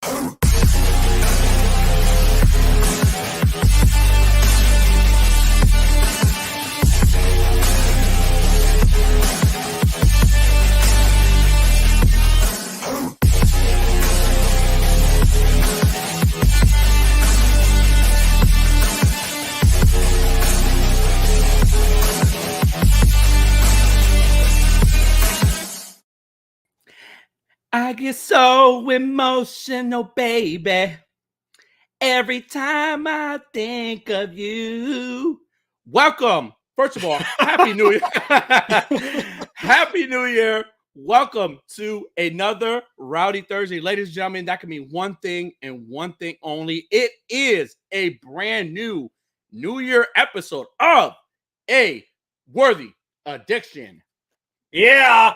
I get so emotional, baby, every time I think of you. Welcome. First of all, Happy New Year. Happy New Year. Welcome to another Rowdy Thursday. Ladies and gentlemen, that can mean one thing and one thing only. It is a brand new New Year episode of A Worthy Addiction. Yeah.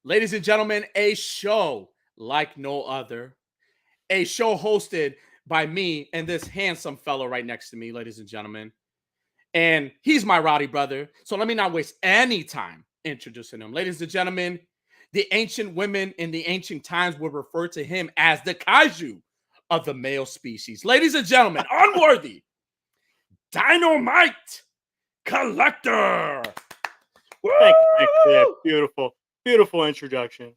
Ladies and gentlemen, a show like no other. A show hosted by me and this handsome fellow right next to me, ladies and gentlemen. And he's my rowdy brother. So let me not waste any time introducing him. Ladies and gentlemen, the ancient women in the ancient times would refer to him as the kaiju of the male species. Ladies and gentlemen, Unworthy Dynamite Collector. Thank you for that beautiful introduction.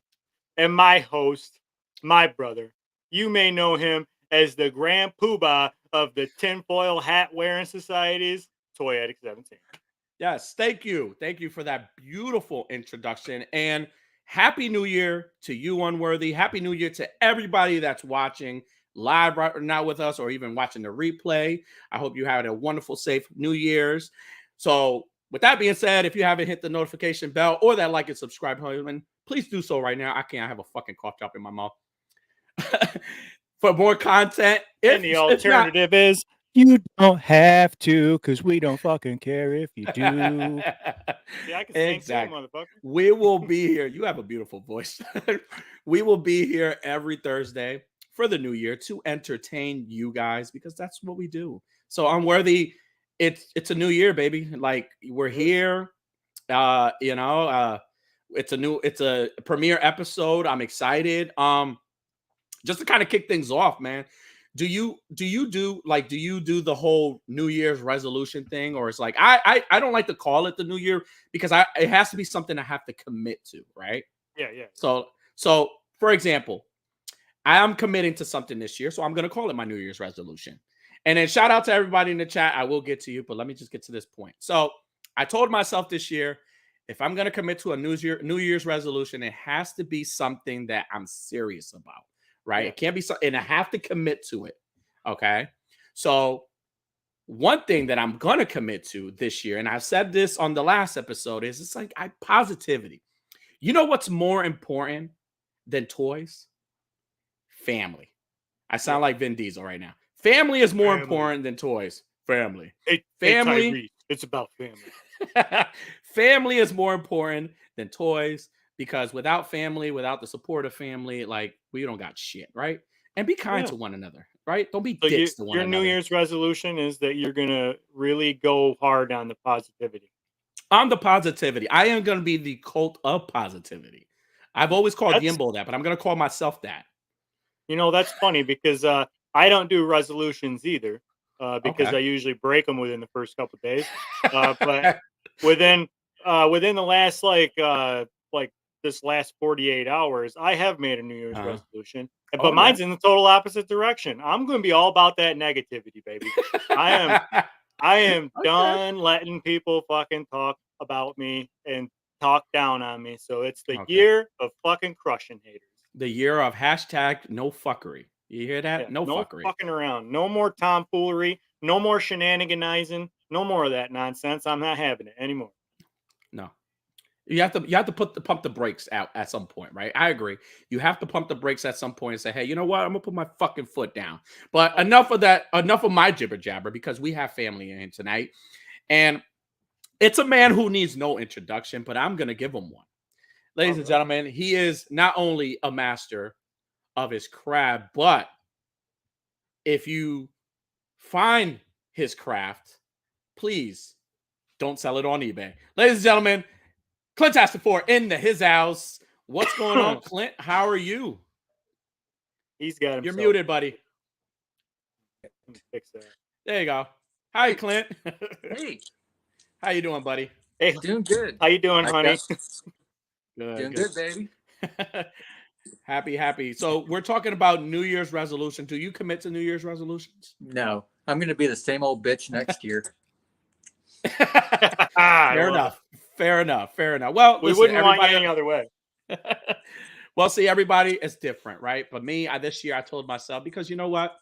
And my host, my brother, you may know him as the grand poobah of the tinfoil hat wearing societies, Toy Addict 17. Yes, thank you. Thank you for that beautiful introduction. And Happy New Year to you, Unworthy. Happy New Year to everybody that's watching live right now with us or even watching the replay. I hope you had a wonderful, safe New Year's. So with that being said, if you haven't hit the notification bell or that like and subscribe button, please do so right now. I have a fucking cough drop in my mouth. For more content. And the alternative is you don't have to, because we don't fucking care if you do. Yeah, I can sing too, motherfucker. We will be here. You have a beautiful voice. We will be here every Thursday for the new year to entertain you guys because that's what we do. So Unworthy, it's a new year, baby. Like we're here. It's a premiere episode. I'm excited. Just to kind of kick things off, man. Do you do the whole New Year's resolution thing, or it's like I don't like to call it the New Year because it has to be something I have to commit to, right? Yeah. So for example, I am committing to something this year, so I'm gonna call it my New Year's resolution. And then shout out to everybody in the chat. I will get to you, but let me just get to this point. So I told myself this year, if I'm gonna commit to a New Year's resolution, it has to be something that I'm serious about. Right? Yeah. It can't be something, and I have to commit to it. Okay. So one thing that I'm gonna commit to this year, and I've said this on the last episode, is it's like positivity. You know what's more important than toys? Family. I sound like Vin Diesel right now. Family is more important than toys. Family. Family. It's about family. Family is more important than toys. Because without family, without the support of family, like we don't got shit, right? And be kind to one another, right? Don't be dicks to one another. Your New Year's resolution is that you're gonna really go hard on the positivity. On the positivity, I am gonna be the cult of positivity. I've always called Yimbo that, but I'm gonna call myself that. You know, that's funny because I don't do resolutions either because I usually break them within the first couple of days. But within the last this last 48 hours, I have made a New Year's resolution, but mine's in the total opposite direction. I'm going to be all about that negativity, baby. I am done letting people fucking talk about me and talk down on me. So it's the year of fucking crushing haters. The year of hashtag no fuckery. You hear that? Yeah, no fuckery. Fucking around. No more tomfoolery. No more shenaniganizing. No more of that nonsense. I'm not having it anymore. No. You have to pump the brakes out at some point, right? I agree. You have to pump the brakes at some point and say, hey, you know what? I'm gonna put my fucking foot down. But enough of that, enough of my jibber jabber, because we have family in tonight. And it's a man who needs no introduction, but I'm gonna give him one. Ladies and gentlemen, he is not only a master of his craft, but if you find his craft, please don't sell it on eBay. Ladies and gentlemen, Clint Astor in his house. What's going on, Clint? How are you? He's got himself. You're muted, buddy. Let me fix that. There you go. Hi, Clint. Hey. How you doing, buddy? Hey, Doing good. how you doing, honey? Doing good, baby. Happy. So we're talking about New Year's resolution. Do you commit to New Year's resolutions? No, I'm going to be the same old bitch next year. Fair enough. Well, we listen, wouldn't want you any other way. Well, see, everybody is different, right? But me, this year I told myself, because you know what?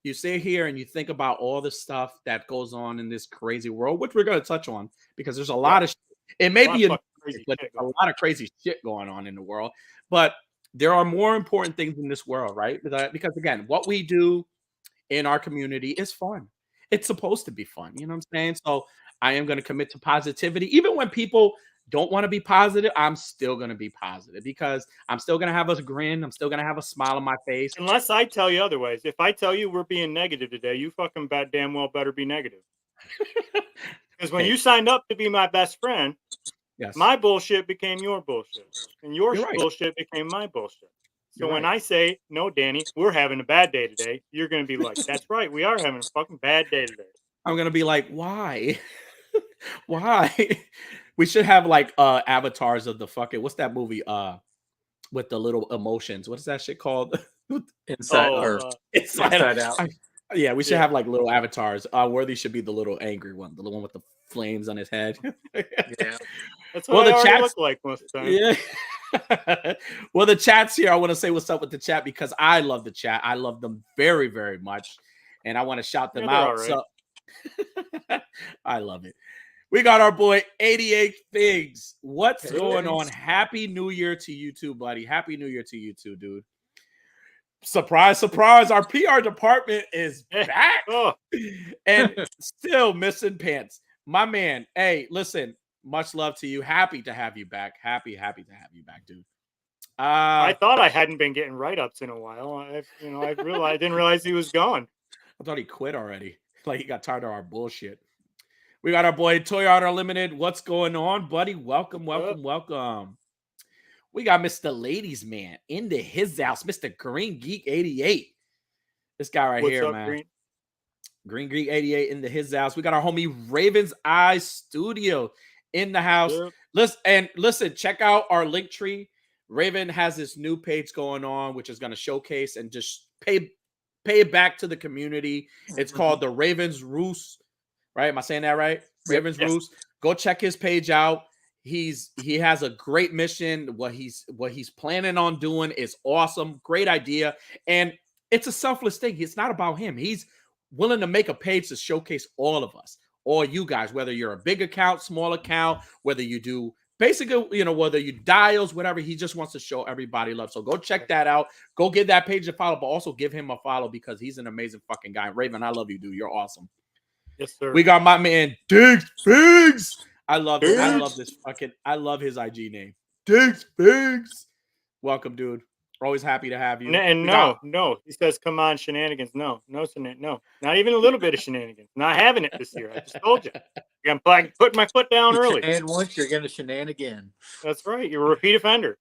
You sit here and you think about all the stuff that goes on in this crazy world, which we're going to touch on because there's a lot of shit. It may be a lot of crazy shit going on in the world, but there are more important things in this world, right? Because again, what we do in our community is fun. It's supposed to be fun. You know what I'm saying? So I am going to commit to positivity. Even when people don't want to be positive, I'm still going to be positive because I'm still going to have a grin. I'm still going to have a smile on my face. Unless I tell you otherwise. If I tell you we're being negative today, you fucking damn well better be negative. Because when you signed up to be my best friend, my bullshit became your bullshit. And your bullshit became my bullshit. So when I say, no, Danny, we're having a bad day today, you're going to be like, that's right. We are having a fucking bad day today. I'm going to be like, why? Why? We should have like avatars of the fucking, what's that movie with the little emotions? What is that shit called? Inside Out. Yeah, we should have like little avatars. Worthy should be the little angry one, the one with the flames on his head. Yeah. That's what the chat look like most of the time. Yeah. Well, the chat's here. I want to say what's up with the chat because I love the chat. I love them very, very much. And I want to shout them out. So I love it. We got our boy 88 Figs. What's going on? Happy New Year to you too, buddy. Happy New Year to you too, dude. Surprise, surprise. Our PR department is back and still missing pants. My man, hey, listen, much love to you. Happy to have you back. Happy to have you back, dude. I thought I hadn't been getting write-ups in a while. I didn't realize he was gone. I thought he quit already. Like he got tired of our bullshit. We got our boy Toyota Limited. What's going on, buddy? Welcome. We got Mr. Ladies Man into his house, Mr. Green Geek 88. This guy right here, man. Green Geek 88 into his house. We got our homie Raven's Eye Studio in the house. Listen, check out our link tree. Raven has this new page going on, which is going to showcase and just pay it back to the community. It's called the Ravens Roost. Right? Am I saying that right? Ravens Roost. Go check his page out. He has a great mission. What he's planning on doing is awesome. Great idea. And it's a selfless thing. It's not about him. He's willing to make a page to showcase all of us, all you guys, whether you're a big account, small account, whether you do basically, whether you dials, whatever. He just wants to show everybody love. So go check that out. Go give that page a follow, but also give him a follow because he's an amazing fucking guy. Raven, I love you, dude. You're awesome. Yes, sir. We got my man Diggs Figs. I love his IG name. Diggs Figs. Welcome, dude. We're always happy to have you. And no. He says, come on, shenanigans. No. Not even a little bit of shenanigans. Not having it this year. I just told you. I'm putting my foot down early. And once you're gonna shenan again. That's right. You're a repeat offender.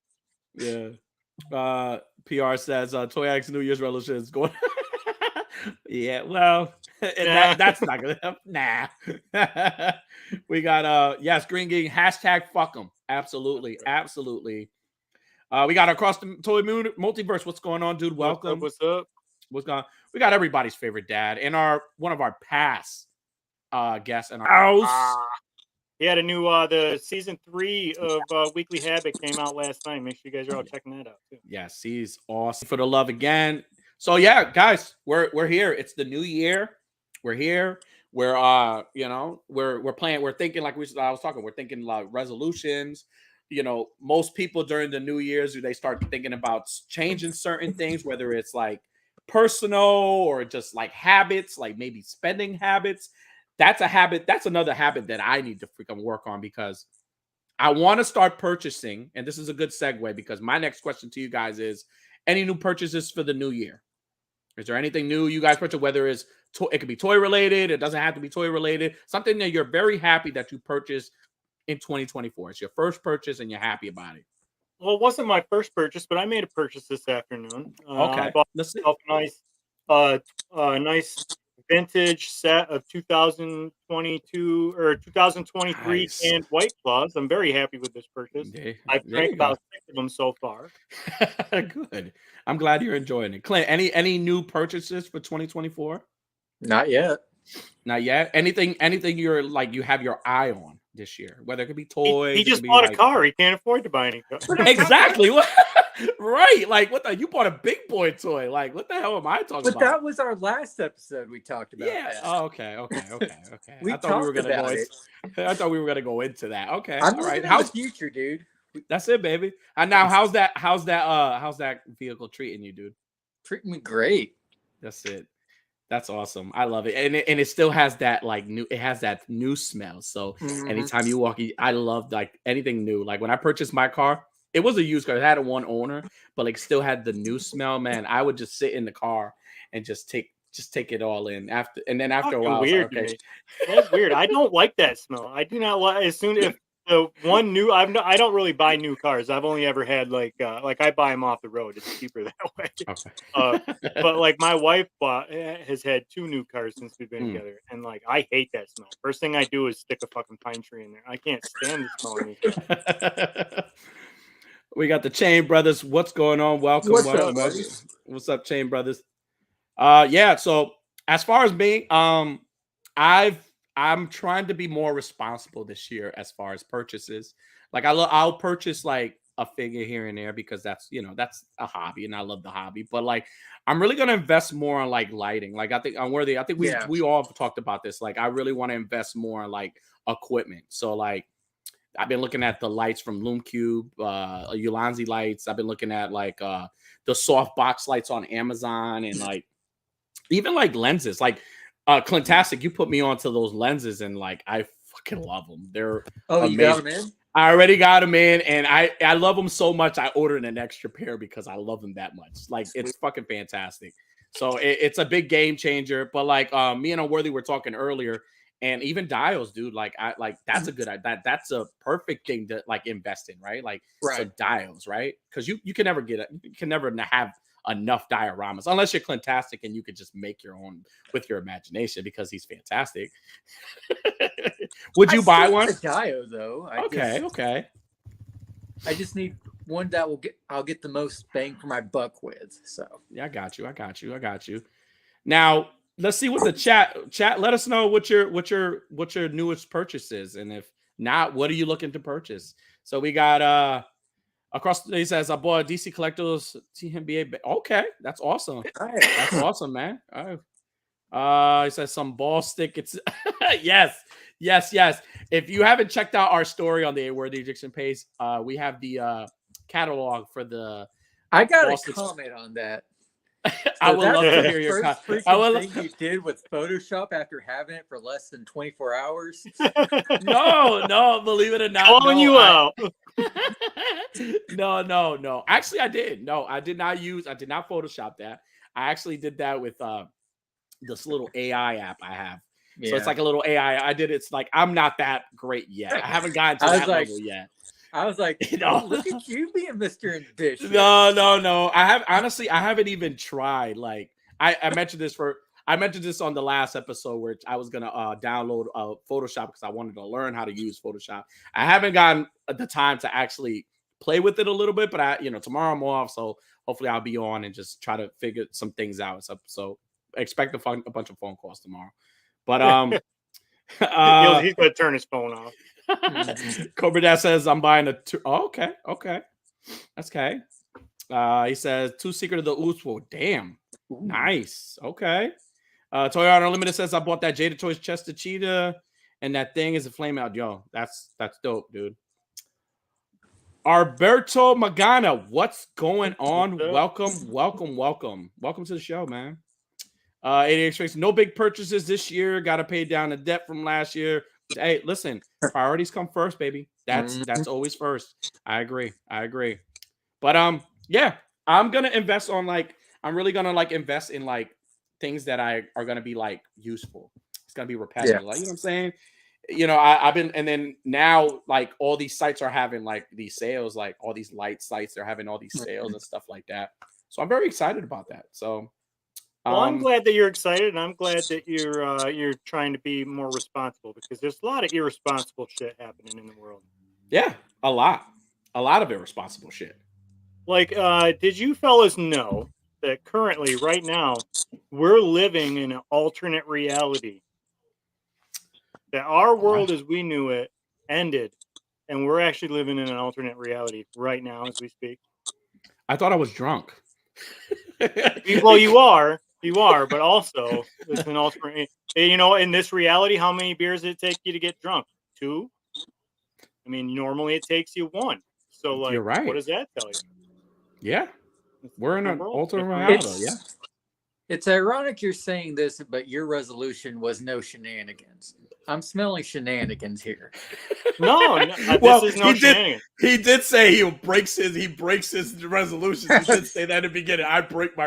Yeah. PR says Toy Addict's New Year's resolution is going. Yeah, well, that's not gonna help. Nah. We got Green Geek hashtag fuck them. Absolutely. We got across the toy multiverse. What's going on, dude? Welcome. What's up? What's going on? We got everybody's favorite dad and one of our past guests in our house. He had a new the season 3 of Weekly Habit came out last night. Make sure you guys are all checking that out too. Yes, he's awesome. For the love again. So yeah, guys, we're here. It's the new year. We're here. We're we're playing. We're thinking like we're thinking like resolutions. Most people during the New Year's, they start thinking about changing certain things, whether it's like personal or just like habits, like maybe spending habits. That's a habit. That's another habit that I need to freaking work on because I want to start purchasing. And this is a good segue because my next question to you guys is any new purchases for the new year? Is there anything new you guys purchase, whether it could be toy related, it doesn't have to be toy related, something that you're very happy that you purchased in 2024. It's your first purchase and you're happy about it. Well, it wasn't my first purchase, but I made a purchase this afternoon. I Okay, bought let's see. myself a nice vintage set of 2022 or 2023 Nice. canned White Claws. I'm very happy with this purchase. I've There drank you go. about 6 of them so far. Good. I'm glad you're enjoying it. Clint, any new purchases for 2024? Not yet. Not yet. Anything you're like you have your eye on this year? Whether it could be He toys, it could just be bought a like car. He can't afford to buy any car. exactly what right. Like what the you bought a big boy toy. Like what the hell am I talking But about? that was our last episode. We talked about Yeah. that. Oh, okay. We I thought we were talked gonna go about into, it. I thought we were gonna go into that. Okay. I'm All right. looking at the future, dude. That's it, baby. And now how's that vehicle treating you, dude? Treating me great. That's it. That's awesome. I love it. And it still has that like new, it has that new smell. So anytime you walk, I love like anything new. Like when I purchased my car, it was a used car. It had a one owner, but like still had the new smell, man. I would just sit in the car and just take it all in after, and then after a while, I was Weird like, okay. to me. That's weird. I don't like that smell. I do not like as soon if the one new I don't really buy new cars. I've only ever had like I buy them off the road. It's cheaper that way. Okay. But like my wife has had 2 new cars since we've been together, and like I hate that smell. First thing I do is stick a fucking pine tree in there. I can't stand the smell of anything. We got the Chain Brothers. What's going on? Welcome. What's welcome, up, welcome. buddies? What's up, Chain Brothers? Yeah. So as far as me, I'm trying to be more responsible this year as far as purchases. Like I'll purchase like a figure here and there because that's that's a hobby and I love the hobby. But like I'm really gonna invest more on like lighting. Like I think Unworthy. I think we all have talked about this. Like I really want to invest more in like equipment. So like I've been looking at the lights from LoomCube, Ulanzi lights. I've been looking at like the soft box lights on Amazon and like even like lenses. Like Clintastic, you put me onto those lenses and like I fucking love them. They're amazing. You got them in? I already got them in, and I love them so much. I ordered an extra pair because I love them that much. Like it's fucking fantastic. So it's a big game changer. But like me and Unworthy were talking earlier. And even dials, dude, like that's a good that's a perfect thing to like invest in, right? Like so dials, right? Because you can never have enough dioramas unless you're Clintastic and you could just make your own with your imagination because he's fantastic. Would you buy one? A dio though. Okay. I just need one that I'll get the most bang for my buck with. So yeah, I got you. Now let's see what the chat. Let us know what your newest purchase is, and if not, what are you looking to purchase? So we got across. He says I bought a DC Collectors TNBA. Okay, that's awesome. That's awesome, man. He says some ball stick. It's yes. If you haven't checked out our story on the Unworthy Addiction page, we have the catalog for the. I got a comment on that. I would love to hear your first thing you did with Photoshop after having it for less than 24 hours. No, believe it or not. Calling you out. No. Actually, I did. No, I did not Photoshop that. I actually did that with this little AI app I have. Yeah. So it's like a little AI. I did. It's like I'm not that great yet. I haven't gotten to that level yet. I was like, look at you being Mr. Ambitious. No. I haven't even tried. Like I mentioned this on the last episode where I was gonna download Photoshop because I wanted to learn how to use Photoshop. I haven't gotten the time to actually play with it a little bit, but tomorrow I'm off, so hopefully I'll be on and just try to figure some things out. So expect a bunch of phone calls tomorrow. But he's gonna turn his phone off. Cobra Dad says I'm buying okay. That's okay. He says 2 Secret of the Uswo. Damn. Ooh. Nice. Okay. Toyota Unlimited says I bought that Jada Toys Chester Cheetah and that thing is a flame out. Yo, that's dope, dude. Alberto Magana, what's going on? Welcome to the show, man. 88 no big purchases this year. Got to pay down the debt from last year. Hey, listen, priorities come first, baby. That's always first. I agree. But yeah, I'm gonna invest on I'm really gonna invest in things that are gonna be useful. It's gonna be repetitive. Like, you know what I'm saying? you know, I've been, and then now like all these sites are having like these sales, like all these light sites, they're having all these sales and stuff like that. So I'm very excited about that. So, Well, I'm glad that you're excited, and I'm glad that you're trying to be more responsible because there's a lot of irresponsible shit happening in the world. yeah, a lot of irresponsible shit. Like, did you fellas know that currently, right now, we're living in an alternate reality? That our world as we knew it ended, and we're actually living in an alternate reality right now as we speak. I thought I was drunk. Well, you are, but also it's an alternate. You know, in this reality, how many beers did it take you to get drunk? 2. I mean, normally it takes you 1. So, like, You're right. what does that tell you? Yeah, we're in an world, alternate different reality. Yeah. It's ironic you're saying this, but your resolution was no shenanigans. I'm smelling shenanigans here. No, Well, this is no shenanigans. He did say he breaks his resolutions. He did say that in the beginning. I break my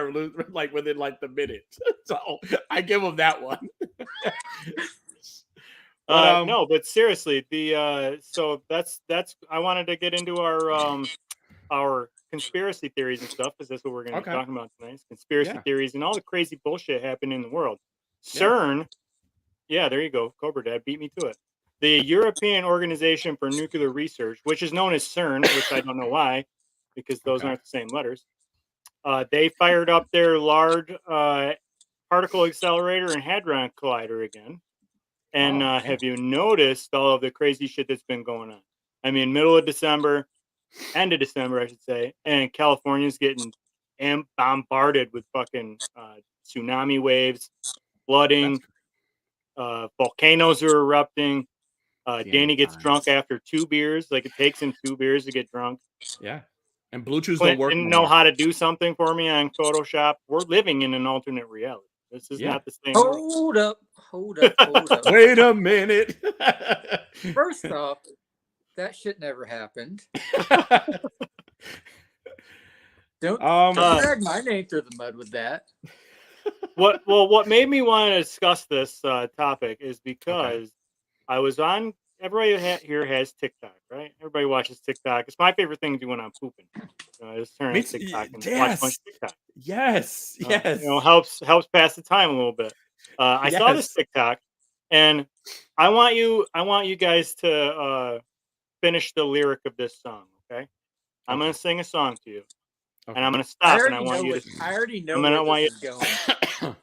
like within like the minute. So I give him that one. No, but seriously, so that's I wanted to get into our conspiracy theories and stuff because that's what we're going to be talking about tonight. Conspiracy theories and all the crazy bullshit happening in the world. CERN, there you go, Cobra Dad beat me to it. The European Organization for Nuclear Research, which is known as CERN, which I don't know why, because those aren't the same letters. They fired up their large particle accelerator and hadron collider again. And have you noticed all of the crazy shit that's been going on? I mean, middle of December, end of December, I should say, and California's getting bombarded with fucking tsunami waves, flooding, volcanoes are erupting. Danny gets drunk after 2 beers. Like, it takes him 2 beers to get drunk. Yeah. And Bluetooth Clint don't work. didn't know how to do something for me on Photoshop. We're living in an alternate reality. This is not the same. Hold up. Wait a minute. First off, that shit never happened. Don't drag my name through the mud with that. What made me want to discuss this topic is because I was on. Everybody here has TikTok, right? Everybody watches TikTok. It's my favorite thing to do when I'm pooping. I just turn on TikTok and watch a bunch of TikTok. Yes. You know, helps pass the time a little bit. I saw this TikTok, and I want you guys to finish the lyric of this song. Okay, I'm gonna sing a song to you, and I'm gonna stop, and I want you to. I already know where this is going.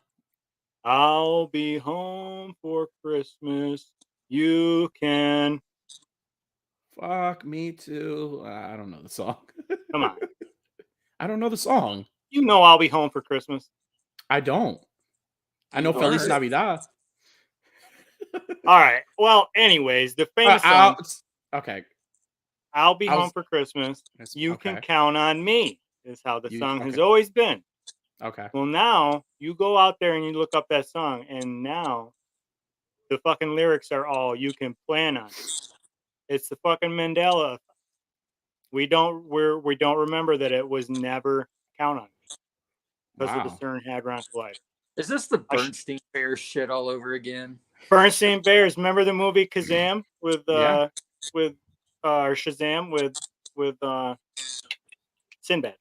I'll be home for Christmas. You can. Fuck me too. I don't know the song. Come on. I don't know the song. You know I'll be home for Christmas. I don't. I know Feliz Navidad. All right. Well, anyways, the famous song. Okay. I'll be home for Christmas. You can count on me is how the song has always been. Okay. Well, now you go out there and you look up that song, and now the fucking lyrics are all you can plan on. It's the fucking Mandela effect. We don't remember that it was never count on me because of the CERN Hadron Collider. Is this the Bernstein Bears shit all over again? Bernstein Bears. Remember the movie Kazam with Shazam with Sinbad?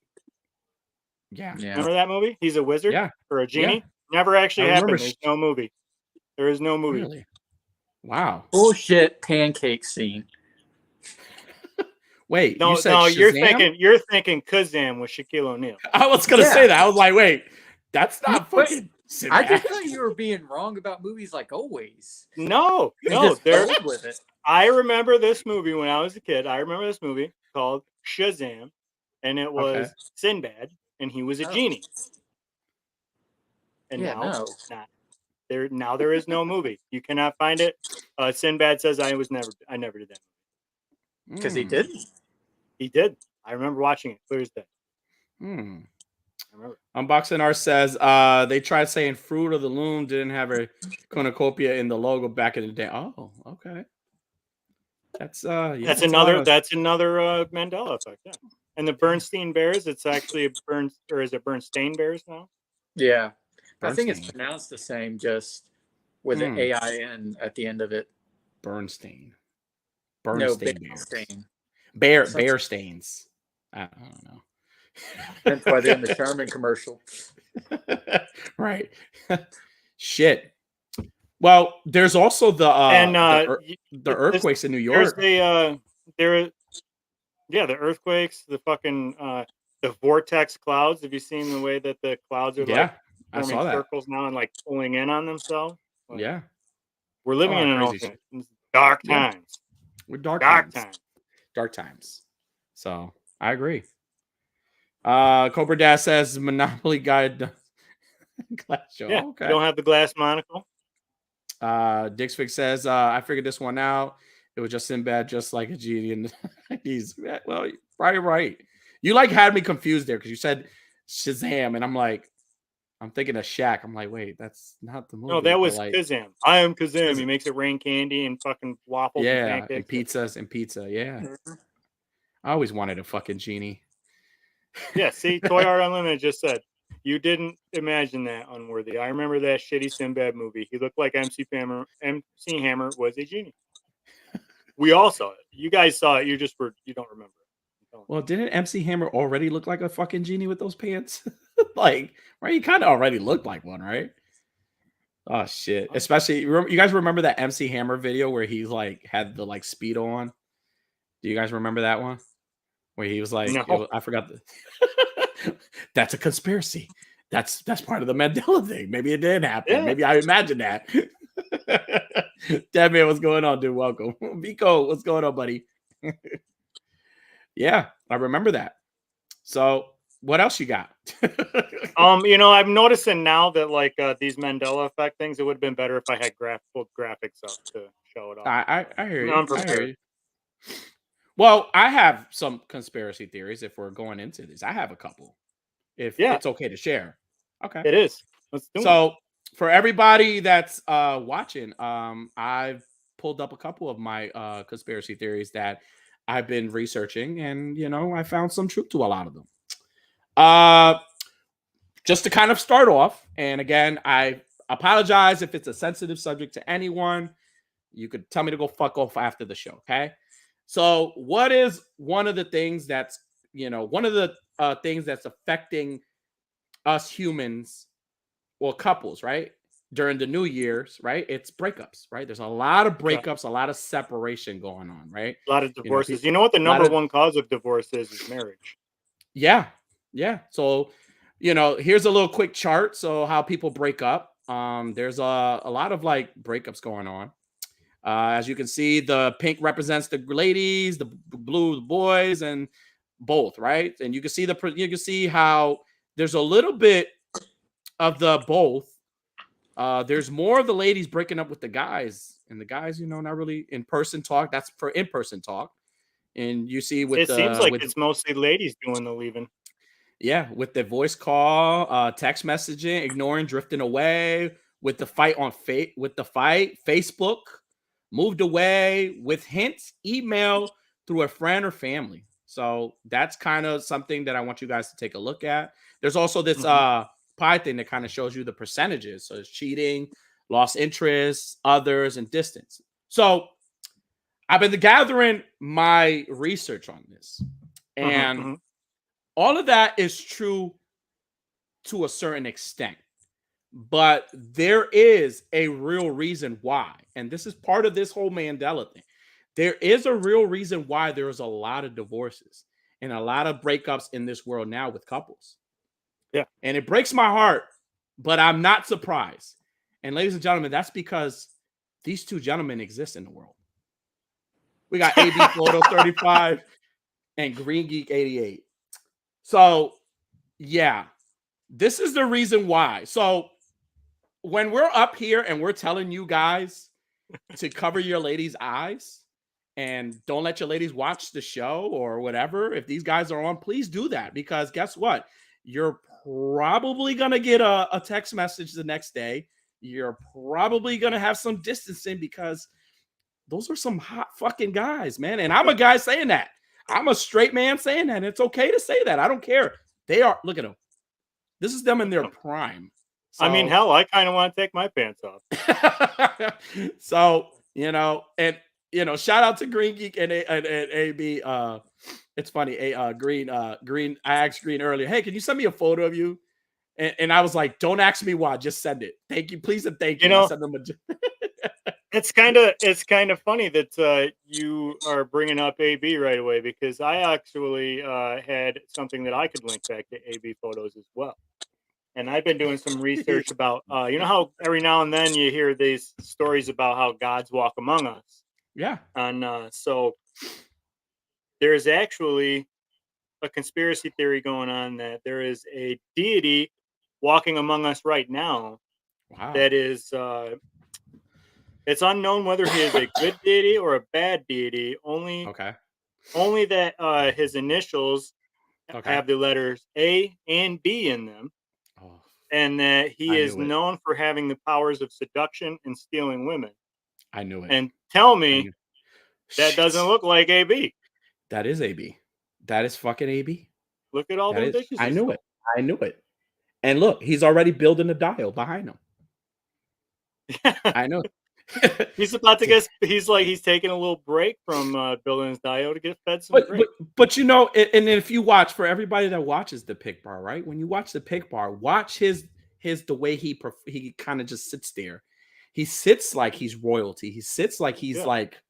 Yeah. Remember that movie? He's a wizard or a genie. Yeah. Never actually happened. There's no movie. There is no movie. Really? Wow. Bullshit pancake scene. Wait, no, you're thinking Kazam with Shaquille O'Neal. I was gonna say that. I was like, wait, that's not fucking. I just thought you were being wrong about movies like always. No, they're with it. I remember this movie when I was a kid. I remember this movie called Shazam, and it was Sinbad, and he was a genie. And now there is no movie. You cannot find it. Sinbad says I never did that. Because he did. He did. I remember watching it clear as day. I remember. Unboxing R says they tried saying Fruit of the Loom didn't have a cornucopia in the logo back in the day. Oh, okay. That's another Mandela effect. Yeah. And the Bernstein Bears, it's actually is it Bernstein Bears now? Yeah. Bernstein. I think it's pronounced the same, just with an AIN at the end of it. Bernstein. No, Bernstein beers. Bernstein. Bear stains. I don't know. That's why they're in the Charmin commercial. Right. Shit. Well, there's also the earthquakes in New York. The earthquakes, the fucking the vortex clouds. Have you seen the way that the clouds are like I saw forming that. circles now and like pulling in on themselves? Like, Yeah. we're living in an crazy alternate dark times. We're dark times. Dark times. So I agree. Cobra Dash says Monopoly Guide glass show. Yeah, okay. You don't have the glass monocle. Dixfix says, I figured this one out. It was just Sinbad, just like a genie. And he's well, probably right. You like had me confused there because you said Shazam, and I'm thinking of Shaq. I'm like, wait, that's not the movie. No, that was like, Kazam. I am Kazam. He makes it rain candy and fucking waffles and pancakes. And pizza. Yeah. Mm-hmm. I always wanted a fucking genie. Yeah, see, Toy Art Unlimited just said, you didn't imagine that, Unworthy. I remember that shitty Sinbad movie. He looked like MC Hammer was a genie. We all saw it. You guys saw it. You don't remember it. Well, didn't MC Hammer already look like a fucking genie with those pants? Like, right? He kind of already looked like one, right? Oh shit! Especially, you guys remember that MC Hammer video where he like had the like Speedo on? Do you guys remember that one? Where he was like, no. I forgot that's a conspiracy. That's part of the Mandela thing. Maybe it didn't happen. Yeah. Maybe I imagined that. Dead man, what's going on, dude? Welcome. Vico, what's going on, buddy? Yeah, I remember that. So what else you got? I'm noticing now that like these Mandela effect things, it would have been better if I had graphics up to show it off. I hear you. I hear you. Well, I have some conspiracy theories if we're going into this. I have a couple. If it's okay to share. Okay. It is. Let's do it. So for everybody that's watching, I've pulled up a couple of my conspiracy theories that I've been researching, and I found some truth to a lot of them. Just to kind of start off, and again, I apologize if it's a sensitive subject to anyone. You could tell me to go fuck off after the show, okay? So what is one of the things that's, things that's affecting us humans or couples, right? During the New Year's, right? It's breakups, right? There's a lot of breakups, a lot of separation going on, right? A lot of divorces. You know what the number one cause of divorce is marriage. Yeah. Yeah. So, here's a little quick chart. So how people break up. There's a lot of like breakups going on. As you can see, the pink represents the ladies, the blue the boys, and both, right? And you can see how there's a little bit of the both. There's more of the ladies breaking up with the guys, and the guys, not really in-person talk. That's for in-person talk. And you see it seems like it's mostly ladies doing the leaving. Yeah, with the voice call, text messaging, ignoring, drifting away, with the fight Facebook, moved away, with hints, email through a friend or family. So that's kind of something that I want you guys to take a look at. There's also this pie thing that kind of shows you the percentages. So it's cheating, lost interest, others, and distance. So I've been gathering my research on this, and all of that is true to a certain extent, but there is a real reason why. And this is part of this whole Mandela thing. There is a real reason why there is a lot of divorces and a lot of breakups in this world now with couples. Yeah. And it breaks my heart, but I'm not surprised. And ladies and gentlemen, that's because these two gentlemen exist in the world. We got AB Photo 35 and Green Geek 88. So, yeah, this is the reason why. So when we're up here and we're telling you guys to cover your ladies' eyes and don't let your ladies watch the show or whatever, if these guys are on, please do that, because guess what? You're probably going to get a text message the next day. You're probably going to have some distancing because those are some hot fucking guys, man. And I'm a guy saying that. I'm a straight man saying that. And it's okay to say that. I don't care. They are, look at them. This is them in their prime. So, I mean, hell, I kind of want to take my pants off. So you know, and shout out to Green Geek and AB. It's funny. Green. I asked Green earlier, hey, can you send me a photo of you? And I was like, don't ask me why, just send it. Thank you, please, and thank you. I send them it's kind of funny that you are bringing up AB right away, because I actually had something that I could link back to AB photos as well. And I've been doing some research about, you know how every now and then you hear these stories about how gods walk among us. Yeah. And so there's actually a conspiracy theory going on that there is a deity walking among us right now. Wow. That is, it's unknown whether he is a good deity or a bad deity. Only that his initials have the letters A and B in them. Oh, and that he is known for having the powers of seduction and stealing women. I knew it. And tell me that doesn't look like AB. That is AB. That is fucking AB. Look at all the bitches. I knew it. I knew it. And look, he's already building a dial behind him. I know. He's about to get. He's taking a little break from building his dial to get fed some. But you know, and if you watch, for everybody that watches the pick bar, right? When you watch the pick bar, watch his the way he kind of just sits there. He sits like he's royalty. He sits like he's like,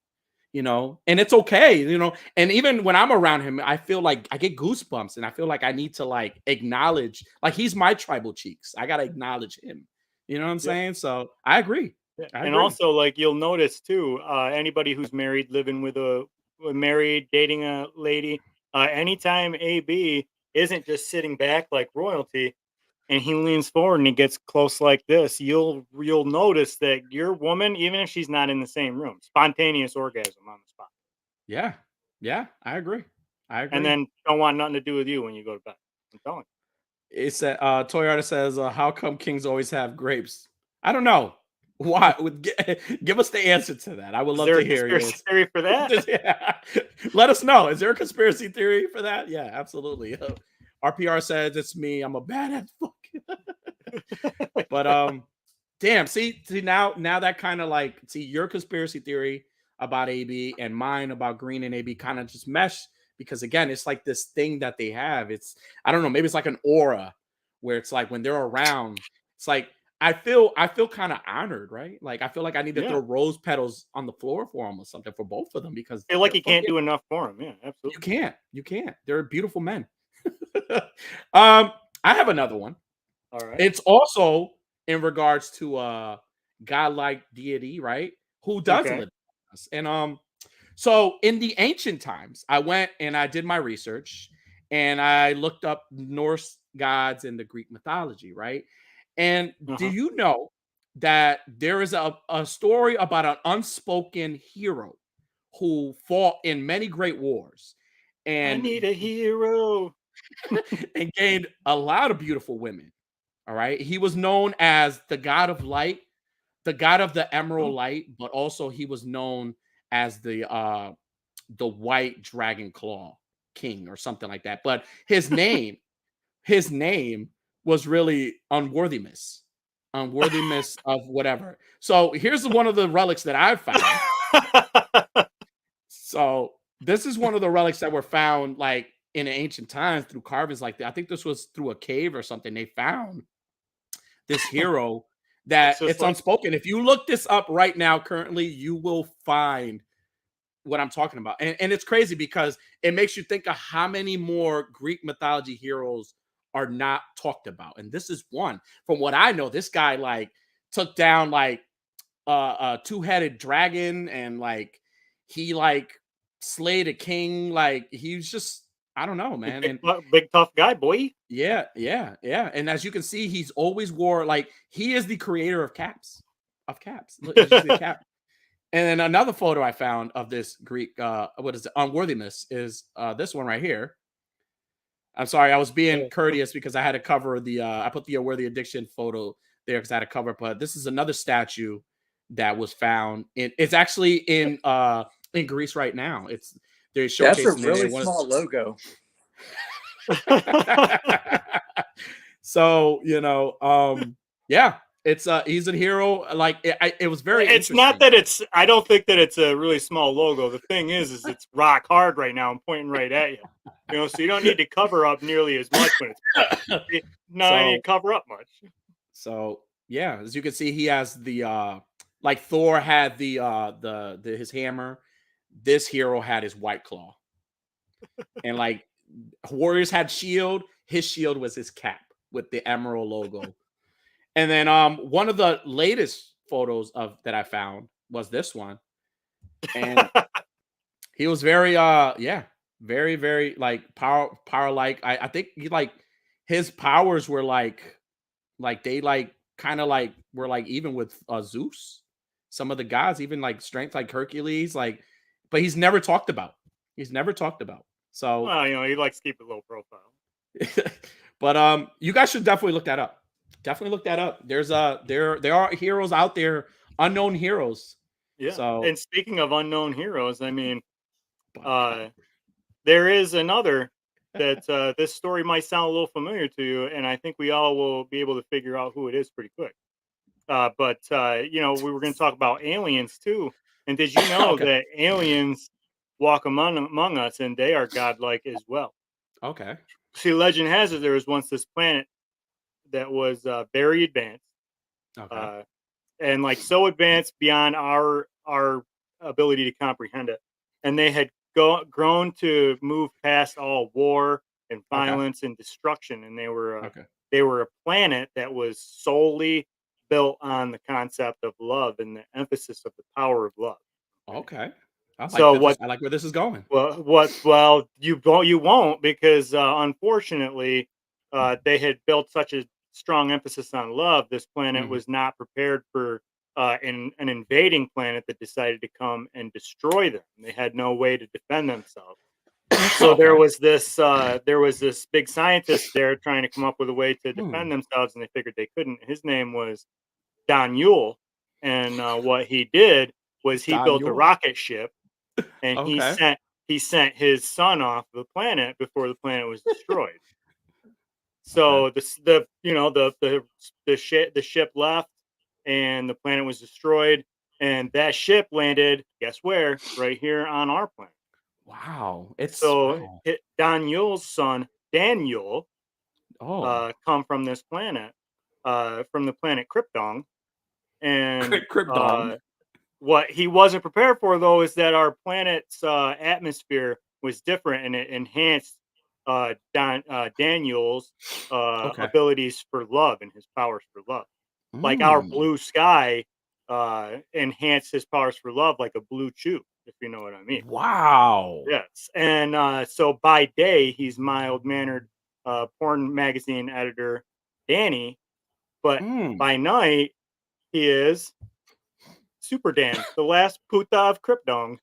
you know, and it's okay, you know. And even when I'm around him, I feel like I get goosebumps, and I feel like I need to like acknowledge, like he's my tribal cheeks. I gotta acknowledge him. You know what I'm saying? So I agree. Yeah. And also, like, you'll notice too, anybody who's married, living with married, dating a lady, anytime AB isn't just sitting back like royalty, and he leans forward and he gets close like this, you'll notice that your woman, even if she's not in the same room, spontaneous orgasm on the spot. Yeah, I agree. And then don't want nothing to do with you when you go to bed. I'm telling you. It's Toyota says, how come kings always have grapes? I don't know. Why? Give us the answer to that. I would love to hear your theory for that. Let us know. Is there a conspiracy theory for that? Yeah, absolutely. RPR says it's me. I'm a badass fuck. But damn. See now that kind of like your conspiracy theory about AB and mine about Green and AB kind of just mesh, because again, it's like this thing that they have. It's, I don't know, maybe it's like an aura where it's like when they're around, it's like I feel kind of honored, right? Like I feel like I need to throw rose petals on the floor for them or something, for both of them, because I feel like you can't do enough for them. Yeah, absolutely. You can't. They're beautiful men. I have another one. All right. It's also in regards to godlike deity, right? Who does live with us. And so in the ancient times, I went and I did my research and I looked up Norse gods and the Greek mythology, right? And do you know that there is a story about an unspoken hero who fought in many great wars, and I need a hero, and gained a lot of beautiful women. All right. He was known as the god of light, the god of the emerald light, but also he was known as the white dragon claw king or something like that. But his name was really unworthiness of whatever. So here's one of the relics that I found. So this is one of the relics that were found like in ancient times through carvings like that. I think this was through a cave or something. They found this hero that it's like, unspoken. If you look this up right now, currently, you will find what I'm talking about. And it's crazy because it makes you think of how many more Greek mythology heroes are not talked about. And this is one. From what I know, this guy like took down like a two-headed dragon, and like he like slayed a king. Like he was just, I don't know, man. And big tough guy, boy. Yeah. And as you can see, he's always wore, like, he is the creator of caps. Look, you see a cap. And then another photo I found of this Greek, what is it, unworthiness, is this one right here. I'm sorry, I was being courteous because I had to cover the, I put the Unworthy Addiction photo there because I had to cover, but this is another statue that was found. It's actually in Greece right now. They're showcasing. That's a really small logo. So, you know, yeah, It's he's a hero. Like it was very. It's not that it's. I don't think that it's a really small logo. The thing is it's rock hard right now. I'm pointing right at you. You know, so you don't need to cover up nearly as much when it's not need to cover up much. So yeah, as you can see, he has the like Thor had the his hammer. This hero had his white claw, and like Warriors had shield. His shield was his cap with the emerald logo. And then one of the latest photos of that I found was this one. And he was very very, very like power like. I think he like his powers were like they like kind of like were like even with Zeus. Some of the gods, even like strength like Hercules, like, but he's never talked about. He's never talked about. So well, you know, he likes to keep a low profile. But you guys should definitely look that up. Definitely look that up. There's there are heroes out there, unknown heroes. Yeah. So, and speaking of unknown heroes, I mean, there is another that this story might sound a little familiar to you, and I think we all will be able to figure out who it is pretty quick. But you know, we were going to talk about aliens too. And did you know okay. that aliens walk among us, and they are godlike as well? Okay. See, legend has it there was once this planet that was very advanced, Okay. and like so advanced beyond our ability to comprehend it, and they had grown to move past all war and Okay. violence and destruction, and Okay. they were a planet that was solely built on the concept of love and the emphasis of the power of love. Okay. So what I like where this is going. well you won't because unfortunately they had built such a strong emphasis on love. This planet Mhm. was not prepared for an invading planet that decided to come and destroy them. They had no way to defend themselves. So Okay. there was this big scientist there trying to come up with a way to Hmm. defend themselves, and they figured they couldn't. His name was Don Yule, and what he did was he Don built a Yule. rocket ship, and Okay. he sent his son off the planet before the planet was destroyed. Okay. So the ship left, and the planet was destroyed, and that ship landed. Guess where? Right here on our planet. Wow. It's So wow. Don Yule's son Daniel Oh. come from this planet, from the planet Krypton, and Krypton. what he wasn't prepared for, though, is that our planet's atmosphere was different, and it enhanced Daniel's Okay. abilities for love and his powers for love. Like our Mm. blue sky enhanced his powers for love like a blue chew, if you know what I mean. Wow. Yes, and so by day he's mild mannered porn magazine editor Danny, but Mm. by night he is Super Dan, the last puta of Krypton.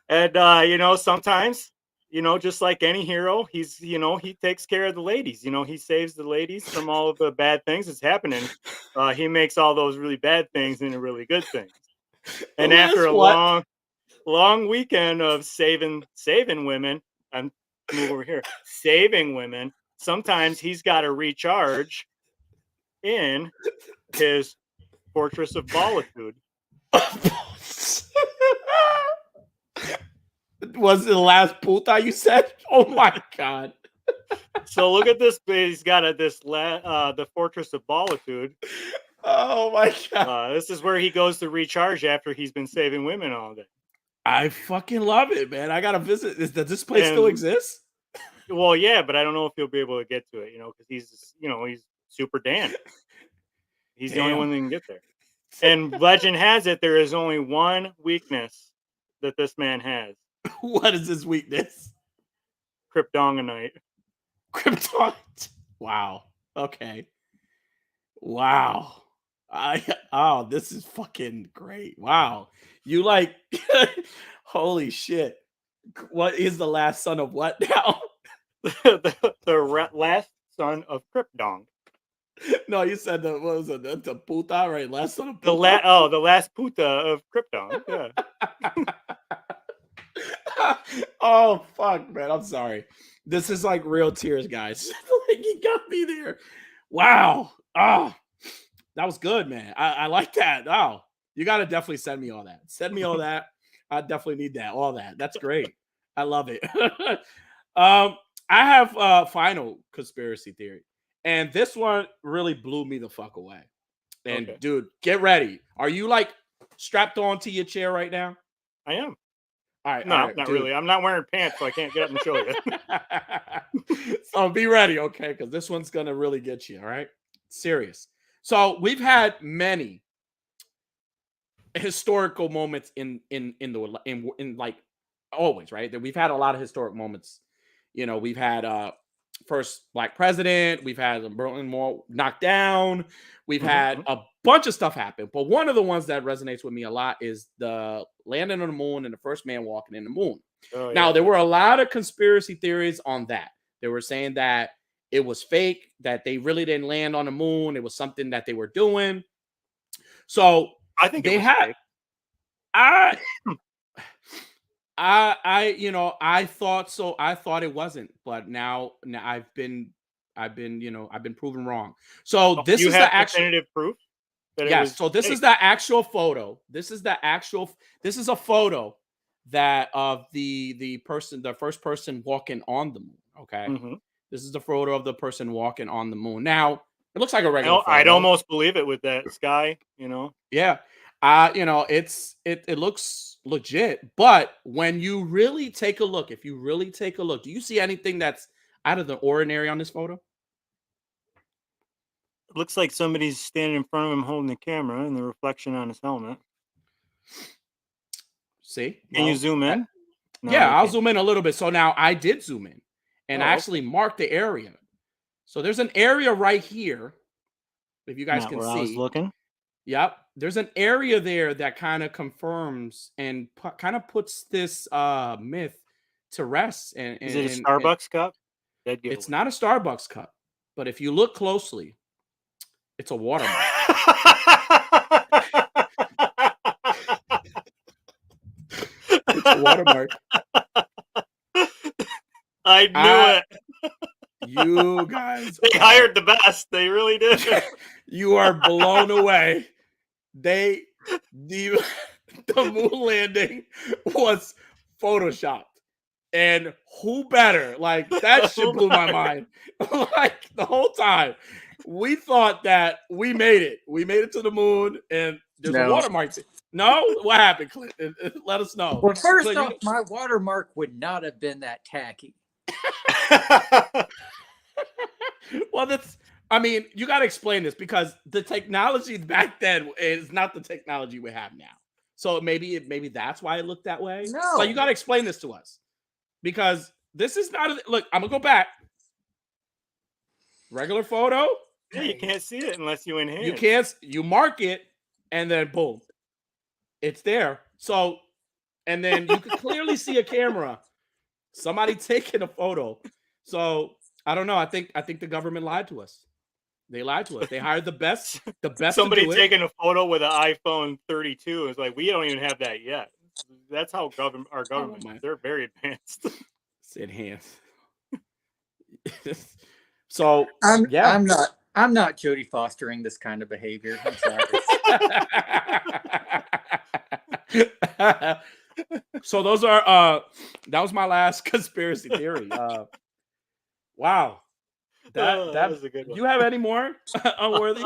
And you know, sometimes, you know, just like any hero, he's he takes care of the ladies. You know, he saves the ladies from all of the bad things that's happening. He makes all those really bad things into really good things. The And after last a what? long weekend of saving women, I'm move over here, saving women. Sometimes he's got to recharge in his fortress of Bolitude. Was it the last puta you said? Oh my god. So look at this. He's got the fortress of Bolitude. Oh my god. This is where he goes to recharge after he's been saving women all day. I fucking love it, man. I gotta visit. Does this place still And exist? well, yeah, but I don't know if he'll be able to get to it, you know, because he's Super Dan. He's the only Damn. one that can get there. And legend has it there is only one weakness that this man has. What is his weakness? Kryptonite. Kryptonite. Wow. Okay. Wow. This is fucking great. Wow. You like holy shit. What is the last son of what now? the last son of Krypton. No, you said what was it? The puta, right? Last son of puta. The last puta of Krypton. Yeah. Oh fuck, man! I'm sorry. This is like real tears, guys. Like you got me there. Wow. Oh, that was good, man. I like that. Oh, you got to definitely send me all that. Send me all that. I definitely need that. All that. That's great. I love it. I have final conspiracy theory, and this one really blew me the fuck away. And Okay. dude, get ready. Are you like strapped onto your chair right now? I am. All right. No, all right, not dude. really. I'm not wearing pants, so I can't get up and show you. So be ready, okay? Because this one's gonna really get you. All right, serious. So we've had many historical moments in like always, right? That we've had a lot of historic moments. You know, we've had first black president, we've had the Berlin Wall knocked down, we've had a bunch of stuff happen. But one of the ones that resonates with me a lot is the landing on the moon and the first man walking in the moon. Oh, Now, yeah. there were a lot of conspiracy theories on that. They were saying that it was fake, that they really didn't land on the moon. It was something that they were doing. So I think they it was had, fake. you know, I thought so. I thought it wasn't, but now I've been proven wrong. So this You is have the actual definitive proof that it yes. was So this fake. is the actual photo. This is a photo that of the first person walking on the moon. Okay, this is the photo of the person walking on the moon. Now it looks like a regular photo. I'd almost believe it with that sky, you know. Yeah. You know, it looks legit, but when you really take a look, if you really take a look, do you see anything that's out of the ordinary on this photo? It looks like somebody's standing in front of him holding the camera and the reflection on his helmet. See? Can you zoom in? No, yeah, you I'll can't. zoom in a little bit. So now I did zoom in and actually mark the area. So there's an area right here. If you guys Not can where see. I was looking. Yep. There's an area there that kind of confirms and kind of puts this myth to rest. And Is it a Starbucks cup? It's not a Starbucks cup, but if you look closely, it's a watermark. It's a watermark. I knew it. You guys, they hired the best. They really did. You are blown away. The moon landing was photoshopped. And who better? Like that shit blew my mind. Like the whole time. We thought that we made it. We made it to the moon and there's a watermark. No? What happened, Clint? Let us know. Well, first off, my watermark would not have been that tacky. Well, I mean, you got to explain this because the technology back then is not the technology we have now. So maybe that's why it looked that way. No. Like you got to explain this to us because this is not look, I'm going to go back. Regular photo. Yeah, you can't see it unless you enhance. You can't. You mark it and then boom. It's there. So, and then you can clearly see a camera. Somebody taking a photo. So I don't know. I think the government lied to us. They lied to us. They hired the best. Somebody taking a photo with an iPhone 32 is like, we don't even have that yet. That's how our government. They're very advanced. It's enhanced. So I'm not Jodie fostering this kind of behavior. I'm sorry. So those are that was my last conspiracy theory. Wow. That was a good one. You have any more unworthy?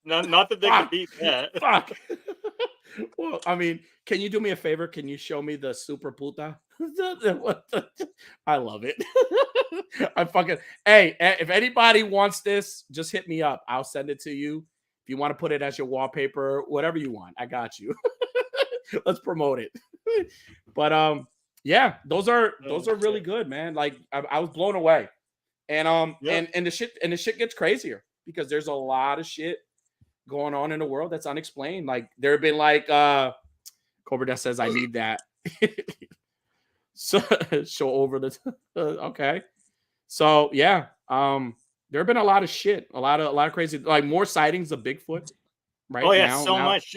Not that they could beat that. Fuck. Well, I mean, can you do me a favor? Can you show me the super puta? I love it. Hey, if anybody wants this, just hit me up. I'll send it to you. If you want to put it as your wallpaper, whatever you want, I got you. Let's promote it. But yeah, those are really good, man. Like I was blown away. And and the shit gets crazier because there's a lot of shit going on in the world that's unexplained. Like there have been like Cobra that says I need that. So show over the okay. So yeah, there have been a lot of shit, a lot of crazy, like more sightings of Bigfoot. right? Oh yeah, Now, so much.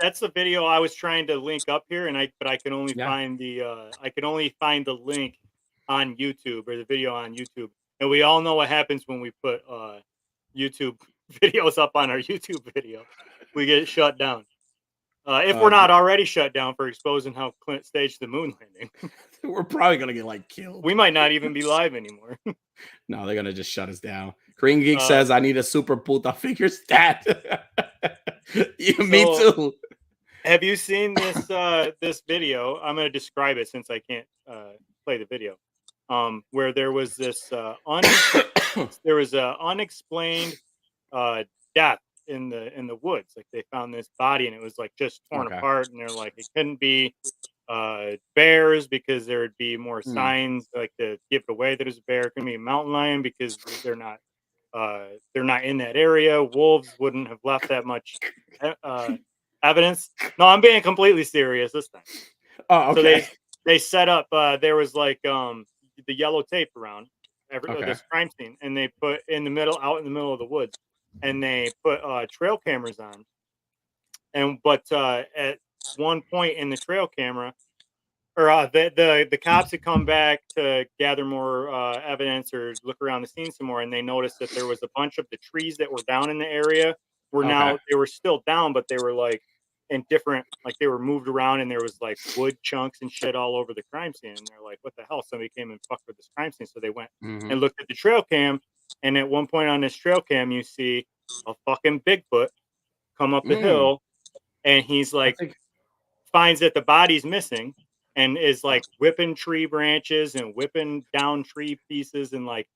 That's the video I was trying to link up here, and but I can only yeah. find the link on YouTube, or the video on YouTube. And we all know what happens when we put YouTube videos up on our YouTube video. We get shut down. If we're not already shut down for exposing how Clint staged the moon landing, we're probably gonna get like killed. we might not even be live anymore. No, they're gonna just shut us down. Korean Geek says I need a super puta figure stat. Yeah, me too. Have you seen this this video? I'm going to describe it since I can't play the video. Where there was this there was a unexplained death in the woods. Like they found this body and it was like just torn apart, and they're like it couldn't be bears because there would be more signs like to give it away that it's a bear. It couldn't be a mountain lion because they're not in that area. Wolves wouldn't have left that much evidence. No, I'm being completely serious this time. Oh, okay. So they set up there was like the yellow tape around this crime scene, and they put out in the middle of the woods, and they put trail cameras on. And but at one point in the trail camera, or the cops had come back to gather more evidence or look around the scene some more, and they noticed that there was a bunch of the trees that were down in the area they were still down, but they were like in different, like they were moved around, and there was like wood chunks and shit all over the crime scene. And they're like, what the hell? Somebody came and fucked with this crime scene. So they went and looked at the trail cam, and at one point on this trail cam, you see a fucking Bigfoot come up the hill, and he's like finds that the body's missing, and is like whipping tree branches and whipping down tree pieces, and like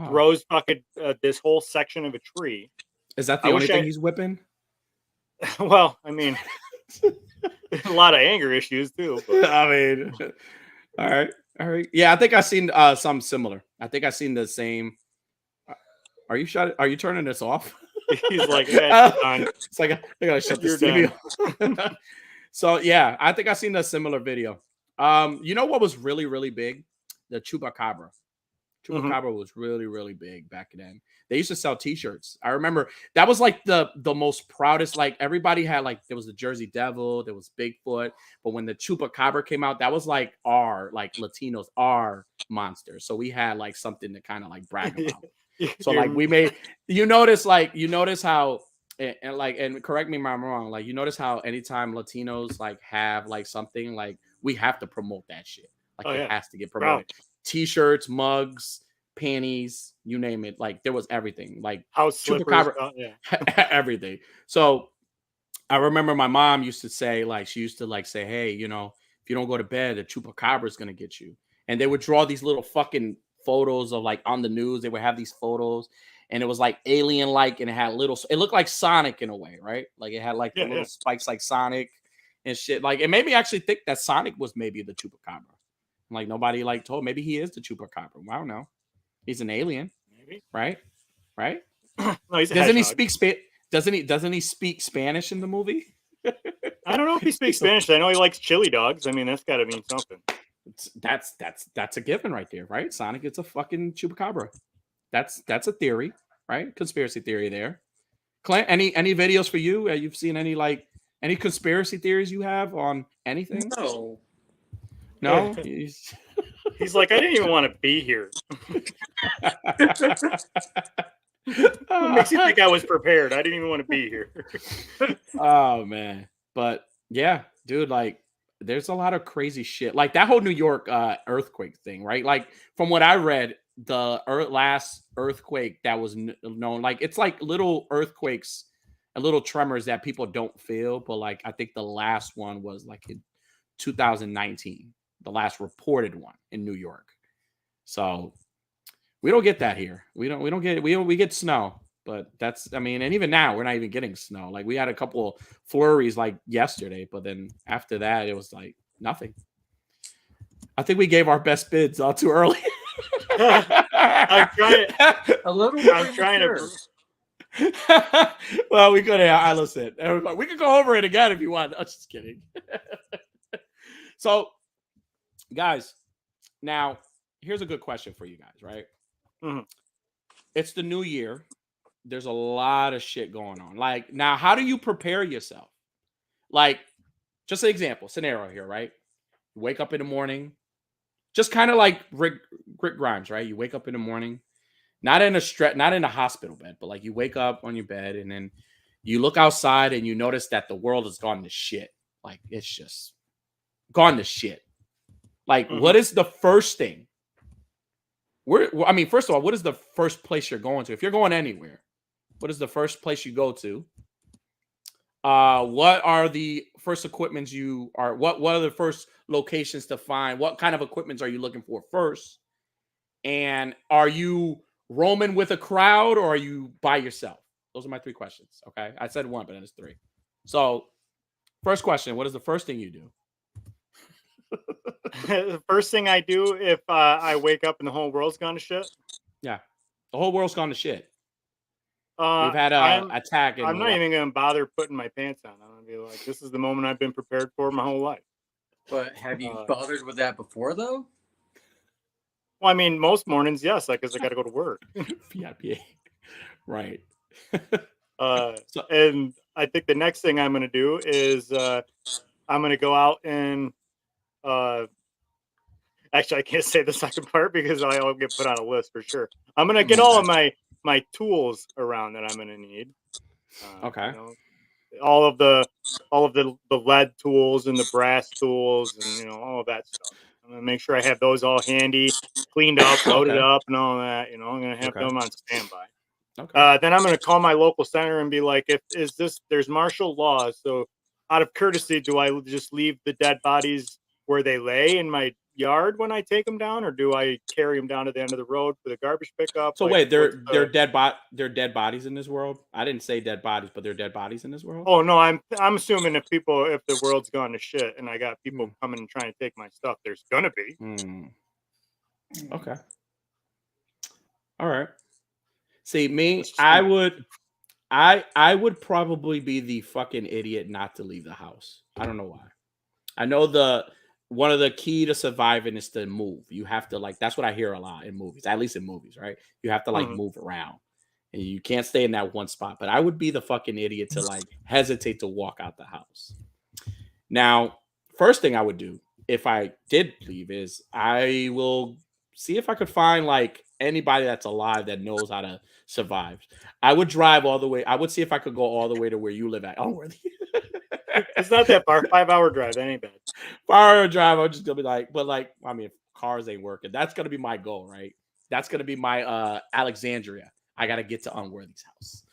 throws fucking this whole section of a tree. Is that the only thing he's whipping? Well, I mean, a lot of anger issues too. But. I mean, all right. Yeah, I think I've seen something similar. I think I've seen the same. Are you turning this off? He's like, it's like I gotta shut this TV off. So yeah, I think I've seen a similar video. You know what was really, really big? The Chupacabra. Chupacabra was really, really big back then. They used to sell T-shirts. I remember that was like the most proudest. Like everybody had like there was the Jersey Devil, there was Bigfoot, but when the Chupacabra came out, that was like Latinos our monster. So we had like something to kind of like brag about. So like we made you notice how and correct me if I'm wrong. Like you notice how anytime Latinos like have like something, like we have to promote that shit. Like it has to get promoted. T-shirts, mugs, panties, you name it. Like there was everything. Like house slippers, everything. So I remember my mom used to say, like, she used to like say, hey, you know, if you don't go to bed, the Chupacabra is gonna get you. And they would draw these little fucking photos of like on the news. They would have these photos, and it was like alien-like, and it looked like Sonic in a way, right? Like it had like the little spikes like Sonic and shit. Like it made me actually think that Sonic was maybe the Chupacabra. Like nobody like told. Maybe he is the Chupacabra. I don't know. He's an alien, maybe. Right? No, doesn't he speak Doesn't he speak Spanish in the movie? I don't know if he speaks Spanish. I know he likes chili dogs. I mean, that's got to mean something. That's a given right there, right? Sonic is a fucking Chupacabra. That's a theory, right? Conspiracy theory there. Clint, any videos for you? You've seen any conspiracy theories you have on anything? No. He's like, I didn't even want to be here. What makes you think I was prepared? I didn't even want to be here. Oh man, but yeah, dude, like there's a lot of crazy shit. Like that whole New York earthquake thing, right? Like from what I read, the last earthquake that was known, like it's like little earthquakes and little tremors that people don't feel, but like I think the last one was like in 2019. The last reported one in New York. So we don't get that here. We get snow, but that's, I mean, and even now we're not even getting snow. Like we had a couple of flurries like yesterday, but then after that it was like nothing. I think we gave our best bids all too early. I'm trying to. Well, we could have. Listen, everybody, we could go over it again if you want. I'm just kidding. So. Guys, now here's a good question for you guys, right? Mm-hmm. It's the new year. there's a lot of shit going on. Like, now, how do you prepare yourself? Like, just an example, scenario here, right? You wake up in the morning, just kind of like Rick Grimes, right? You wake up in the morning, not in a hospital bed, but like you wake up on your bed and then you look outside and you notice that the world has gone to shit. Like, it's just gone to shit. Like, what is the first thing? First of all, what is the first place you're going to? If you're going anywhere, what is the first place you go to? What are the first equipments what are the first locations to find? What kind of equipments are you looking for first? And are you roaming with a crowd or are you by yourself? Those are my 3 questions. Okay. I said 1, but then it's 3. So, first question, what is the first thing you do? The first thing I do if I wake up and the whole world's gone to shit. Yeah. The whole world's gone to shit. We've had an attack. I'm not even going to bother putting my pants on. I'm going to be like, this is the moment I've been prepared for my whole life. But have you bothered with that before, though? Well, I mean, most mornings, yes, because I got to go to work. Yeah. Right. And I think the next thing I'm going to do is I'm going to go out and actually, I can't say the second part because I'll get put on a list for sure. I'm going to get all of my tools around that I'm going to need. Okay. You know, all of the lead tools and the brass tools and all of that stuff. I'm gonna make sure I have those all handy, cleaned up, loaded up, and all that. I'm gonna have them on standby. Okay. Then I'm gonna call my local center and be like, there's martial law, so out of courtesy, do I just leave the dead bodies where they lay in my yard when I take them down, or do I carry them down to the end of the road for the garbage pickup? So wait, they're dead bodies in this world? I didn't say dead bodies, but they're dead bodies in this world? Oh no, I'm assuming if the world's gone to shit and I got people coming and trying to take my stuff, there's gonna be. Okay. All right. See, me, I would probably be the fucking idiot not to leave the house. I don't know why. I know one of the key to surviving is to move. You have to that's what I hear a lot in movies, at least in movies, right? You have to move around and you can't stay in that one spot. But I would be the fucking idiot to hesitate to walk out the house. Now, first thing I would do if I did leave is I will see if I could find anybody that's alive that knows how to survive. I would drive all the way. I would see if I could go all the way to where you live at Unworthy. It's not that far. 5-hour drive. That ain't bad. 5-hour drive. I'm just gonna be if cars ain't working, that's gonna be my goal, right? That's gonna be my Alexandria. I gotta get to Unworthy's house.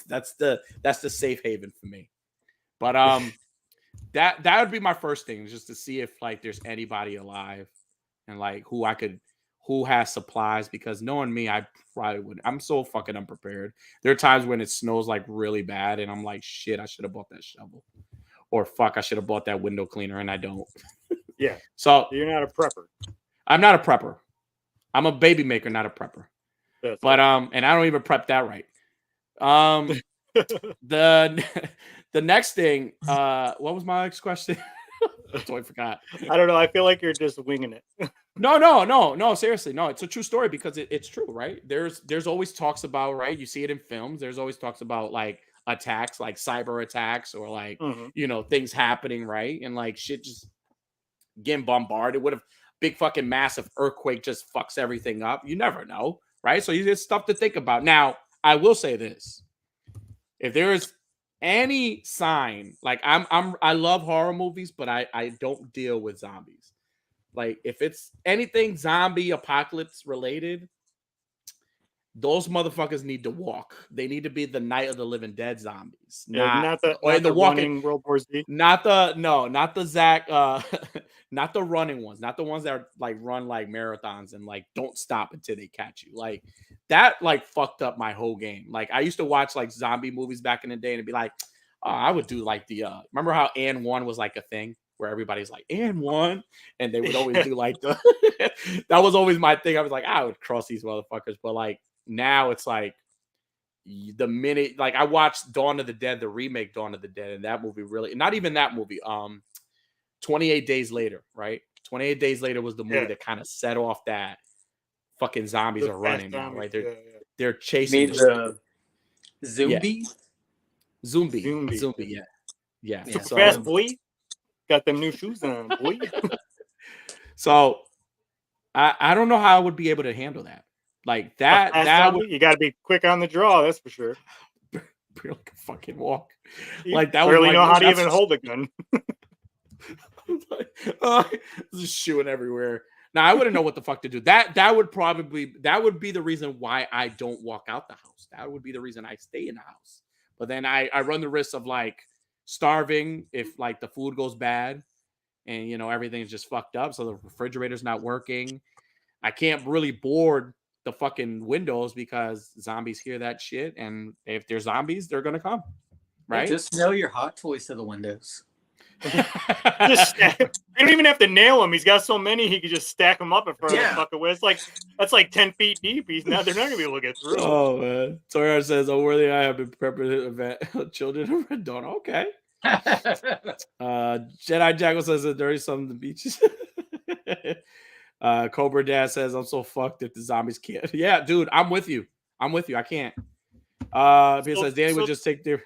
that's the safe haven for me. But that would be my first thing, just to see if there's anybody alive and who has supplies, because knowing me, I probably would. I'm so fucking unprepared. There are times when it snows really bad and I'm like, shit, I should have bought that shovel. Or fuck, I should have bought that window cleaner and I don't. Yeah. So you're not a prepper. I'm not a prepper. I'm a baby maker, not a prepper. That's but right. And I don't even prep that right. The next thing, what was my next question? I forgot. I don't know. I feel like you're just winging it. No. Seriously, no. It's a true story because it's true, right? There's always talks about, right? You see it in films. There's always talks about attacks, cyber attacks, or things happening, right? And shit just getting bombarded. What if big fucking massive earthquake just fucks everything up? You never know, right? So it's stuff to think about. Now, I will say this: if there is any sign, I love horror movies, but I don't deal with zombies. If it's anything zombie apocalypse related, those motherfuckers need to walk. They need to be the Night of the Living Dead zombies, not the walking World War Z. Not the Zach, not the running ones, not the ones that run marathons and don't stop until they catch you. That fucked up my whole game. I used to watch zombie movies back in the day and it'd be I would do remember how And One was a thing where everybody's And One, and they would always do that was always my thing. I was I would cross these motherfuckers, but now it's the minute I watched Dawn of the Dead, the remake Dawn of the Dead, and that movie really, not even that movie, 28 Days Later, right? 28 Days Later was the movie that kind of set off that fucking zombies are running now, right? They're chasing Zombie? Zombie. Yeah. Super So, fast, boy. Got them new shoes on, boy. so I don't know how I would be able to handle that. Like that would you got to be quick on the draw. That's for sure. be like a fucking walk. You Like that barely was know how to even hold a gun. Just shooting everywhere. Now I wouldn't know what the fuck to do. That would be the reason why I don't walk out the house. That would be the reason I stay in the house. But then I run the risk of like starving if like the food goes bad and everything's just fucked up. So the refrigerator's not working. I can't really board the fucking windows because zombies hear that shit, and if they're zombies, they're gonna come. Right? Just nail your Hot Toys to the windows. Just stack. You don't even have to nail him. He's got so many he could just stack them up in front of the fucking way. That's like 10 feet deep. They're not gonna be able to get through. Oh man. Toyar says, "Unworthy, I have been prepared to event children of Red Dawn." Okay. Jedi Jackal says that there is some on the beaches. Cobra Dad says, "I'm so fucked if the zombies can't." Yeah, dude, I'm with you. I can't. Because says Danny would just take their.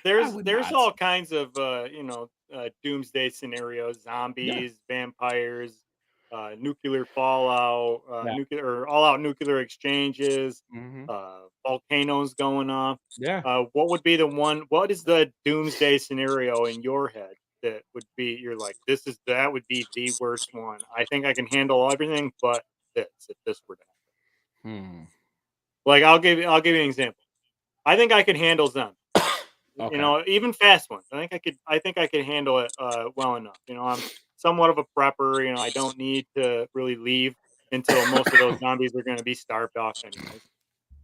There's all kinds of doomsday scenarios: zombies, vampires, nuclear fallout, all-out nuclear exchanges, volcanoes going off. Yeah. What would be the one? What is the doomsday scenario in your head that would be? You're like, that would be the worst one. I think I can handle everything, but if this were to happen. Like I'll give you an example. I think I could handle them. Okay. Even fast ones. I think I could handle it well enough. I'm somewhat of a prepper. I don't need to really leave until most of those zombies are going to be starved off anyways.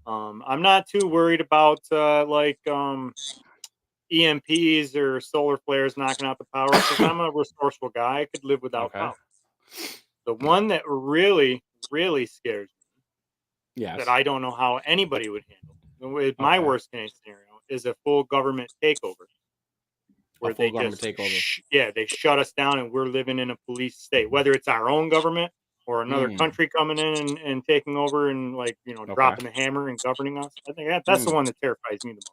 I'm not too worried about EMPs or solar flares knocking out the power because I'm a resourceful guy. I could live without power. The one that really, really scares me, that I don't know how anybody would handle, my worst case scenario, is a full government takeover. Where they just they shut us down and we're living in a police state, whether it's our own government or another country coming in and taking over and dropping the hammer and governing us. I think that's the one that terrifies me the most.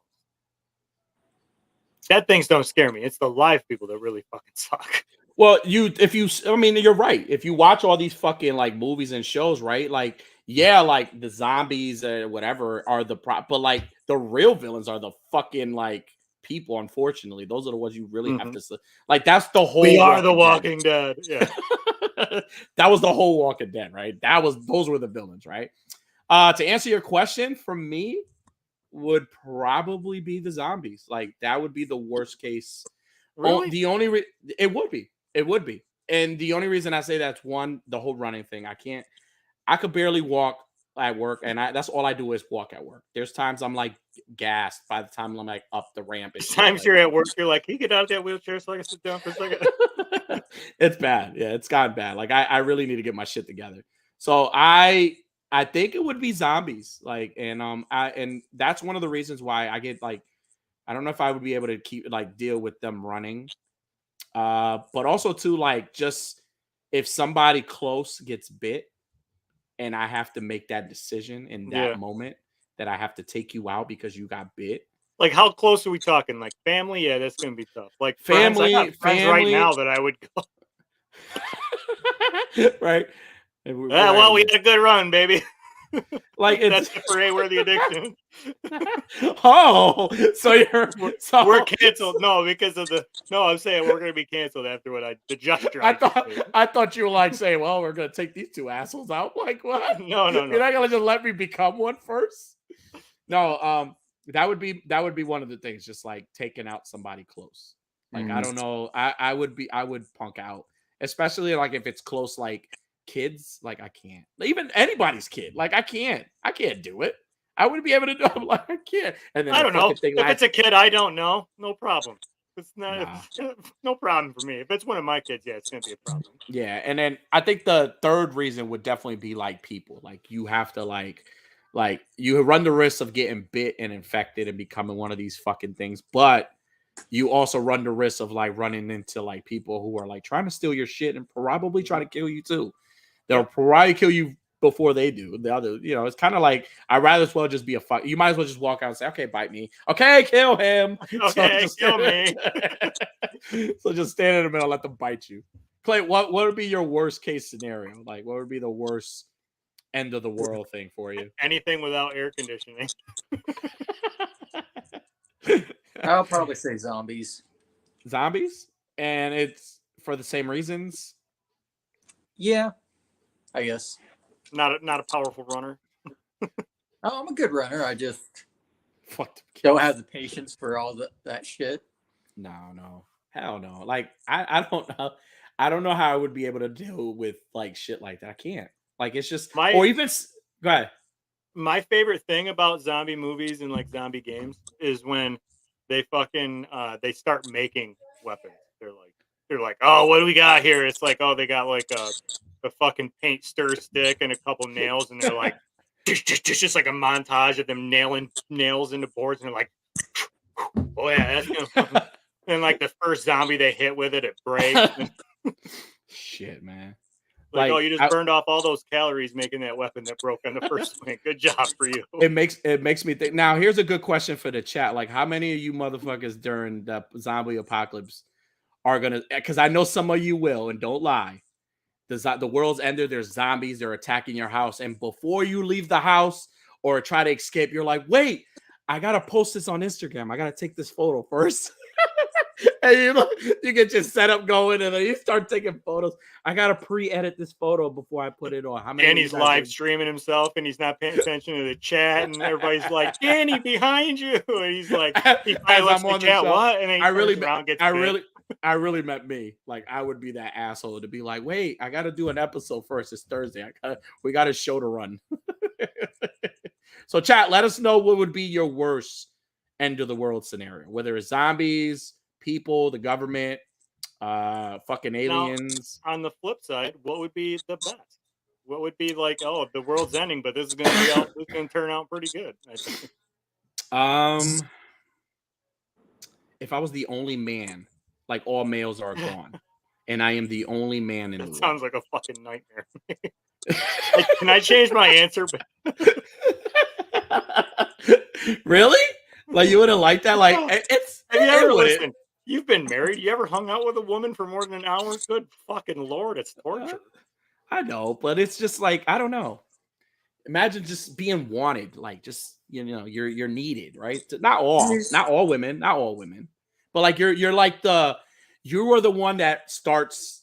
Dead things don't scare me. It's the live people that really fucking suck. Well, you're right. If you watch all these fucking like movies and shows, right? Like, yeah, like the zombies or whatever are the but like the real villains are the fucking like people. Unfortunately, those are the ones you really have to like. That's the whole. We are the Walking Dead. Yeah, that was the whole Walking Dead, right? Those were the villains, right? To answer your question, for me, would probably be the zombies. Like that would be the worst case. Really? It would be. And the only reason I say that's one, the whole running thing. I could barely walk at work, and that's all I do is walk at work. There's times I'm like gassed by the time I'm like up the ramp. Times you're at work, you're like, can you get out of that wheelchair so I can sit down for a second? It's bad. Yeah, it's gotten bad. Like I really need to get my shit together. So I think it would be zombies. Like, and that's one of the reasons why I get like, I don't know if I would be able to deal with them running. But also too, like, just if somebody close gets bit and I have to make that decision in that moment that I have to take you out because you got bit. Like, how close are we talking? Like family? Yeah, that's gonna be tough. Like family, I got friends right now that I would go. Right. Well, we had a good run, baby. Like that's for Unworthy Addiction. Oh, so we're canceled. No, because of I'm saying we're gonna be canceled after the gesture. I thought you were like saying, well, we're gonna take these two assholes out. Like what? No. You're not gonna just let me become one first? No, that would be one of the things, just like taking out somebody close. Like I don't know. I would punk out, especially like if it's close, like kids. Like I can't, even anybody's kid. Like I can't do it. I wouldn't be able to do it. Like I can't. And then I don't know if it's a kid I don't know. No problem. It's not no problem for me. If it's one of my kids, yeah, it's gonna be a problem. Yeah, and then I think the third reason would definitely be like people. Like you have to like you run the risk of getting bit and infected and becoming one of these fucking things, but you also run the risk of like running into like people who are like trying to steal your shit and probably trying to kill you too. They'll probably kill you before they do. The other, it's kind of like I'd rather as well just be a fight. You might as well just walk out and say, "Okay, bite me. Okay, kill him. Okay, kill me." So just stand in the middle, let them bite you. Clay, what would be your worst case scenario? Like, what would be the worst end of the world thing for you? Anything without air conditioning. I'll probably say zombies. Zombies, and it's for the same reasons. Yeah, I guess. Not a powerful runner. Oh, I'm a good runner. I just Fuck. don't have the patience for all that shit. No, hell no. Like I don't know. I don't know how I would be able to deal with like shit like that. I can't. Like it's just or even go ahead. My favorite thing about zombie movies and like zombie games is when they fucking they start making weapons. They're like, oh, what do we got here? It's like, oh, they got like a fucking paint stir stick and a couple nails, and they're like, just like a montage of them nailing nails into boards, and they're like, oh yeah, that's gonna fucking. And like the first zombie they hit with it breaks. Shit, man. Like, oh, you just burned off all those calories making that weapon that broke on the first swing. Good job for you. It makes me think. Now, here's a good question for the chat. Like, how many of you motherfuckers during the zombie apocalypse are gonna? Because I know some of you will, and don't lie. The world's ended. There's zombies. They're attacking your house, and before you leave the house or try to escape, you're like, wait, I gotta post this on Instagram. I gotta take this photo first. And you get your setup going, and then you start taking photos. I gotta pre-edit this photo before I put it on. How many? And he's live streaming himself, and he's not paying attention to the chat, and everybody's like, "Danny, behind you!" And he's like, "He looks the chat, what?" And then I really meant me. Like I would be that asshole to be like, "Wait, I gotta do an episode first. It's Thursday. We got a show to run." So, chat, let us know what would be your worst end of the world scenario, whether it's zombies, people, the government, fucking aliens. Now, on the flip side, what would be the best? What would be like, oh, the world's ending, but this is going to turn out pretty good. I think. If I was the only man, like all males are gone, and I am the only man in the world. Sounds like a fucking nightmare. Like, can I change my answer? Really? Like you wouldn't like that? Like it's. Have you ever listened? You've been married. You ever hung out with a woman for more than an hour? Good fucking Lord, it's torture. I know, but it's just like I don't know. Imagine just being wanted, like just you're needed, right? Not all women, but like you're like you are the one that starts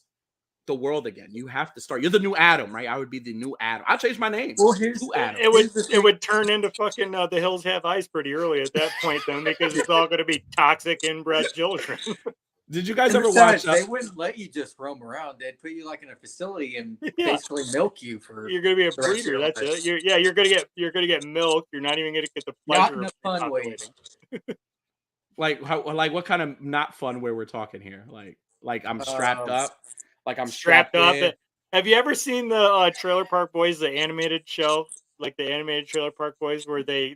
the world again. You have to start. You're the new Adam, right? I would be the new Adam. I'll change my name. Well, here's Adam. It would turn into fucking The Hills Have Eyes pretty early at that point, then, because it's all going to be toxic inbred children. Did you guys ever watch? They wouldn't let you just roam around. They'd put you like in a facility and basically milk you for. You're going to be a breeder. That's it. You're going to get milk. You're not even going to get the pleasure. Not in a fun way. Like what kind of not fun way we're talking here? Like I'm strapped up. Like I'm strapped up. Have you ever seen the Trailer Park Boys, the animated show? Like the animated Trailer Park Boys, where they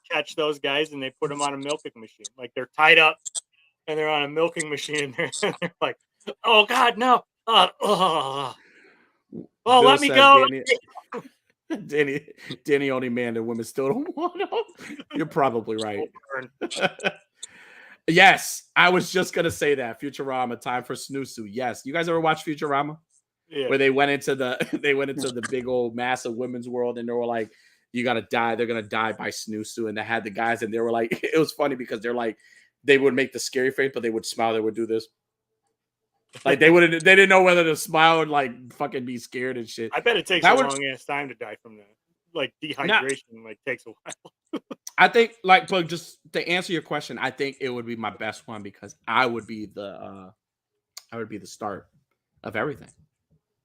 catch those guys and they put them on a milking machine. Like they're tied up and they're on a milking machine. And they're like, "Oh God, no! Oh, let me go." Danny only man that women still don't want him. You're probably right. Yes, I was just gonna say that Futurama, time for snoozu. Yes, you guys ever watch Futurama? Yeah. Where they went into the big old massive women's world, and they were like, "You gotta die. They're gonna die by snoozu." And they had the guys, and they were like, it was funny because they're like, they would make the scary face, but they would smile. They would do this. Like they didn't know whether to smile and like fucking be scared and shit. I bet it takes a long ass time to die from that. Like dehydration, takes a while. I think, but just to answer your question, I think it would be my best one because I would be the start of everything.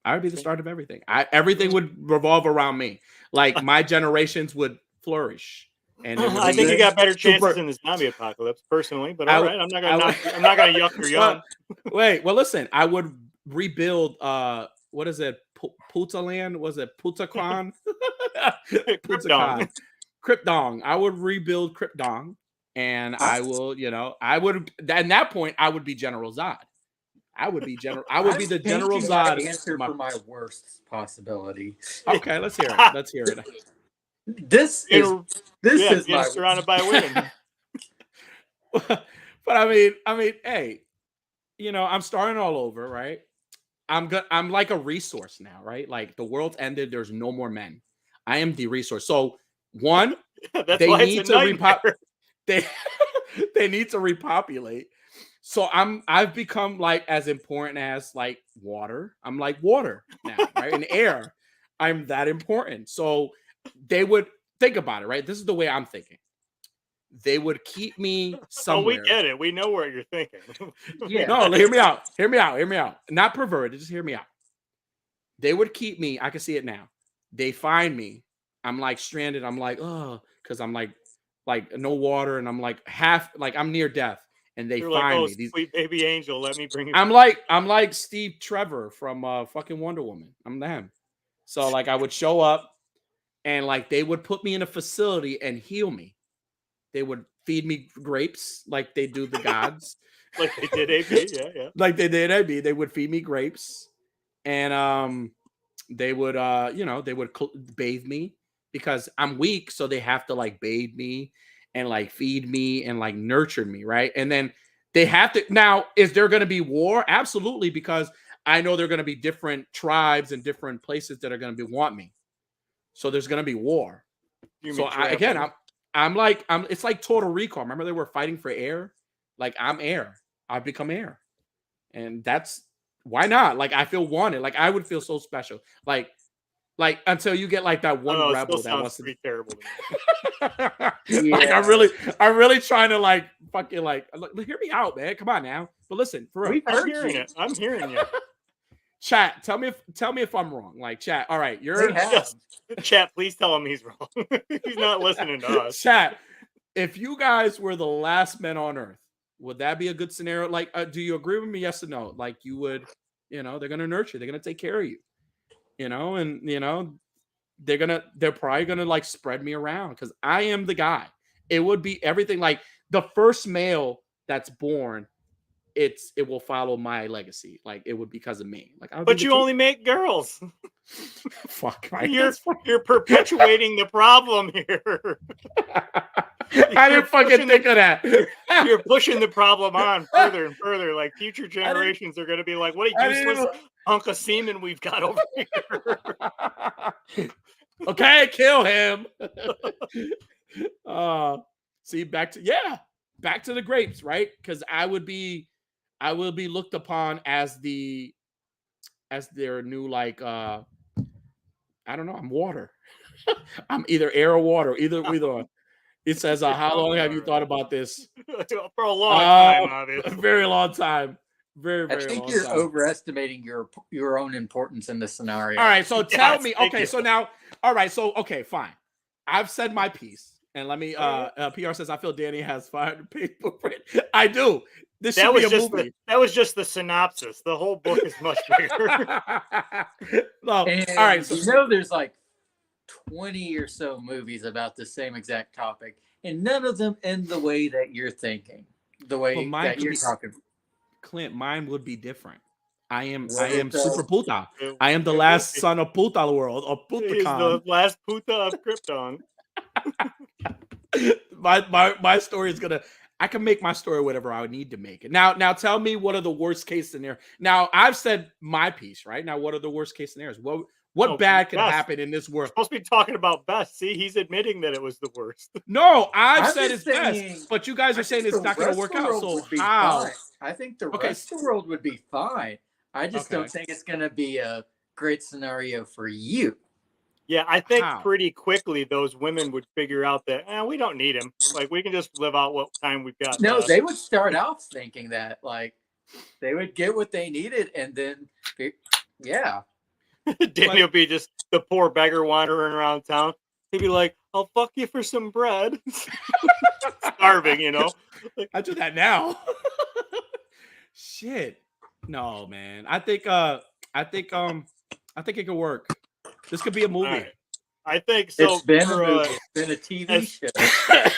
I would be the start of everything. Everything would revolve around me. Like my generations would flourish. And I think you got better chances in the zombie apocalypse, personally. But all right, I'm not gonna yuck your yum. Well, listen, I would rebuild. What is it? Putaland? Was it Putacon? Krypton. I would rebuild Krypton, and I will. At that point, I would be General Zod. I would be general. I would be the general changing my Zod. answer for my worst possibility. Okay, let's hear it. Let's hear it. This is getting my surrounded by women. But I mean, hey, you know, I'm starting all over, right? I'm like a resource now, right? Like the world's ended. There's no more men. I am the resource. So one, That's they why need it's a to nightmare. they they need to repopulate. So I've become like as important as like water. I'm like water now, right? And air. I'm that important. So they would think about it, right? This is the way I'm thinking. They would keep me Oh, somewhere. we get it. We know what you're thinking. Yeah. No, hear me out. Hear me out. Hear me out. Not perverted. Just hear me out. They would keep me. I can see it now. They find me. I'm like stranded. I'm like, oh, because I'm like no water, and I'm like like I'm near death, and they You're find like, oh, me. sweet baby angel, let me bring you. I'm like Steve Trevor from fucking Wonder Woman. I'm them. So like I would show up, and like they would put me in a facility and heal me. They would feed me grapes like they do the gods. Like they did AB, yeah. Like they did AB. They would feed me grapes, and they would they would bathe me because I'm weak, so they have to like bathe me and like feed me and like nurture me, right? And then they have to. Now, is there going to be war? Absolutely, because I know there are going to be different tribes and different places that are going to want me. So there's going to be war. So I'm it's like Total Recall. Remember they were fighting for air? Like I'm air. I've become air. And that's why not? Like I feel wanted. Like I would feel so special. Like until you get like that one rebel that wants to be terrible. Like I'm really trying to like fucking like hear me out, man. Come on now. But listen, for real. I'm hearing it. I'm hearing you. Chat, tell me if I'm wrong. Like chat, all right, you're chat, please tell him he's wrong. He's not listening to us. Chat, if you guys were the last men on earth, would that be a good scenario? Like, do you agree with me? Yes or no? Like you would, they're gonna nurture, they're gonna take care of you, and they're probably gonna like spread me around because I am the guy. It would be everything like the first male that's born. It will follow my legacy. Like it would because of me. Like, but you only make girls. Fuck, right? You're perpetuating the problem here. I didn't fucking think of that. You're pushing the problem on further and further. Like future generations are going to be like, "What a useless hunk of semen we've got over here." Okay, kill him. See, back to the grapes, right? Because I will be looked upon as their new like I don't know, I'm water. I'm either air or water, either. It says how long have you thought about this? For a long time, obviously. A very long time. Very long time. I think you're overestimating your own importance in this scenario. All right, so tell me. Okay, so now, all right, so okay, fine. I've said my piece, and let me. PR says I feel Danny has fired the page blueprint. I do. This should be a movie. That was just the synopsis. The whole book is much bigger. All right, so there's like 20 or so movies about the same exact topic, and none of them end the way that you're thinking. The way that you're talking. Clint, mine would be different. I am super puta. I am the last son of puta world, or puta. He's the last puta of Krypton. my story is gonna. I can make my story whatever I need to make it. Now tell me what are the worst case scenarios. Now I've said my piece, right? Now what are the worst case scenarios? What bad can happen in this world? We're supposed to be talking about best. See, he's admitting that it was the worst. No, I've said it's best, but you guys are saying it's not going to work out. So how? I think the rest of the world would be fine. I just don't think it's going to be a great scenario for you. Yeah, I think pretty quickly those women would figure out that we don't need him. Like we can just live out what time we've got. No, they would start off thinking that like they would get what they needed, and then Danny would be just the poor beggar wandering around town. He'd be like, "I'll fuck you for some bread." Starving, Like, I do that now. Shit. No, man. I think it could work. This could be a movie. Right. I think so. It's been a TV show.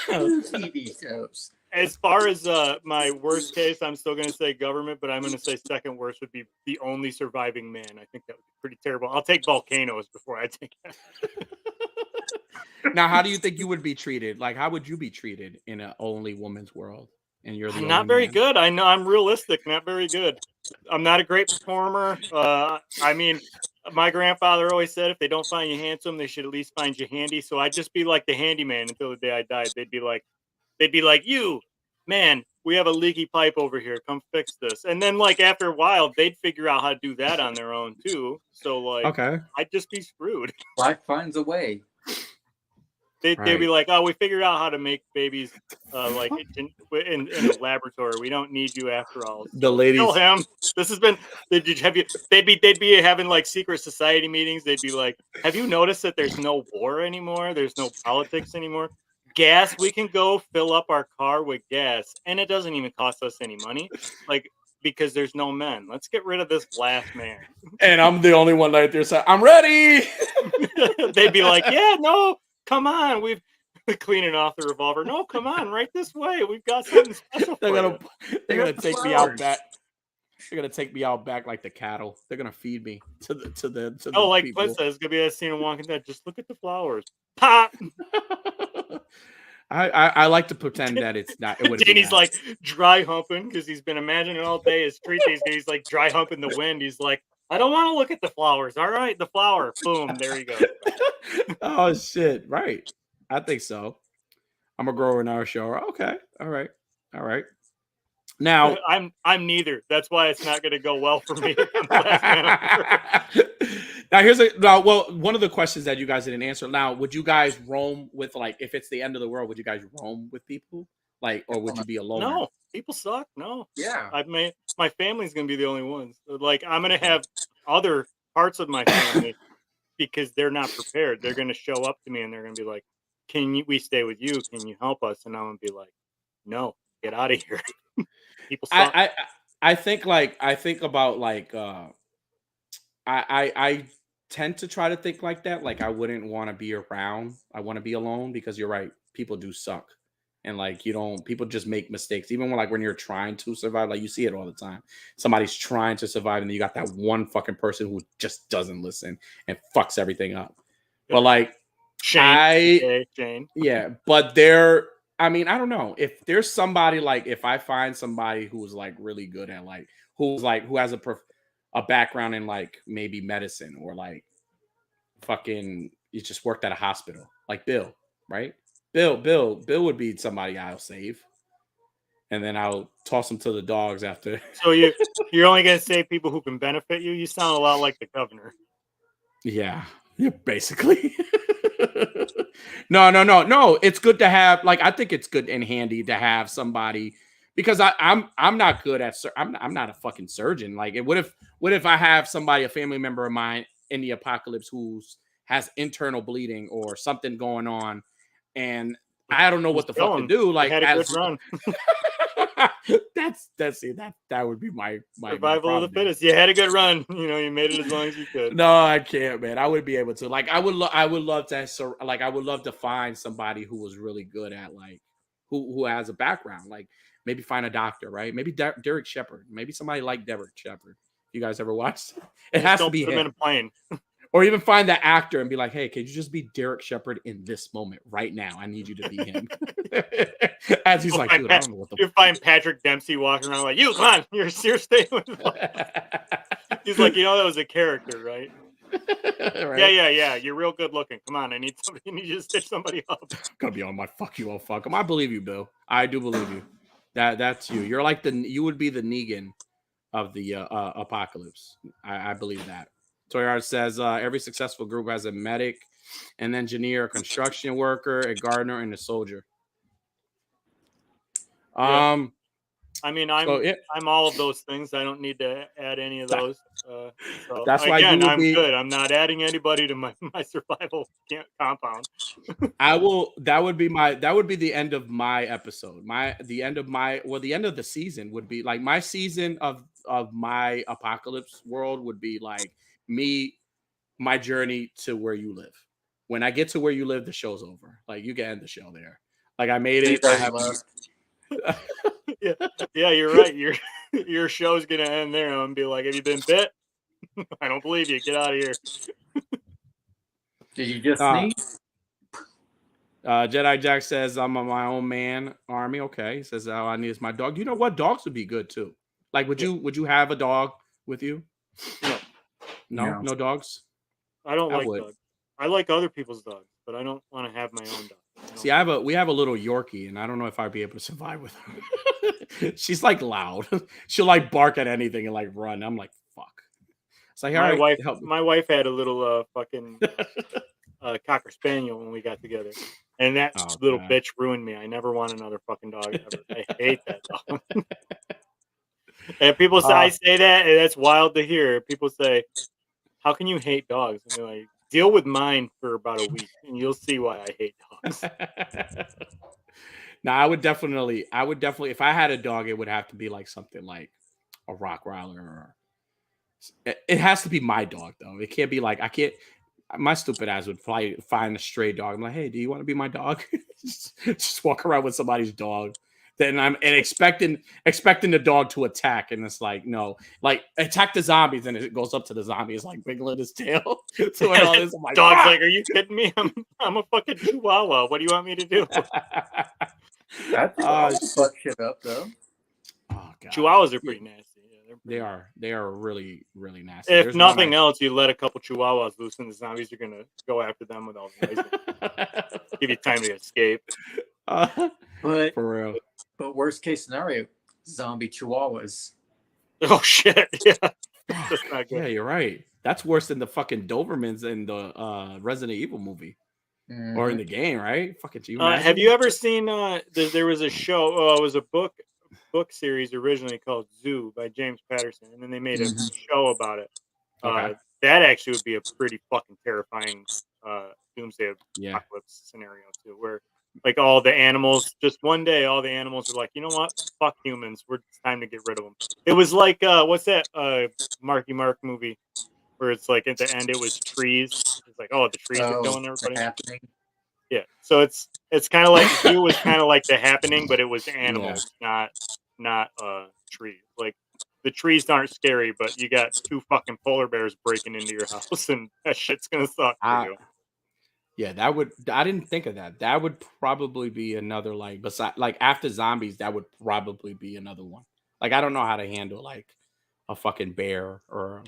2 TV shows. As far as my worst case, I'm still going to say government, but I'm going to say second worst would be the only surviving man. I think that would be pretty terrible. I'll take volcanoes before I take that. Now, how do you think you would be treated? Like, how would you be treated in an only woman's world? And you're the only not very man? good. I know I'm realistic, not very good. I'm not a great performer. I mean, my grandfather always said if they don't find you handsome, they should at least find you handy. So I'd just be like the handyman until the day I died. They'd be like, you, man, we have a leaky pipe over here. Come fix this. And then like after a while, they'd figure out how to do that on their own too. So like, okay, I'd just be screwed. Life finds a way. They'd be like, oh, we figured out how to make babies like in a laboratory. We don't need you after all. So the ladies. kill him. This has been. They'd be having like secret society meetings. They'd be like, have you noticed that there's no war anymore? There's no politics anymore. Gas. We can go fill up our car with gas, and it doesn't even cost us any money. Like because there's no men. Let's get rid of this last man. And I'm the only one right there. So I'm ready. They'd be like, yeah, no. Come on, we've cleaning off the revolver. No, come on, right this way. We've got something special. They're gonna take me out back. They're gonna take me out back like the cattle. They're gonna feed me to the oh, like people. Clint says, it's gonna be a scene of Walking Dead. Just look at the flowers. Pop. I like to pretend that it's not. It Danny's like dry humping because he's been imagining all day his street days. He's like dry humping the wind. He's like, I don't want to look at the flowers. All right, the flower. Boom. There you go. Oh shit! Right. I think so. I'm a grower in our show. Okay. All right. Now I'm neither. That's why it's not going to go well for me. Now one of the questions that you guys didn't answer. Now, would you guys roam with like if it's the end of the world? Would you guys roam with people like, or would you be alone? No, people suck. No. Yeah. My family's going to be the only ones. Like I'm going to have other parts of my family because they're not prepared. They're going to show up to me and they're going to be like, we stay with you? Can you help us? And I'm going to be like, no, get out of here. People suck. I think about like I tend to try to think like that. Like I wouldn't want to be around. I want to be alone because you're right. People do suck. And like people just make mistakes. Even when you're trying to survive, like you see it all the time. Somebody's trying to survive, and then you got that one fucking person who just doesn't listen and fucks everything up. But like Shane. Yeah, but I don't know. If there's somebody like if I find somebody who's like really good at like who has a background in like maybe medicine or like fucking you just worked at a hospital, like Bill, right? Bill would be somebody I'll save, and then I'll toss him to the dogs after. So you're only gonna save people who can benefit you. You sound a lot like the governor. Yeah, basically. No. It's good to have I think it's good and handy to have somebody because I'm not good at I'm not a fucking surgeon. Like what if I have somebody, a family member of mine in the apocalypse has internal bleeding or something going on. And I don't know what the fuck to do. Like, had a good run. that would be my survival of the fittest. You had a good run. You made it as long as you could. No, I can't, man. I would be able to. Like, I would love to find somebody who was really good at like who has a background. Like, maybe find a doctor, right? Maybe Derek Shepard. Maybe somebody like Derek Shepard. You guys ever watched? It has to be him. In a plane. Or even find that actor and be like, hey, could you just be Derek Shepard in this moment right now? I need you to be him. As he's like, dude, I don't know what the... You find Patrick Dempsey walking around like, come on, you're staying with me. He's like, that was a character, right? Right? Yeah. You're real good looking. Come on, I need you to stitch somebody up. Gonna be on my fuck you, I'll fuck him. I believe you, Bill. I do believe you. That's you. You're like you would be the Negan of the apocalypse. I believe that. Toyard says every successful group has a medic, an engineer, a construction worker, a gardener, and a soldier. I'm all of those things. I don't need to add any of those. So that's why I'm good. I'm not adding anybody to my survival compound. That would be the end of my episode. The end of the season would be like my season of my apocalypse world would be like my journey to where you live. When I get to where you live, the show's over. Like you can end the show there. Like I made it. Yeah, you're right. Your show's gonna end there. I'm gonna be like, have you been bit? I don't believe you. Get out of here. Did you just sneeze? Jedi Jack says, I'm on my own man army. Okay. He says, all I need is my dog. You know what? Dogs would be good too. Like, would you have a dog with you? No dogs? I don't like would. dogs. I like other people's dogs, but I don't want to have my own dog. See, we have a little Yorkie, and I don't know if I'd be able to survive with her. She's like loud. She'll like bark at anything and like run. I'm like, fuck. It's like, my wife had a little fucking Cocker Spaniel when we got together, and that little bitch ruined me. I never want another fucking dog ever. I hate that dog. And people say I say that, and that's wild to hear. People say, "How can you hate dogs?" And you're like, deal with mine for about a week, and you'll see why I hate dogs. Now, I would definitely, if I had a dog, it would have to be like something like a Rottweiler. Or it has to be my dog, though. It can't be like my stupid ass would find a stray dog. I'm like, hey, do you want to be my dog? just walk around with somebody's dog. Then I'm expecting the dog to attack, and it's like, no, like attack the zombies, and it goes up to the zombie, it's like wiggling his tail. So all this, I'm like, dog's like, are you kidding me? I'm a fucking chihuahua. What do you want me to do? Fuck shit up though. Oh god, Chihuahuas are pretty nasty. Yeah, they are really, really nasty. If nothing else, you let a couple chihuahuas loose, and the zombies are gonna go after them with all the noise. Give you time to escape. But for real. But worst case scenario, zombie chihuahuas. Oh shit! Yeah, that's not good. Yeah, you're right. That's worse than the fucking Dobermans in the Resident Evil movie or in the game, right? Fucking have you ever seen? There was a show. It was a book series originally called Zoo by James Patterson, and then they made a show about it. That actually would be a pretty fucking terrifying doomsday apocalypse scenario too, where like all the animals, just one day, all the animals are like, you know what? Fuck humans. It's time to get rid of them. It was like, what's that Marky Mark movie where it's like at the end it was trees. It's like, oh, the trees are killing everybody. Happening. Yeah. So it's kind of like Zoo was kind of like The Happening, but it was animals, not trees. Like the trees aren't scary, but you got 2 fucking polar bears breaking into your house, and that shit's gonna suck for you. Yeah, that would. I didn't think of that. That would probably be another like after zombies. That would probably be another one. Like I don't know how to handle like a fucking bear or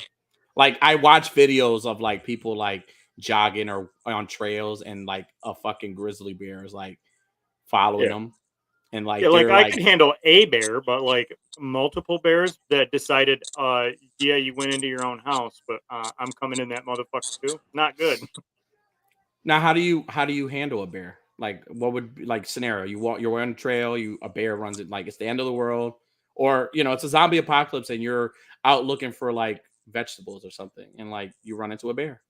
like I watch videos of like people like jogging or on trails and like a fucking grizzly bear is like following them. And like I can handle a bear, but like multiple bears that decided, you went into your own house, but I'm coming in that motherfucker too. Not good. Now, how do you handle a bear? Like, what would be like scenario? You're on a trail, a bear runs it, like it's the end of the world, or it's a zombie apocalypse and you're out looking for like vegetables or something, and like you run into a bear.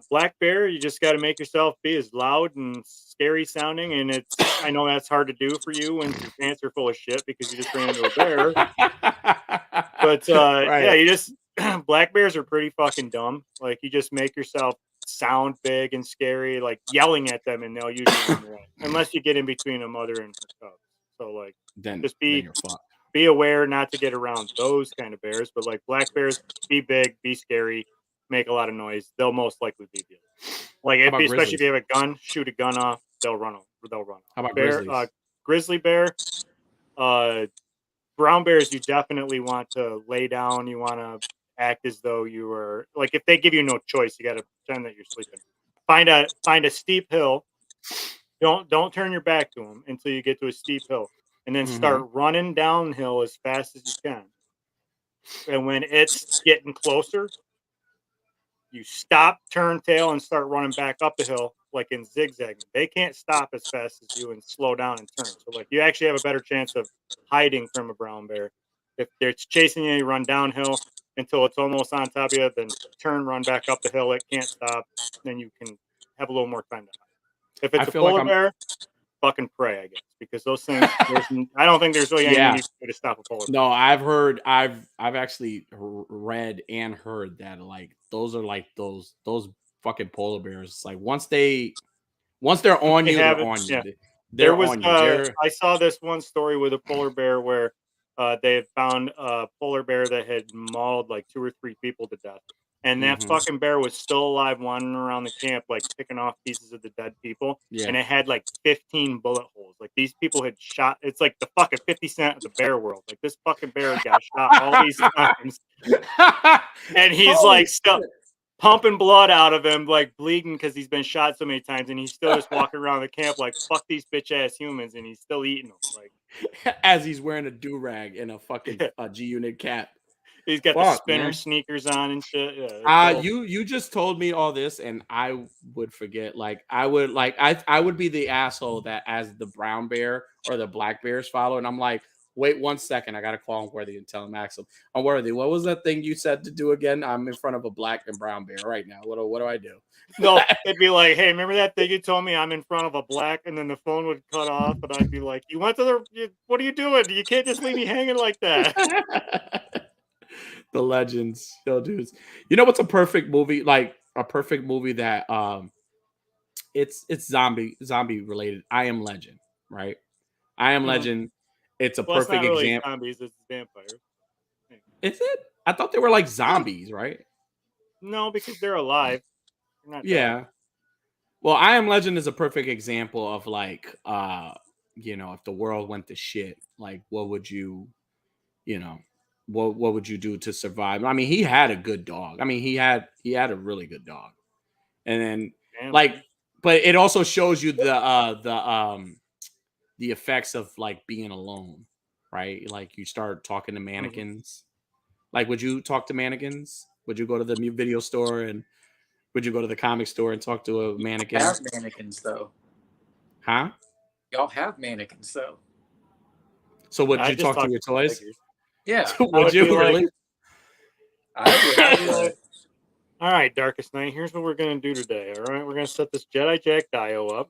Black bear, you just got to make yourself be as loud and scary sounding, and I know that's hard to do for you when your pants are full of shit because you just ran into a bear. But yeah, you just black bears are pretty fucking dumb. Like you just make yourself sound big and scary, like yelling at them, and they'll usually run away unless you get in between a mother and her cubs. So like, just be aware not to get around those kind of bears. But like black bears, be big, be scary, make a lot of noise. They'll most likely be good. Like especially if you have a gun, shoot a gun off, they'll run. How about grizzlies? Grizzly bear, brown bears, you definitely want to lay down. You want to act as though you were like, if they give you no choice, you got to pretend that you're sleeping. Find a steep hill. Don't turn your back to them until you get to a steep hill, and then start running downhill as fast as you can. And when it's getting closer, you stop, turn tail, and start running back up the hill like in zigzagging. They can't stop as fast as you and slow down and turn. So like you actually have a better chance of hiding from a brown bear. If they're chasing you, you run downhill until it's almost on top of you, then turn, run back up the hill. It can't stop. Then you can have a little more time to hide. If it's a polar bear, fucking pray, I guess, because those things. I don't think there's really anything you can do to stop a polar bear. No, I've actually read and heard that like those are like those fucking polar bears. Like once they're on you, they're on you. There was I saw this one story with a polar bear where they had found a polar bear that had mauled like 2 or 3 people to death. And that fucking bear was still alive wandering around the camp, like picking off pieces of the dead people. Yeah. And it had like 15 bullet holes. Like these people had shot. It's like the fucking 50 Cent of the bear world. Like this fucking bear got shot all these times. And he's like still pumping blood out of him, like bleeding because he's been shot so many times. And he's still just walking around the camp like, fuck these bitch ass humans. And he's still eating them. Like as he's wearing a do-rag and a fucking G-Unit cap. He's got the spinner sneakers on and shit. Yeah, you just told me all this, and I would forget. Like I would be the asshole that as the brown bear or the black bears follow, and I'm like, wait 1 second, I gotta call Unworthy and tell him, Axel, Unworthy, what was that thing you said to do again? I'm in front of a black and brown bear right now. What do I do? No, it'd be like, hey, remember that thing you told me? I'm in front of a black, and then the phone would cut off, and I'd be like, you went to what are you doing? You can't just leave me hanging like that. The legends, yo, dudes. You know what's a perfect movie? Like a perfect movie that it's zombie related. I Am Legend, right? I Am Legend. It's a perfect it's not really example. Zombies, it's vampires. Is it? I thought they were like zombies, right? No, because they're alive. They're not dead. Well, I Am Legend is a perfect example of like if the world went to shit, like what would you what would you do to survive? I mean, he had a good dog. I mean, he had a really good dog. And then but it also shows you the effects of like being alone, right? Like you start talking to mannequins. Like, would you talk to mannequins? Would you go to the video store and would you go to the comic store and talk to a mannequin? Have mannequins though. Huh? Y'all have mannequins though. So would you talk to your toys? Figures. Yeah. Would you really? All right, Darkest Night. Here's what we're gonna do today. All right, we're gonna set this Jedi Jack Dio up,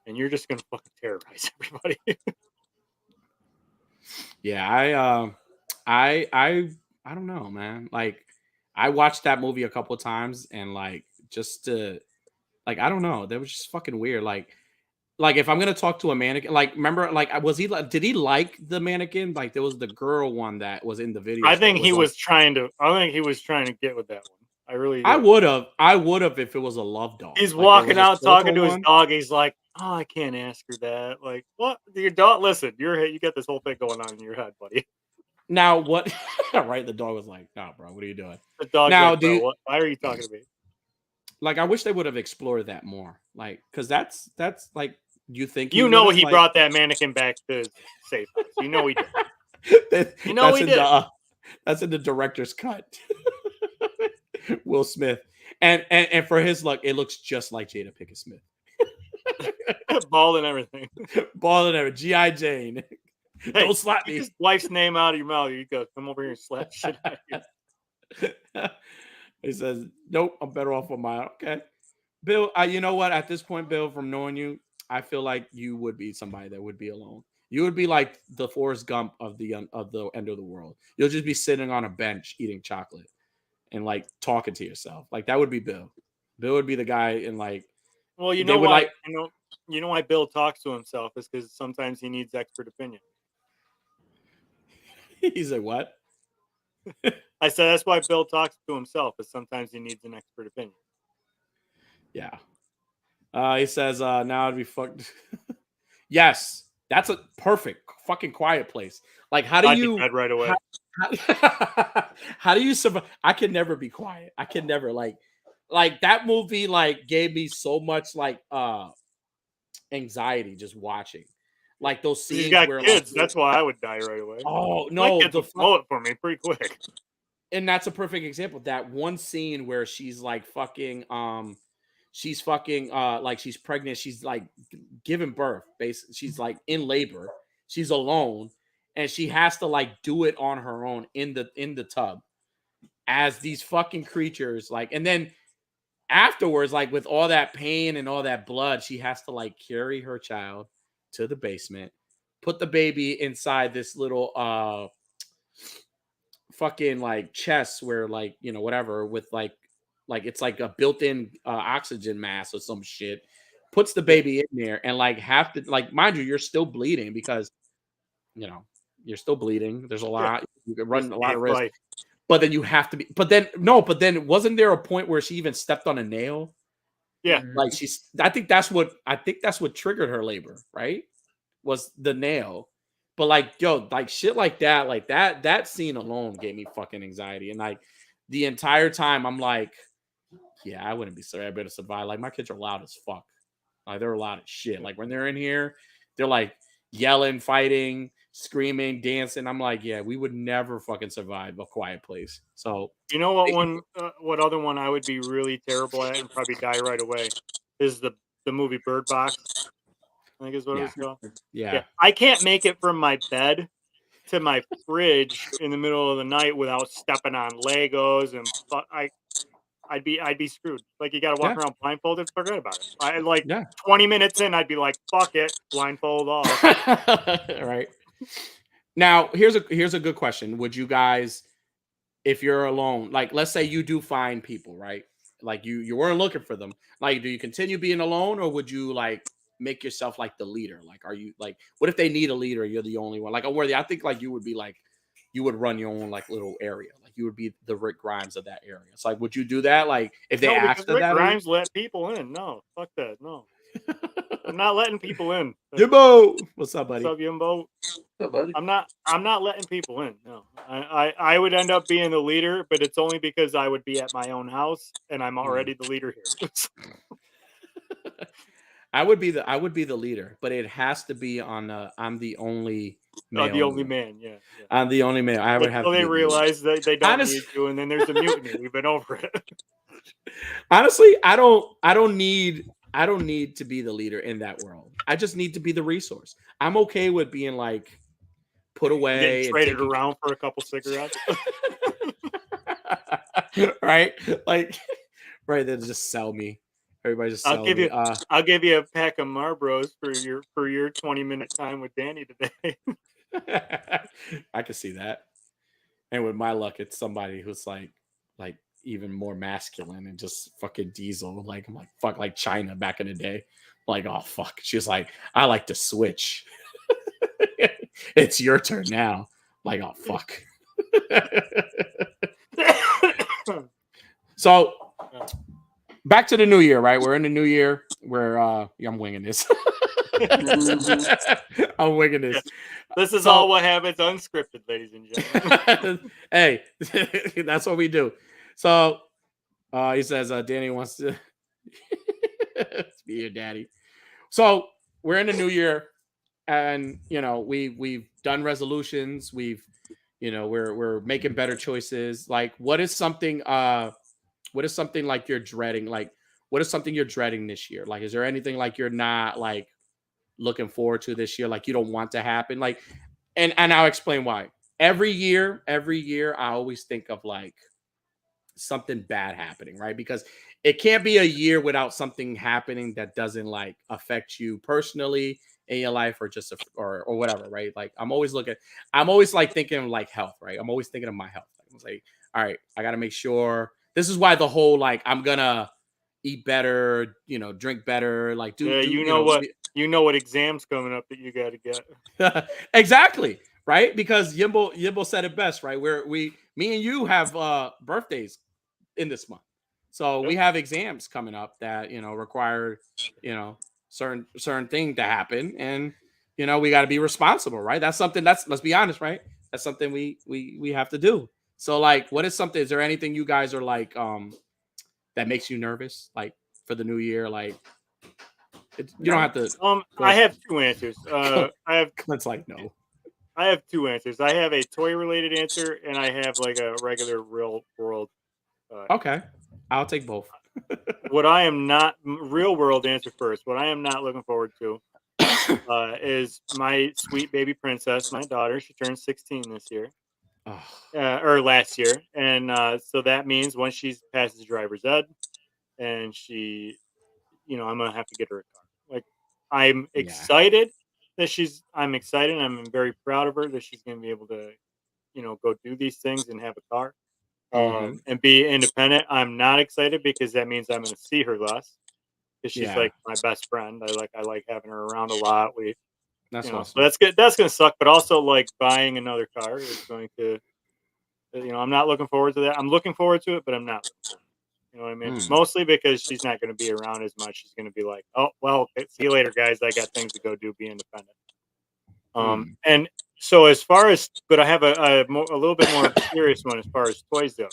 and you're just gonna fucking terrorize everybody. Yeah, I don't know, man. Like, I watched that movie a couple of times, and like just to, like, I don't know, that was just fucking weird. Like if I'm gonna talk to a mannequin, like remember, like did he like the mannequin? Like there was the girl one that was in the video. I think he was trying to get with that one. I really did. I would have if it was a love dog. He's like, walking out talking to his dog. He's like, oh, I can't ask her that. Like, what? Your dog, listen, you got this whole thing going on in your head, buddy. Now what? Right, the dog was like, nah, bro, what are you doing? The dog now, like, why are you talking to me? Like, I wish they would have explored that more. Like, because that's like, you think he brought that mannequin back to safe house. You know he did. That's in the director's cut. Will Smith, and for his luck, it looks just like Jada Pinkett Smith. Ball and everything. G.I. Jane. Hey, don't slap me. His wife's name out of your mouth. You go, come over here and slap shit out of you. He says, nope, I'm better off on my okay. Bill, you know what? At this point, Bill, from knowing you, I feel like you would be somebody that would be alone. You would be like the Forrest Gump of the end of the world. You'll just be sitting on a bench eating chocolate and like talking to yourself. Like that would be Bill. Bill would be the guy in like. Well, you know why? You know why Bill talks to himself is because sometimes he needs expert opinion. He said what? I said that's why Bill talks to himself, is sometimes he needs an expert opinion. Yeah. He says, now it'd be fucked. Yes, that's a perfect fucking quiet place. Like, how do you right away? How do you survive? I can never be quiet. I can never like that movie like gave me so much like anxiety just watching. Like those scenes. You got where kids. That's why I would die right away. Oh no, blow it for me pretty quick. And that's a perfect example. That one scene where she's like fucking she's pregnant, she's like giving birth, basically. She's like in labor, she's alone, and she has to like do it on her own in the tub as these fucking creatures, like, and then afterwards, like with all that pain and all that blood, she has to like carry her child to the basement, put the baby inside this little fucking like chest where like, whatever, with like it's like a built-in oxygen mask or some shit. puts the baby in there and like have to like, mind you, you're still bleeding because you're still bleeding. There's a lot. You can run a lot of risk. But then you have to be. But then wasn't there a point where she even stepped on a nail? Yeah, like I think that's what triggered her labor, right? Was the nail. But like, yo, like shit like that scene alone gave me fucking anxiety. And like the entire time I'm like, yeah, I wouldn't be sorry. I better survive. Like my kids are loud as fuck. Like they're loud as shit. Like when they're in here, they're like yelling, fighting, screaming, dancing. I'm like, yeah, we would never fucking survive A Quiet Place. So you know what one, what other one I would be really terrible at and probably die right away is the movie Bird Box. I think is what it was called. Yeah, I can't make it from my bed to my fridge in the middle of the night without stepping on Legos and I'd be screwed. Like you got to walk around blindfolded. Forget about it. I like 20 minutes in, I'd be like, "Fuck it, blindfold off." Right. Now, here's a good question. Would you guys, if you're alone, like let's say you do find people, right? Like you weren't looking for them. Like, do you continue being alone, or would you like make yourself like the leader? Like, are you like, what if they need a leader? You're the only one. Like, Unworthy, I think like you would be like, you would run your own like little area. Like you would be the Rick Grimes of that area. It's like, would you do that? Like if they asked for Rick that, Grimes let people in. No, fuck that. No, I'm not letting people in. Jimbo, what's up, buddy? What's up, Jimbo? What's up, buddy? I'm not letting people in. No, I would end up being the leader, but it's only because I would be at my own house and I'm already the leader here. I would be the leader, but it has to be on I'm the only male. The only man, yeah. I'm the only male. I would have to. They realize that they don't need you, and then there's a mutiny. We've been over it. Honestly, I don't need to be the leader in that world. I just need to be the resource. I'm okay with being like put away, getting traded around for a couple cigarettes. Right? Like, right, they'll just sell me. Everybody just I'll give you a pack of Marlboros for your 20-minute time with Danny today. I can see that. And with my luck, it's somebody who's like even more masculine and just fucking diesel. Like I'm like fuck, like China back in the day. Like, oh fuck. She's like, I like to switch. It's your turn now. Like, oh fuck. So back to the new year, right? We're in the new year. I'm winging this. I'm winging this. This is all what happens unscripted, ladies and gentlemen. Hey, that's what we do. So he says Danny wants to be your daddy. So we're in the new year, and we've done resolutions. We're making better choices. Like, what is something like you're dreading? Like, what is something you're dreading this year? Like, is there anything like you're not like looking forward to this year? Like you don't want to happen? Like, and I'll explain why. Every year, I always think of like something bad happening, right? Because it can't be a year without something happening that doesn't like affect you personally in your life or just or whatever, right? Like I'm always like thinking like health, right? I'm always thinking of my health. I was like, all right, I got to make sure. This is why the whole like I'm gonna eat better, drink better, like you know what exams coming up that you got to get. Exactly, right? Because Yimbo said it best, right? Me and you have birthdays in this month, so we have exams coming up that require certain thing to happen, and we got to be responsible, right? That's something let's be honest, right? That's something we have to do. So like, what is something? Is there anything you guys are like that makes you nervous, like for the new year? Like, you don't have to. I have two answers. It's like no. I have two answers. I have a toy related answer, and I have like a regular real world. Okay, I'll take both. What I am not real world answer first. What I am not looking forward to is my sweet baby princess, my daughter. She turned 16 this year. Or last year, and so that means once she passes driver's ed, and she, I'm gonna have to get her a car. Like, I'm excited that I'm excited. And I'm very proud of her that she's gonna be able to, go do these things and have a car, and be independent. I'm not excited because that means I'm gonna see her less. because she's like my best friend. I like having her around a lot. That's you know, awesome. so that's good. That's gonna suck. But also, like, buying another car is going to, I'm not looking forward to that. I'm looking forward to it, but I'm not. You know what I mean? Mostly because she's not going to be around as much. She's going to be like, "Oh, well, see you later, guys. I got things to go do. Be independent." And so as far as, but I have a little bit more serious one as far as toys go.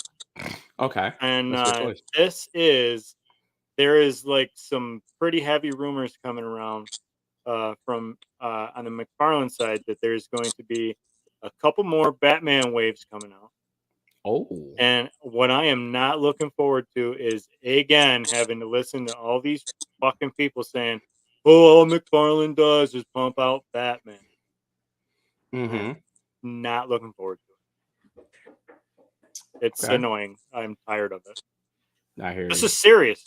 Okay. And What's your toys? there is like some pretty heavy rumors coming around from on the McFarlane side that there's going to be a couple more Batman waves coming out. Oh. And what I am not looking forward to is, again, having to listen to all these fucking people saying, "Oh, all McFarlane does is pump out Batman." Not looking forward to it. It's annoying. I'm tired of it. I hear this you. is serious.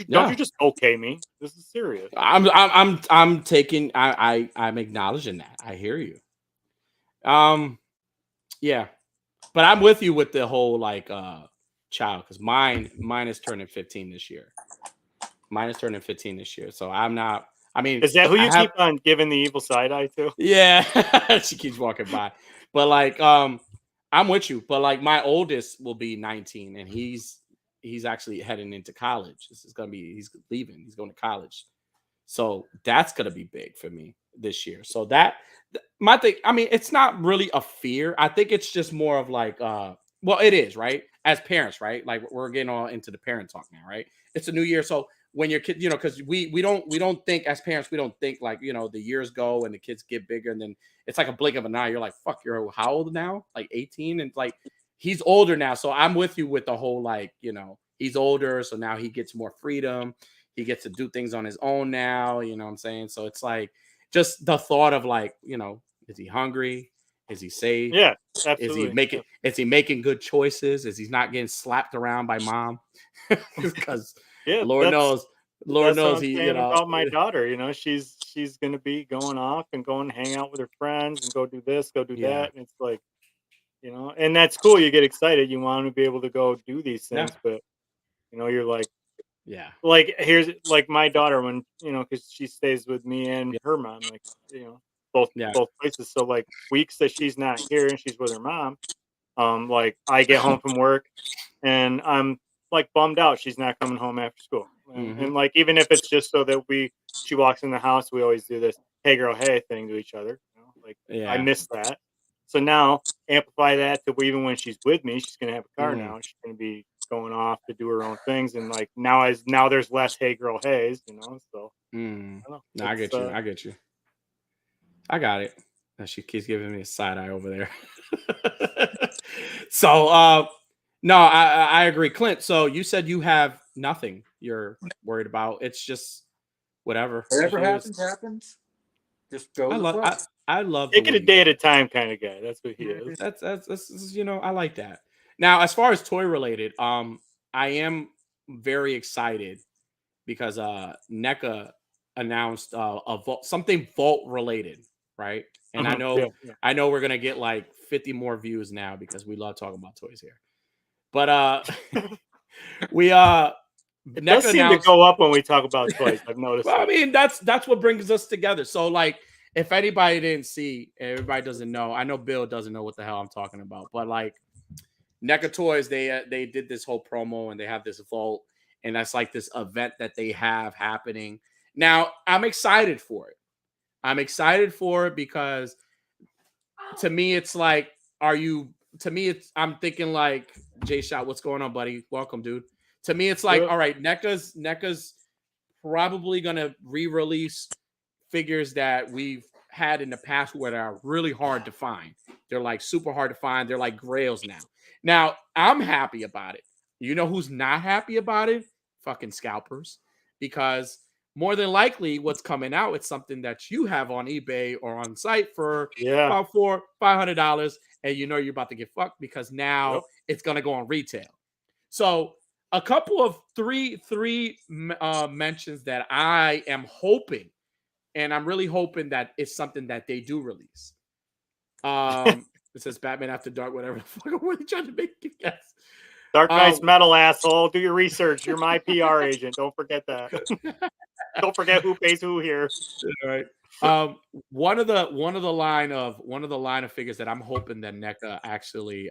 Don't you just okay me? This is serious. I'm taking. I'm acknowledging that. I hear you. Yeah, but I'm with you with the whole like child, because mine is turning 15 this year. Mine is turning 15 this year, so I'm not. I mean, is that who you keep on giving the evil side eye to? Yeah, she keeps walking by, but like, I'm with you. But like, my oldest will be 19, and he's actually heading into college. This is gonna be he's leaving. He's going to college, so that's gonna be big for me this year. So my thing. I mean, it's not really a fear. I think it's just more of like, well, it is, right? As parents, right? Like, we're getting all into the parent talk now, right? It's a new year, so when your kid, because we don't think, as parents, we don't think like, the years go and the kids get bigger, and then it's like a blink of an eye. You're like, fuck, you're how old now? Like 18, and like he's older now. So I'm with you with the whole like, he's older, so now he gets more freedom. He gets to do things on his own now. You know what I'm saying? So it's like just the thought of like, is he hungry? Is he safe? Yeah, absolutely. Is he making good choices? Is he not getting slapped around by mom? Because Lord knows he, about my daughter. She's gonna be going off and going to hang out with her friends and go do this, go do that, and it's like, and that's cool. You get excited. You want to be able to go do these things, but you're like, like here's like my daughter when because she stays with me and her mom, like both places. So like weeks that she's not here and she's with her mom, like I get home from work and I'm like bummed out she's not coming home after school. And like even if it's just so that she walks in the house, we always do this hey girl hey thing to each other. Like I miss that. So now amplify that to even when she's with me, she's gonna have a car now. She's gonna be going off to do her own things, and like now there's less hey girl heys, So I don't know. No, I get you. I get you. I got it. She keeps giving me a side eye over there. So no, I agree. Clint, so you said you have nothing you're worried about. It's just whatever. Whatever happens. Just go with the flow. I love take it a day at a time kind of guy. That's what he is. That's I like that. Now, as far as toy related, I am very excited because NECA announced something vault related, right? And I know we're gonna get like 50 more views now because we love talking about toys here. But we it does seem to go up when we talk about toys. I've noticed. Well, I mean, that's what brings us together. So like, if anybody didn't see, everybody doesn't know. I know Bill doesn't know what the hell I'm talking about, but like NECA Toys, they did this whole promo and they have this vault, and that's like this event that they have happening. Now, I'm excited for it. I'm excited for it because to me, it's like, I'm thinking like, Jay Shot, what's going on, buddy? Welcome, dude. To me, it's like, all right, NECA's probably gonna re-release figures that we've had in the past where are really hard to find. They're like super hard to find. They're like grails now. Now, I'm happy about it. You know who's not happy about it? Fucking scalpers. Because more than likely what's coming out, it's something that you have on eBay or on site for about $400-500, and you're about to get fucked because now it's going to go on retail. So a couple of three mentions that I am hoping, and I'm really hoping that it's something that they do release. It says Batman After Dark, whatever the fuck. I'm really trying to make you guess. Dark Knight's metal, asshole. Do your research. You're my PR agent. Don't forget that. Don't forget who pays who here. All right. One of the line of figures that I'm hoping that NECA actually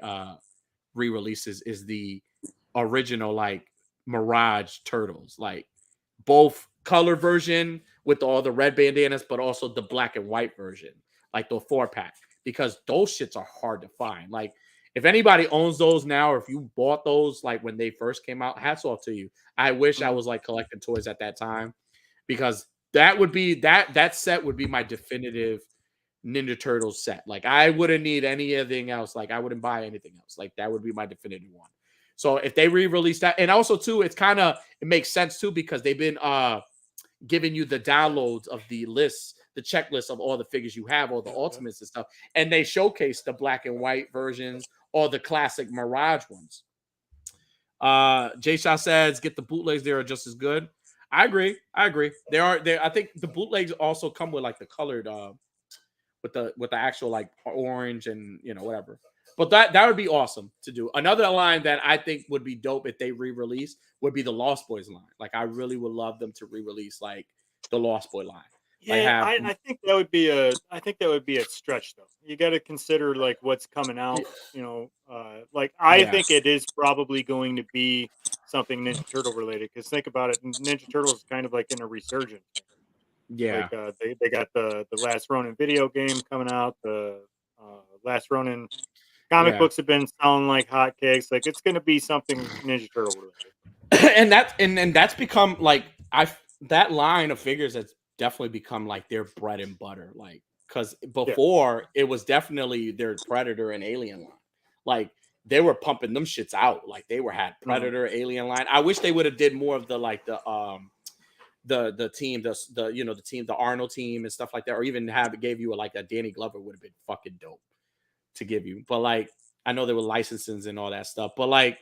re-releases is the original like Mirage Turtles, like both color version with all the red bandanas, but also the black and white version, like the 4-pack, because those shits are hard to find. Like if anybody owns those now, or if you bought those like when they first came out, hats off to you. I wish I was like collecting toys at that time, because that would be that set would be my definitive Ninja Turtles set. Like I wouldn't need anything else. Like I wouldn't buy anything else. Like that would be my definitive one. So if they re-release that, and also too, it makes sense too, because they've been giving you the downloads of the lists, the checklist of all the figures you have, all the ultimates and stuff, and they showcase the black and white versions or the classic Mirage ones. Jay Shaw says, "Get the bootlegs; they are just as good." I agree. They are. I think the bootlegs also come with like the colored, with the actual like orange and whatever. But that would be awesome to do. Another line that I think would be dope if they re-release would be the Lost Boys line. Like I really would love them to re-release like the Lost Boy line. Yeah, I think that would be a stretch though. You got to consider like what's coming out. I think it is probably going to be something Ninja Turtle related, because think about it, Ninja Turtles is kind of like in a resurgence. Yeah, like they got the Last Ronin video game coming out. The Last Ronin comic books have been selling like hotcakes. Like it's going to be something Ninja Turtle related. and that's become like that line of figures that's definitely become like their bread and butter. Like because before it was definitely their Predator and Alien line. Like they were pumping them shits out. Like they had Predator, Alien line. I wish they would have did more of the like the team, the team, the Arnold team and stuff like that, or even gave you a Danny Glover would have been fucking dope to give you. But like I know there were licensings and all that stuff, but like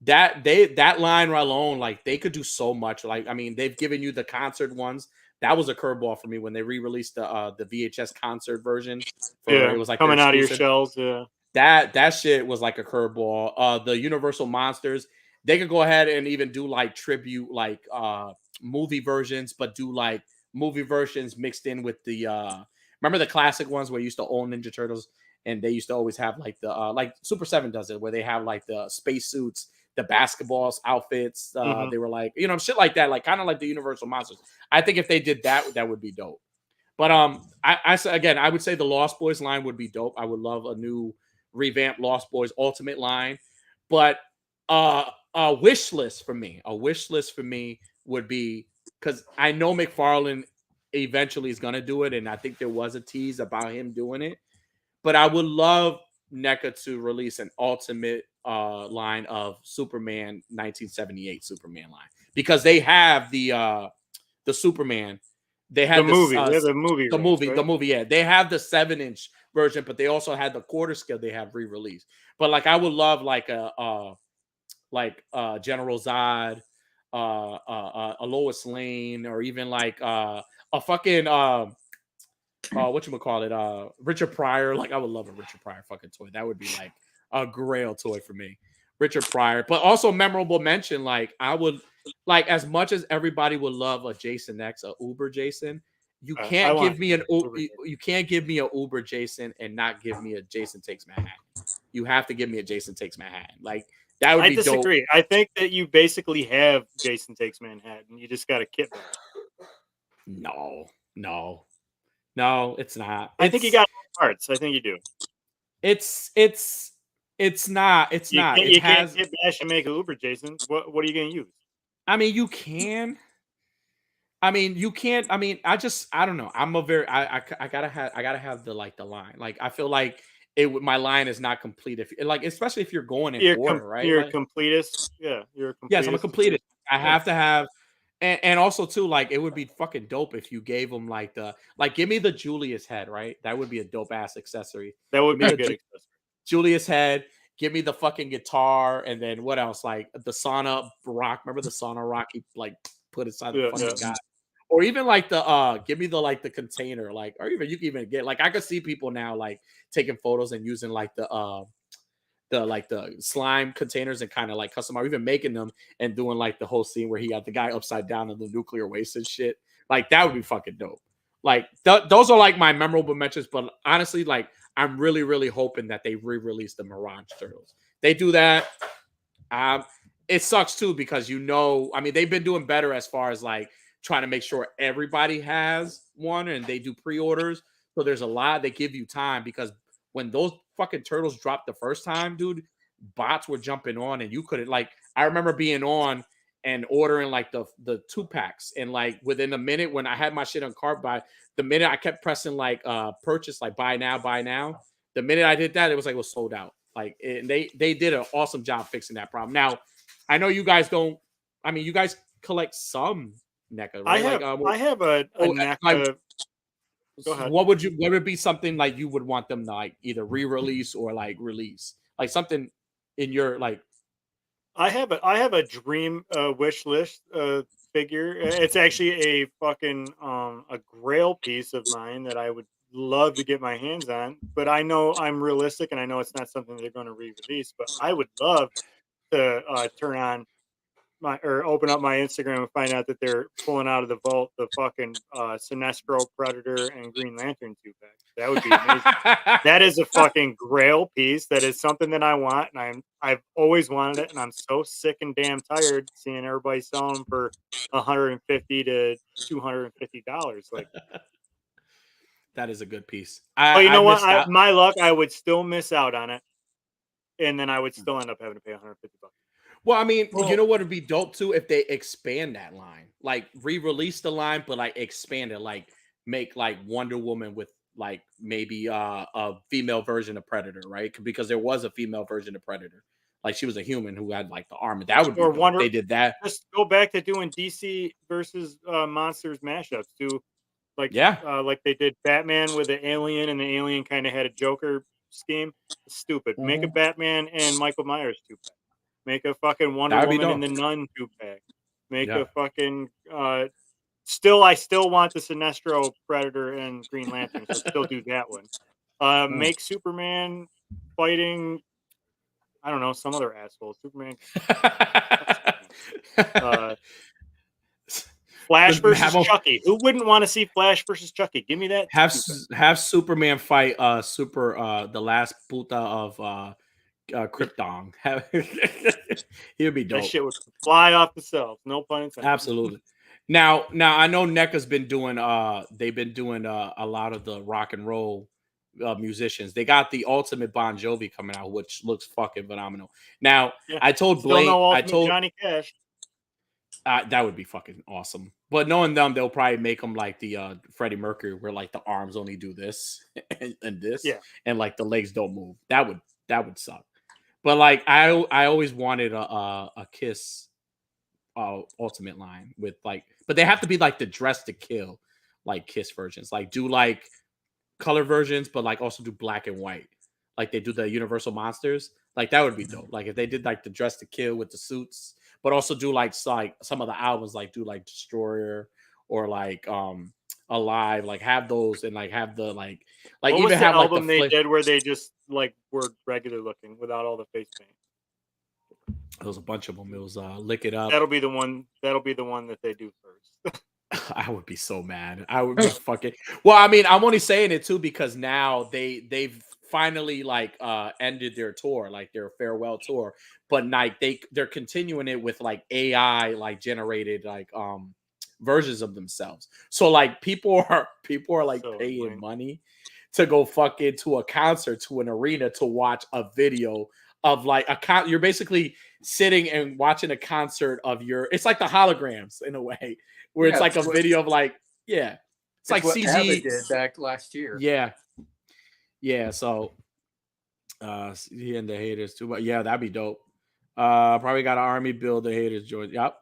that line alone, like they could do so much. Like I mean, they've given you the concert ones. That was a curveball for me when they re-released the VHS concert version. It was like coming out of your shells. Yeah, that shit was like a curveball. The Universal Monsters, they could go ahead and even do like tribute like movie versions, but do like movie versions mixed in with the remember the classic ones where you used to own Ninja Turtles and they used to always have like the like Super 7 does it, where they have like the space suits, the basketballs outfits, they were like shit like that, like kind of like the Universal Monsters. I think if they did that would be dope. But I would say the Lost Boys line would be dope. I would love a new revamped Lost Boys Ultimate line. But a wish list for me would be, because I know McFarlane eventually is gonna do it, and I think there was a tease about him doing it. But I would love NECA to release an ultimate line of Superman 1978 Superman line, because they have the Superman. They had the movie. Yeah, they have the 7-inch version, but they also had the quarter scale. They have re-released. But like, I would love like a General Zod, a Lois Lane, or even like a fucking whatchamacallit, Richard Pryor. Like I would love a Richard Pryor fucking toy. That would be like a grail toy for me. Richard Pryor. But also memorable mention, like I would like, as much as everybody would love a Jason X, a Uber Jason, you can't give me a Uber Jason and not give me a Jason Takes Manhattan. You have to give me a Jason Takes Manhattan. Like that would be dope. I disagree. I think that you basically have Jason Takes Manhattan. You just got to kit them. No, it's not. I think you got parts. I think you do. It's not. You can't hit bash and make an Uber Jason. What are you going to use? I mean, you can. I mean, you can't. I mean, I don't know. I'm a very. I gotta have the line. Like I feel like my line is not complete if like, especially if you're going in order, right? You're like, a completist. Yeah, you're a completist. Yes, I'm a completist. I have to have. And also too, like it would be fucking dope if you gave them like give me the Julius head, right? That would be a dope ass accessory. That would be a good accessory. Julius head. Give me the fucking guitar, and then what else? Like the sauna rock. Remember the sauna rock? He like put inside the fucking guy. Or even like the give me the container, like, or even you can even get like, I could see people now like taking photos and using like the the slime containers and kind of like custom, or even making them and doing like the whole scene where he got the guy upside down in the nuclear waste and shit. Like that would be fucking dope. Like those are like my memorable mentions. But honestly, like I'm really, really hoping that they re-release the Mirage Turtles. They do that. It sucks too because I mean, they've been doing better as far as like trying to make sure everybody has one and they do pre-orders. So there's a lot they give you time because when those fucking turtles dropped the first time, dude, bots were jumping on and you couldn't like. I remember being on and ordering like the 2-packs and like within a minute when I had my shit on cart buy, the minute I kept pressing like purchase, like buy now. The minute I did that, it was like it was sold out. Like they did an awesome job fixing that problem. Now, I know you guys don't. I mean, you guys collect some NECA, right? I have a NECA. Like, go ahead. What would be something like you would want them to like either re-release or like release, like something in your like? I have a dream wish list figure. It's actually a fucking a grail piece of mine that I would love to get my hands on, but I know I'm realistic and I know it's not something they're going to re-release, but I would love to turn on or open up my Instagram and find out that they're pulling out of the vault the fucking Sinestro, Predator, and Green Lantern 2-pack. That would be amazing. That is a fucking grail piece. That is something that I want, and I've always wanted it, and I'm so sick and damn tired seeing everybody selling them for $150 to $250. Like, that is a good piece. But you know what? My luck, I would still miss out on it, and then I would still end up having to pay $150. Well, I mean, you know what would be dope too if they expand that line, like re-release the line, but like expand it, like make like Wonder Woman with like maybe a female version of Predator, right? Because there was a female version of Predator, like she was a human who had like the armor. That would be dope. They did that. Just go back to doing DC versus monsters mashups too, like like they did Batman with the alien, and the alien kind of had a Joker scheme. Stupid. Make a Batman and Michael Myers 2-pack. Make a fucking Wonder Woman and the Nun 2-pack. Make a fucking I still want the Sinestro, Predator, and Green Lantern, so still do that one. Make Superman fighting, I don't know, some other asshole. Superman. Flash versus Chucky. Who wouldn't want to see Flash versus Chucky? Give me that. Have Superman fight the last puta of Krypton. He would be dope. That shit would fly off the shelves. No pun intended. Absolutely. Now I know NECA's been doing they've been doing a lot of the rock and roll musicians. They got the Ultimate Bon Jovi coming out, which looks fucking phenomenal. Now I told Blake, I told Johnny Cash. That would be fucking awesome. But knowing them, they'll probably make them like the Freddie Mercury, where like the arms only do this and this, and like the legs don't move. That would suck. But like I always wanted a Kiss Ultimate line with like, but they have to be like the Dress to Kill like Kiss versions. Like do like color versions, but like also do black and white. Like they do the Universal Monsters. Like that would be dope. Like if they did like the Dress to Kill with the suits, but also do like some of the albums, like do like Destroyer or like Alive, like have those and like have the like what even was the have album like they did where they just like were regular looking without all the face paint. There was a bunch of them. It was Lick It Up. That'll be the one that they do first. I would be so mad. I would be fucking. Well, I mean, I'm only saying it too because now they've finally like ended their tour, like their farewell tour, but like they're continuing it with like AI like generated like versions of themselves. So like people are like so paying money to go fucking to a concert, to an arena to watch a video of like you're basically sitting and watching a concert of it's like the holograms in a way where it's like a video of like it's like what CG ABBA did back last year. So he and the haters too, but that'd be dope. Probably got an army build the haters join. Yep.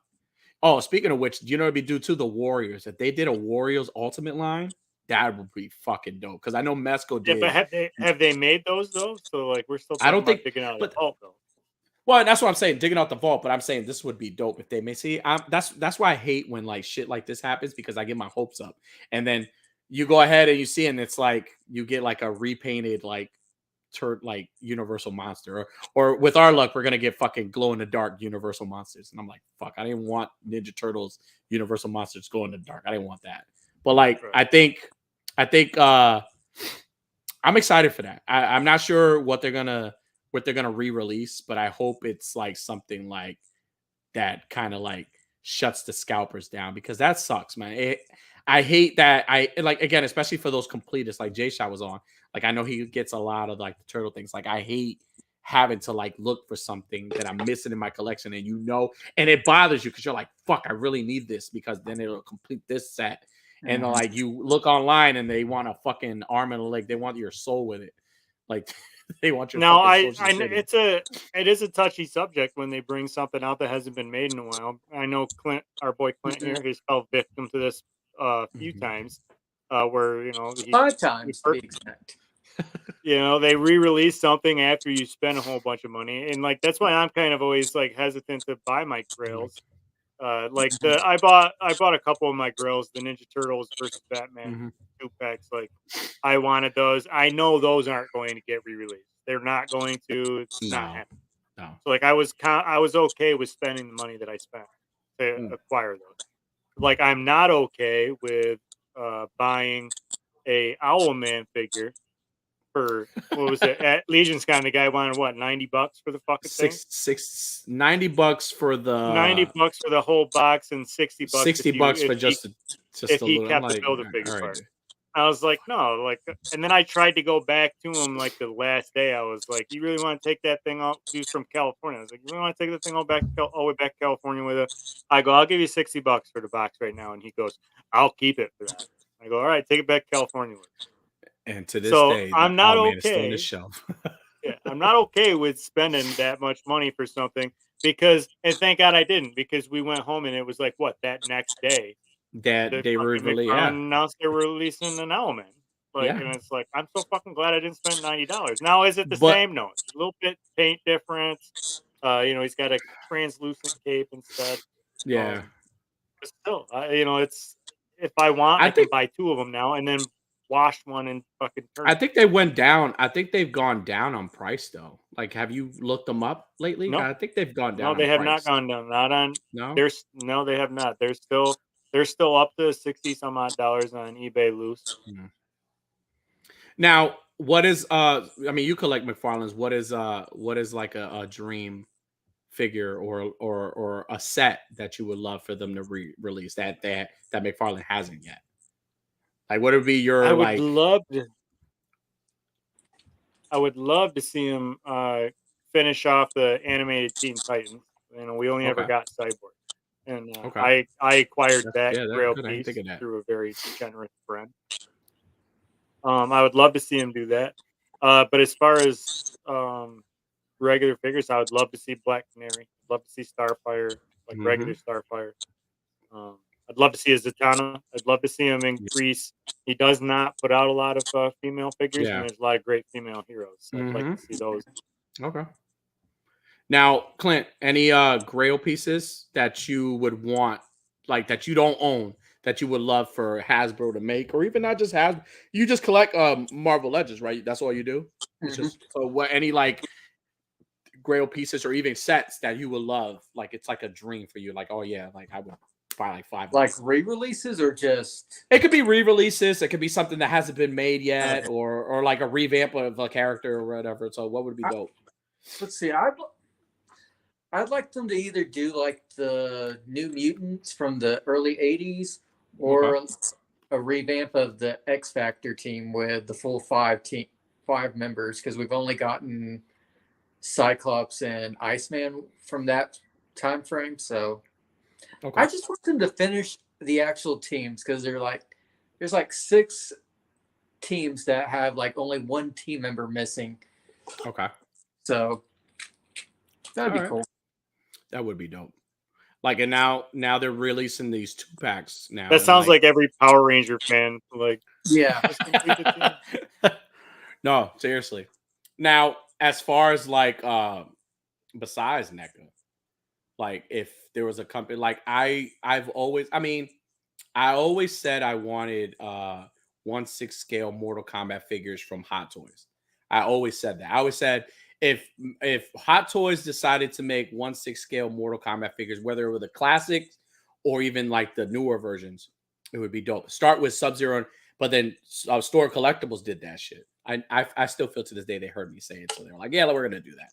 Oh, speaking of which, you know it'd be due to the Warriors. If they did a Warriors Ultimate line, that would be fucking dope. Because I know Mesco did. Yeah, but have they made those though? So like we're still. I don't think digging out the vault though. Well, that's what I'm saying, digging out the vault. But I'm saying this would be dope if they may see. That's why I hate when like shit like this happens because I get my hopes up, and then you go ahead and you see, and it's like you get like a repainted like like Universal Monster, or with our luck, we're gonna get fucking glow in the dark Universal Monsters. And I'm like, fuck, I didn't want Ninja Turtles Universal Monsters glow in the dark. I didn't want that. But like, I think I'm excited for that. I'm not sure what they're gonna re-release, but I hope it's like something like that kind of like shuts the scalpers down, because that sucks, man. I hate that. I like, again, especially for those completists like Jay Shot was on. Like, I know he gets a lot of like the turtle things. Like, I hate having to like look for something that I'm missing in my collection, and and it bothers you because you're like, fuck, I really need this, because then it'll complete this set. And like, you look online and they want a fucking arm and a leg. They want your soul with it. Like, they want your it is a touchy subject when they bring something out that hasn't been made in a while. I know Clint, our boy Clint here, has fell victim to this a few times, where 5 times to be exact. They re-release something after you spend a whole bunch of money, and like that's why I'm kind of always like hesitant to buy my grails. I bought a couple of my grails, the Ninja Turtles versus Batman 2-packs. Like, I wanted those. I know those aren't going to get re-released. They're not going to. It's not happening. No. So like I was okay with spending the money that I spent to acquire those. Like, I'm not okay with buying a Owlman figure for, what was it, at Legion's Con? The guy wanted what, $90 for the fucking thing? $90 for the $90 for the whole box, and $60 $60 for just if a he little. kept the Build-A-Figure part. I was like, no, like, and then I tried to go back to him like the last day. I was like, you really want to take that thing off? He's from California. I was like, you really want to take the thing all the way back to California with it? I go, I'll give you $60 for the box right now. And he goes, I'll keep it for that. I go, all right, take it back to California with it. And to this day, I'm not okay. Is still on the shelf. Yeah, I'm not okay with spending that much money for something, and thank God I didn't, because we went home and it was like, what, that next day that they were announced they were releasing an Owlman. Like, and it's like, I'm so fucking glad I didn't spend $90. Now, is it the same? No, it's a little bit paint difference. He's got a translucent cape instead. Yeah. But still, it's, if I want, I can buy 2 of them now and then wash one and fucking turn. I think they went down. I think they've gone down on price though. Like, have you looked them up lately? No. I think they've gone down. No, they have not gone down. Not on. No. No, they have not. They're still up to $60 some odd on eBay loose. Now, what is I mean, you collect McFarlane's. What is like a dream figure or a set that you would love for them to release that McFarlane hasn't yet? Like, what would be your? I would love to see him finish off the animated Teen Titans. We only ever got Cyborg, and I acquired that grail piece through a very generous friend. I would love to see him do that. But as far as regular figures, I would love to see Black Canary. I'd love to see Starfire, like regular Starfire. I'd love to see a Zatanna. I'd love to see him increase. He does not put out a lot of female figures, and there's a lot of great female heroes. So I'd like to see those. Okay. Now, Clint, any grail pieces that you would want, like that you don't own, that you would love for Hasbro to make, or even not just Hasbro? You just collect Marvel Legends, right? That's all you do. Any like grail pieces or even sets that you would love, like it's like a dream for you, like, oh yeah, like I would buy like 5. Like re-releases, or just, it could be re-releases. It could be something that hasn't been made yet, or like a revamp of a character or whatever. So what would be dope? Let's see. I'd like them to either do like the New Mutants from the early 80s, or a revamp of the X Factor team with the full 5 members, because we've only gotten Cyclops and Iceman from that time frame. So I just want them to finish the actual teams, because there's like 6 teams that have like only 1 team member missing. Okay. So that'd be cool. That would be dope. Like, and now they're releasing these 2-packs now. That sounds like every Power Ranger fan. Like, yeah. No, seriously. Now, as far as like besides NECA, like if there was a company, like I always said I wanted 1/6 scale Mortal Kombat figures from Hot Toys. I always said that. I always said if Hot Toys decided to make 1/6 scale Mortal Kombat figures, whether it were the classics or even like the newer versions, it would be dope. Start with Sub-Zero, but then Store Collectibles did that shit. I still feel to this day they heard me say it, so they're like, yeah, we're gonna do that.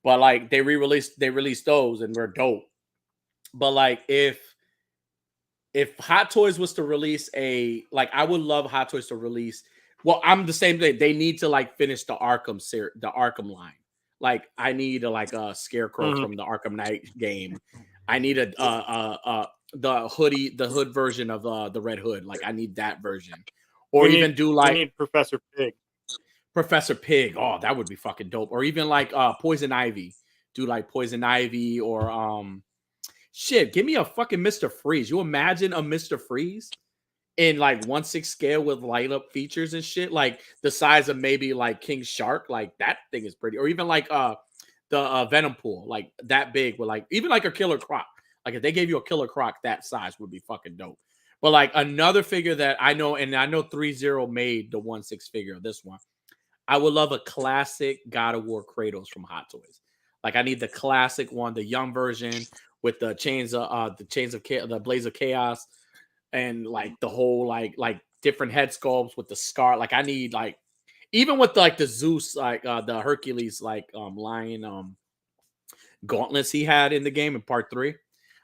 But like they released those and we're dope. But like if Hot Toys was to release I would love Hot Toys to release. Well, I'm the same thing. They need to like finish the Arkham line. Like I need a Scarecrow from the Arkham Knight game. I need the hood version of the Red Hood. Like I need that version, or we need Professor Pig. Professor Pig. Oh, that would be fucking dope. Or even like Poison Ivy. Do like Poison Ivy or shit. Give me a fucking Mr. Freeze. You imagine a Mr. Freeze in like 1/6 scale with light up features and shit, like the size of maybe like King Shark. Like that thing is pretty. Or even like the Venom Pool, like that big with like even like a Killer Croc. Like if they gave you a Killer Croc that size would be fucking dope. But like another figure that I know, and I know 3-0 made the 1/6 figure of this one. I would love a classic God of War Kratos from Hot Toys. Like I need the classic one, the young version with the the Blaze of Chaos, and like the whole like different head sculpts with the scar. Like I need like even with like the Zeus, like the Hercules like lion gauntlets he had in the game in part 3.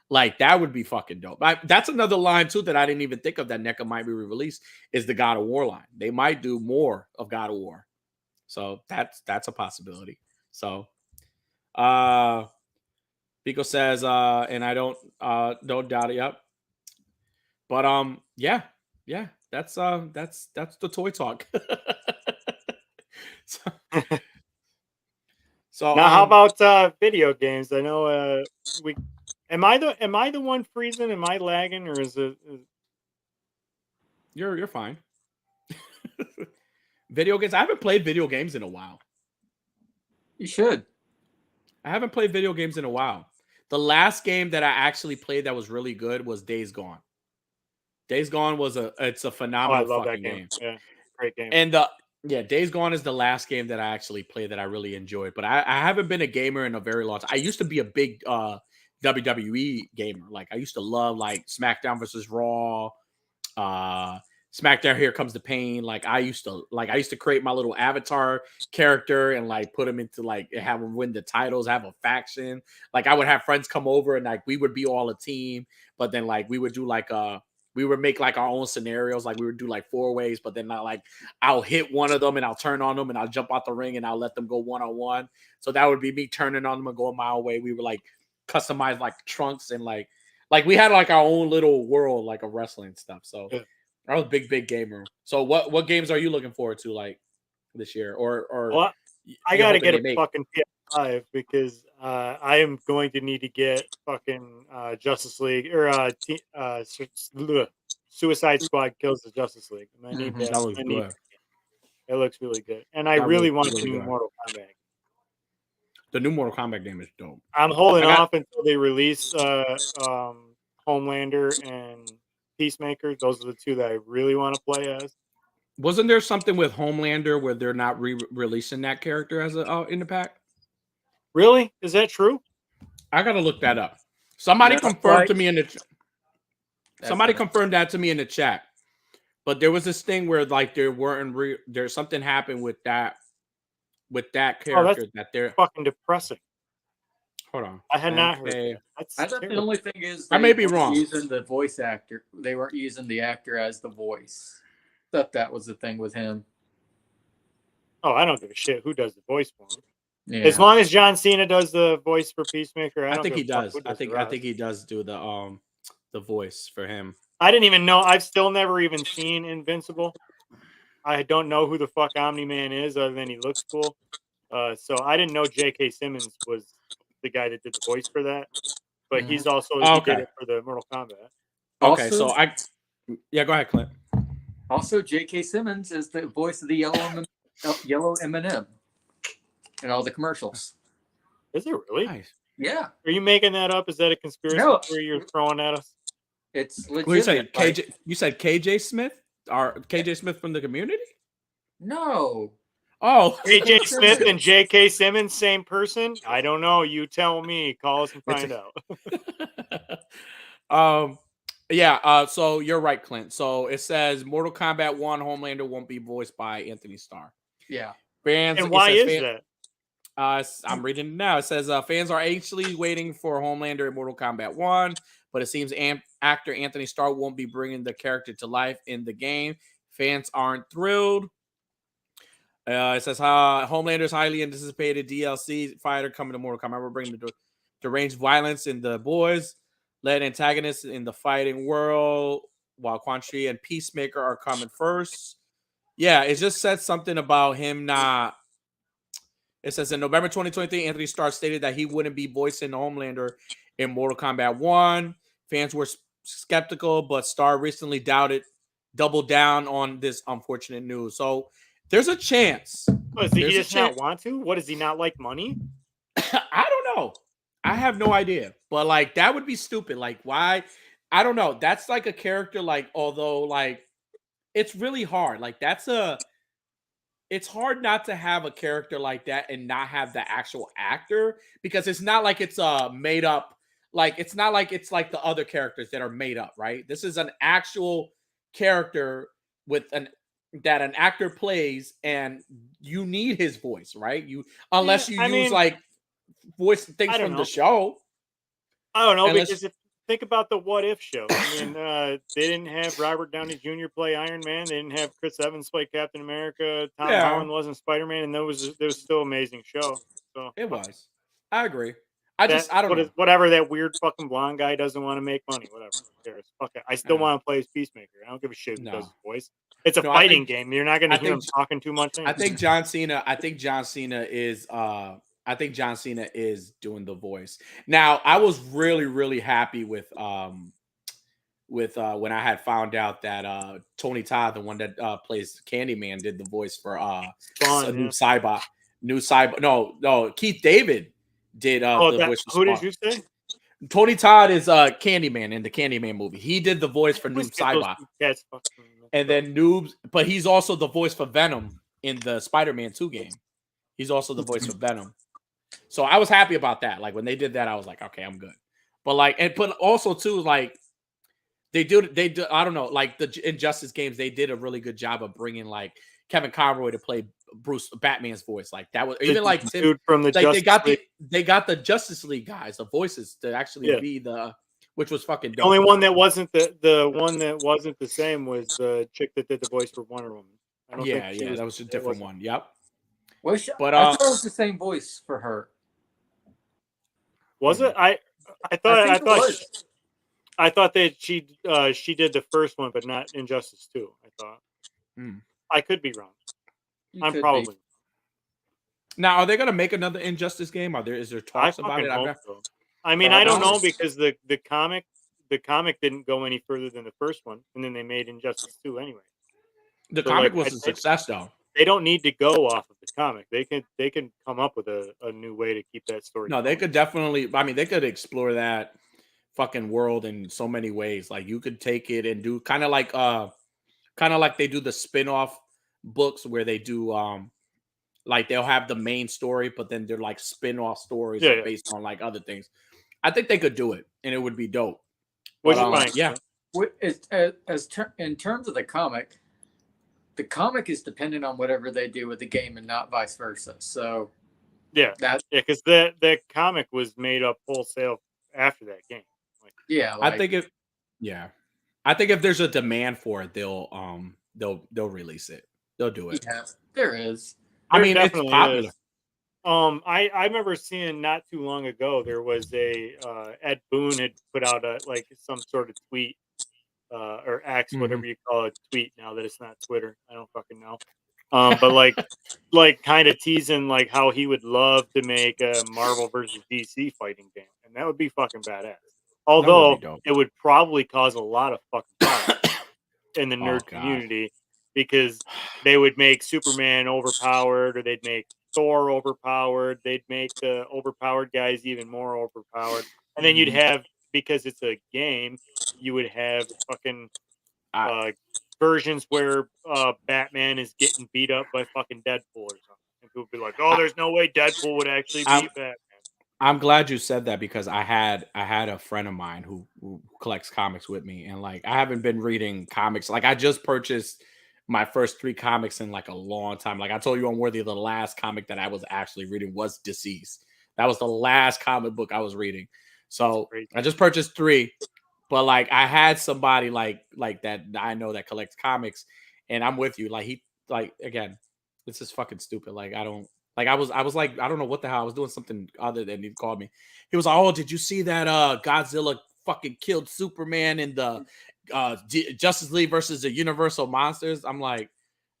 Like that would be fucking dope. That's another line too that I didn't even think of that NECA might be re-released is the God of War line. They might do more of God of War. So that's a possibility. So Pico says and I don't doubt it. Yep. But yeah, that's the toy talk. so now how about video games? I know am I the one freezing? Am I lagging or is it You're fine. Video games. I haven't played video games in a while. You should. I haven't played video games in a while. The last game that I actually played that was really good was Days Gone. Days Gone was it's a phenomenal fucking game. Yeah, great game. And Days Gone is the last game that I actually played that I really enjoyed. But I haven't been a gamer in a very long time. I used to be a big WWE gamer. Like I used to love like SmackDown versus Raw, SmackDown Here Comes the Pain. Like I used to create my little avatar character and like put him into like have him win the titles, have a faction. Like I would have friends come over and like we would be all a team, but then like we would do like we would make like our own scenarios. Like we would do like 4 ways, but then not like I'll hit one of them and I'll turn on them and I'll jump out the ring and I'll let them go 1-on-1. So that would be me turning on them and going my own way. We would like customize like trunks and like we had like our own little world like of wrestling stuff. So I was a big gamer. So what games are you looking forward to like this year? Or well, I got to get a fucking PS5 because I am going to need to get fucking Justice League or Suicide Squad Kills the Justice League. And I need that. That looks good. It looks really good, and I really want the new Mortal Kombat. The new Mortal Kombat game is dope. I'm holding off until they release Homelander and Peacemaker. Those are the 2 that I really want to play as. Wasn't there something with Homelander where they're not releasing that character as in the pack? Really? Is that true? I gotta look that up. Somebody confirmed to me in the. Somebody confirmed that to me in the chat. But there was this thing where like there weren't there's something happened with that character that they're fucking depressing. Hold on. I had not heard. I thought the only thing is I may be wrong. Using the voice actor, they weren't using the actor as the voice. I thought that was the thing with him. Oh, I don't give a shit who does the voice for him. Yeah. As long as John Cena does the voice for Peacemaker, I think he does. I think he does do the voice for him. I didn't even know. I've still never even seen Invincible. I don't know who the fuck Omni-Man is other than he looks cool. So I didn't know J.K. Simmons was the guy that did the voice for that. But he's also he did it for the Mortal Kombat. Okay, also, so go ahead, Clint. Also, J.K. Simmons is the voice of the yellow M&M in all the commercials. Is it really? Nice. Yeah. Are you making that up? Is that a conspiracy theory you're throwing at us? It's legit. Well, you said KJ Smith? Or KJ Smith from the Community? No. Oh, AJ Smith and J.K. Simmons, same person? I don't know. You tell me. Call us and find out. Yeah. So you're right, Clint. So it says Mortal Kombat 1 Homelander won't be voiced by Anthony Starr. Yeah. Fans, and why is that? I'm reading it now. It says fans are anxiously waiting for Homelander in Mortal Kombat 1, but it seems actor Anthony Starr won't be bringing the character to life in the game. Fans aren't thrilled. It says Homelander's highly anticipated DLC fighter coming to Mortal Kombat. We're bringing the deranged violence in the boys, led antagonists in the fighting world, while Quan Chi and Peacemaker are coming first. Yeah, it just said something about him not. It says in November 2023, Anthony Starr stated that he wouldn't be voicing Homelander in Mortal Kombat 1. Fans were skeptical, but Starr recently doubled down on this unfortunate news. So there's a chance. Does he just not want to? What, does he not like money? I don't know. I have no idea. But like that would be stupid. Like why? I don't know. That's like a character like although like it's really hard. Like it's hard not to have a character like that and not have the actual actor because it's not like it's made up. Like it's not like it's like the other characters that are made up, right? This is an actual character with an actor plays, and you need his voice, right? Unless you use like voice things from the show. I don't know because think about the What If show. I mean, they didn't have Robert Downey Jr. play Iron Man. They didn't have Chris Evans play Captain America. Tom Holland wasn't Spider-Man, and there was still an amazing show. So it was. I agree. I don't know. Whatever that weird fucking blonde guy doesn't want to make money. Whatever. Who cares? Fuck it. I still want to play as Peacemaker. I don't give a shit who does his voice. It's a fighting game. You're not going to hear him talking too much. I think John Cena is doing the voice. Now, I was really, really happy with when I had found out that Tony Todd, the one that plays Candyman, did the voice for New Cyber. No, Keith David did the voice for who did you say? Tony Todd is Candyman in the Candyman movie. He did the voice for Noob Saibot. And then Noobs, but he's also the voice for Venom in the Spider-Man 2 game. He's also the voice for Venom. So I was happy about that. Like when they did that, I was like, okay, I'm good. But like, but also too, like they do. I don't know, like the Injustice games, they did a really good job of bringing like Kevin Conroy to play Batman's voice. Like that was even like dude from the like they got the Justice League guys, the voices to actually be the. Which was fucking dope. The only one that wasn't the one that wasn't the same was the chick that did the voice for Wonder Woman. That was a different one. Yep. Well, but I thought it was the same voice for her. Was it? I thought that she did the first one, but not Injustice 2. I thought. I could be wrong. I'm probably. Now, are they gonna make another Injustice game? Is there talks about it? I mean, I don't know because the comic didn't go any further than the first one, and then they made Injustice 2 anyway. The comic was a success, though. They don't need to go off of the comic. They can come up with a new way to keep that story. No, they could definitely. I mean, they could explore that fucking world in so many ways. Like you could take it and do kind of like they do the spin-off books where they do like they'll have the main story, but then they're like spin-off stories based on like other things. I think they could do it, and it would be dope. What you think? Yeah. In terms of the comic is dependent on whatever they do with the game, and not vice versa. So, because that comic was made up wholesale after that game. I think if there's a demand for it, they'll release it. They'll do it. Yeah, there is. I mean, it's popular. I remember seeing not too long ago there was a Ed Boon had put out some sort of tweet or X, whatever you call it, tweet now that it's not Twitter. I don't fucking know. But like kind of teasing like how he would love to make a Marvel versus DC fighting game, and that would be fucking badass. Although it would probably cause a lot of fucking problems in the nerd community because they would make Superman overpowered, or they'd make Thor overpowered. They'd make the overpowered guys even more overpowered, and then you'd have, because it's a game, you would have fucking versions where Batman is getting beat up by fucking Deadpool or something, and people be like, "Oh, there's no way Deadpool would actually beat Batman." I'm glad you said that because I had a friend of mine who collects comics with me, and like I haven't been reading comics. Like I just purchased my first 3 comics in like a long time. Like I told you, Unworthy, the last comic that I was actually reading was Deceased. That was the last comic book I was reading. So I just purchased 3, but like I had somebody like that I know that collects comics, and I'm with you. Like he like again, this is fucking stupid. Like I don't. Like I was like, I don't know what the hell. I was doing something other than he called me. He was like, "Oh, did you see that Godzilla fucking killed Superman in the Justice League versus the Universal Monsters?" I'm like,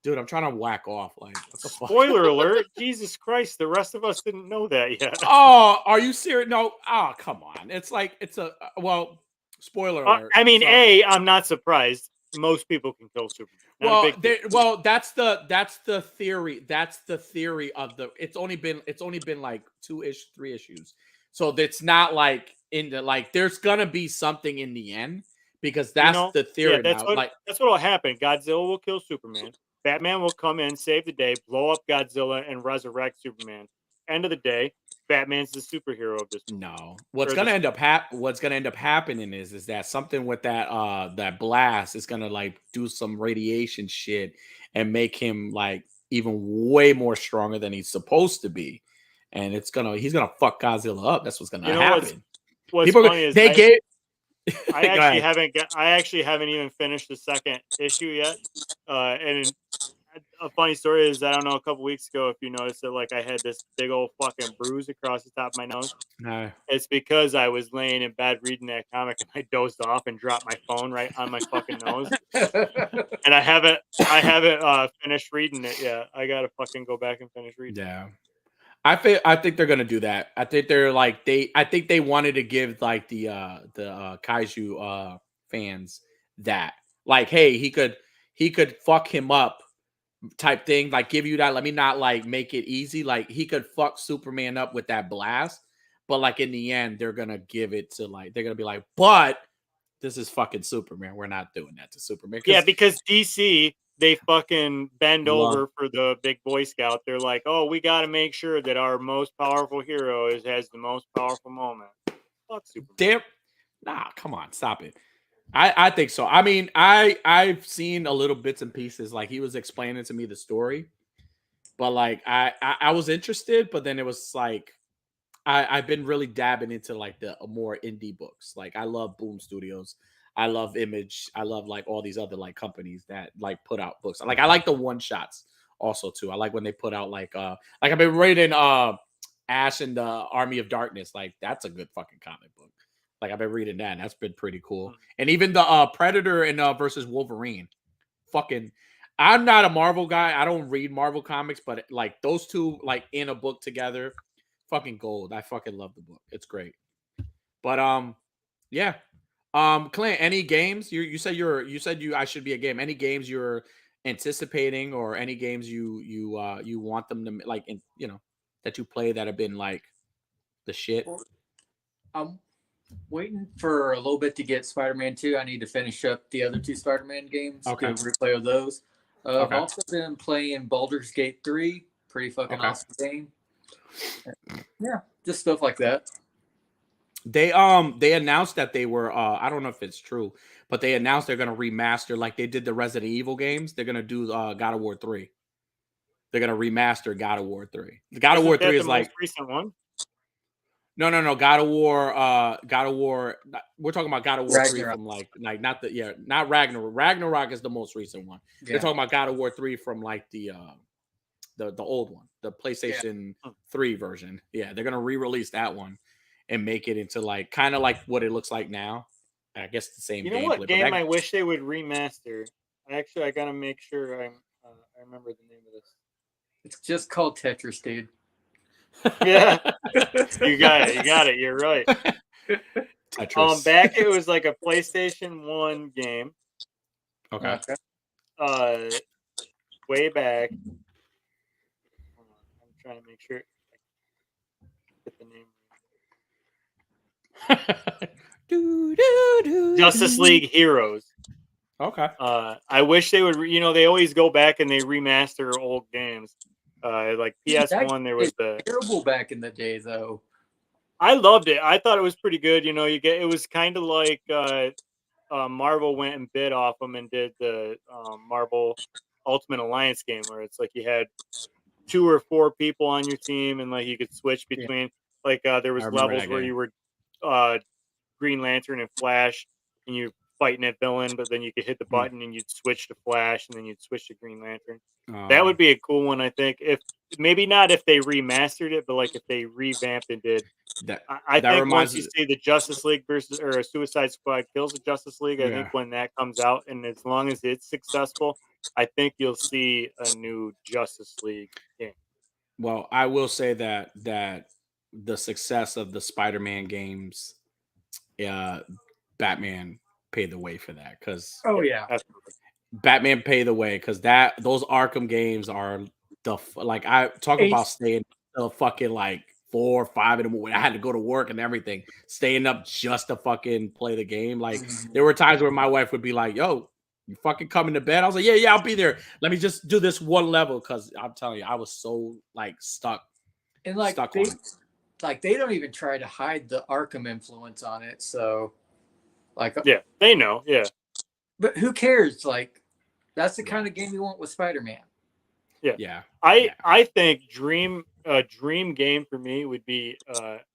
dude, I'm trying to whack off. Like, what the fuck? Spoiler alert. Jesus Christ, the rest of us didn't know that yet. Oh, are you serious? No. Oh, come on. It's like it's a well, spoiler alert. I mean, I'm not surprised. Most people can kill Superman. That's the theory. That's the theory of the. It's only been like 3 issues, so it's not like in the like. There's gonna be something in the end because that's the theory. Yeah, that's now. That's what will happen. Godzilla will kill Superman. Batman will come in, save the day, blow up Godzilla, and resurrect Superman. End of the day, Batman's the superhero of this. No, what's gonna end up happening is that something with that blast is gonna like do some radiation shit and make him like even way more stronger than he's supposed to be, and he's gonna fuck Godzilla up. That's what's gonna happen. What's funny is I actually haven't even finished the second issue yet, and a funny story is I don't know, a couple weeks ago, if you noticed that, like I had this big old fucking bruise across the top of my nose. No. It's because I was laying in bed reading that comic and I dozed off and dropped my phone right on my fucking nose. And I haven't finished reading it yet. I gotta fucking go back and finish reading. Yeah. I think they're gonna do that. I think they're like I think they wanted to give like the Kaiju fans that like, hey, he could fuck him up type thing, like give you that. Let me not like make it easy. Like he could fuck Superman up with that blast, but like in the end, they're gonna give it to like they're gonna be like, but this is fucking Superman. We're not doing that to Superman. Yeah, because DC, they fucking bend over for the big Boy Scout. They're like, oh, we got to make sure that our most powerful hero has the most powerful moment. Fuck Superman. Nah, come on, stop it. I think so. I mean, I've seen a little bits and pieces. Like he was explaining to me the story, but like I was interested, but then it was like I've been really dabbing into like the more indie books. Like I love Boom Studios. I love Image. I love like all these other like companies that like put out books. Like I like the one shots also too. I like when they put out like I've been reading Ash and the Army of Darkness. Like that's a good fucking comic book. Like I've been reading that, and that's been pretty cool. And even the Predator and versus Wolverine. Fucking I'm not a Marvel guy. I don't read Marvel comics, but like those two like in a book together, fucking gold. I fucking love the book. It's great. But yeah. Clint, any games? You said I should be a game. Any games you're anticipating or any games you want them to like that you play that have been like the shit? I'm waiting for a little bit to get Spider-Man 2. I need to finish up the other 2 Spider-Man games. Okay. Do a replay of those. I've also been playing Baldur's Gate 3. Pretty fucking awesome game. Yeah, just stuff like that. They announced that they were I don't know if it's true, but they announced they're gonna remaster like they did the Resident Evil games. They're gonna do God of War 3. They're gonna remaster God of War 3. The God of War 3 is like most recent one. No. God of War. We're talking about God of War 3 from like not Ragnarok. Ragnarok is the most recent one. Yeah. They're talking about God of War 3 from like the old one, the PlayStation 3 version. Yeah, they're gonna re-release that one and make it into like kind of like what it looks like now. I guess the same. You know what game I wish they would remaster? Actually, I gotta make sure I remember the name of this. It's just called Tetris, dude. Yeah, you got it. You're right. Tetris. Back it was like a PlayStation 1 game. Okay. Way back. Hold on, I'm trying to make sure I get the name. Justice League Heroes. Okay. I wish they would. They always go back and they remaster old games. Like PS1, there was terrible back in the day, though. I loved it. I thought it was pretty good. It was kind of like Marvel went and bid off them and did the Marvel Ultimate Alliance game, where it's like you had 2 or 4 people on your team, and like you could switch between. Like there was levels where you were Green Lantern and Flash, and you fighting a villain, but then you could hit the button and you'd switch to Flash, and then you'd switch to Green Lantern. That would be a cool one, I think. If maybe not if they remastered it, but like if they revamped and did. I think once you see the Justice League versus or a Suicide Squad kills the Justice League, I think when that comes out, and as long as it's successful, I think you'll see a new Justice League game. Well, I will say that the success of the Spider-Man games, Batman paid the way for that, because Batman paid the way, because those Arkham games are like I talk about staying till fucking like 4 or 5 in the morning. I had to go to work and everything, staying up just to fucking play the game. Like there were times where my wife would be like, "Yo, you fucking coming to bed?" I was like, "Yeah, I'll be there. Let me just do this one level," because I'm telling you, I was so like stuck. And like they don't even try to hide the Arkham influence on it. So like they know, but who cares? Like that's the kind of game you want with Spider-Man. I think dream game for me would be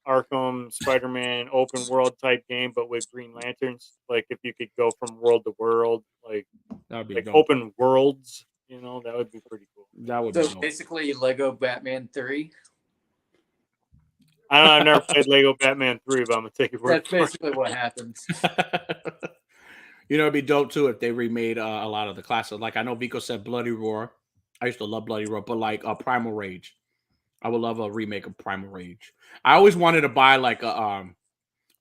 Arkham Spider-Man open world type game, but with Green Lanterns. Like if you could go from world to world, like that would be like open worlds, that would be pretty cool. That would be basically Lego Batman 3. I don't know, I've never played Lego Batman 3, but I'm gonna take it for That's basically what happens. It'd be dope too if they remade a lot of the classics. Like I know Vico said Bloody Roar. I used to love Bloody Roar, but like Primal Rage. I would love a remake of Primal Rage. I always wanted to buy like a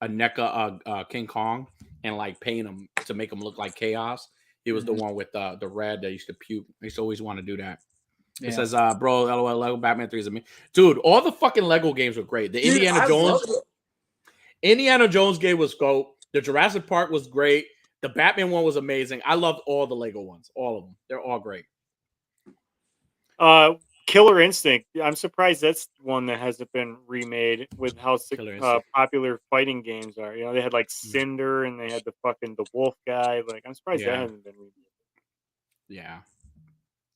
NECA King Kong and like paint him to make him look like Chaos. He was the one with the red that used to puke. I used to always want to do that. It says, bro, LOL, Lego Batman 3 is amazing. Dude, all the fucking Lego games were great. The Indiana Jones game was goat. The Jurassic Park was great. The Batman one was amazing. I loved all the Lego ones. All of them. They're all great. Killer Instinct. I'm surprised that's one that hasn't been remade with how popular fighting games are. They had like Cinder and they had the wolf guy. Like I'm surprised that hasn't been remade. Yeah.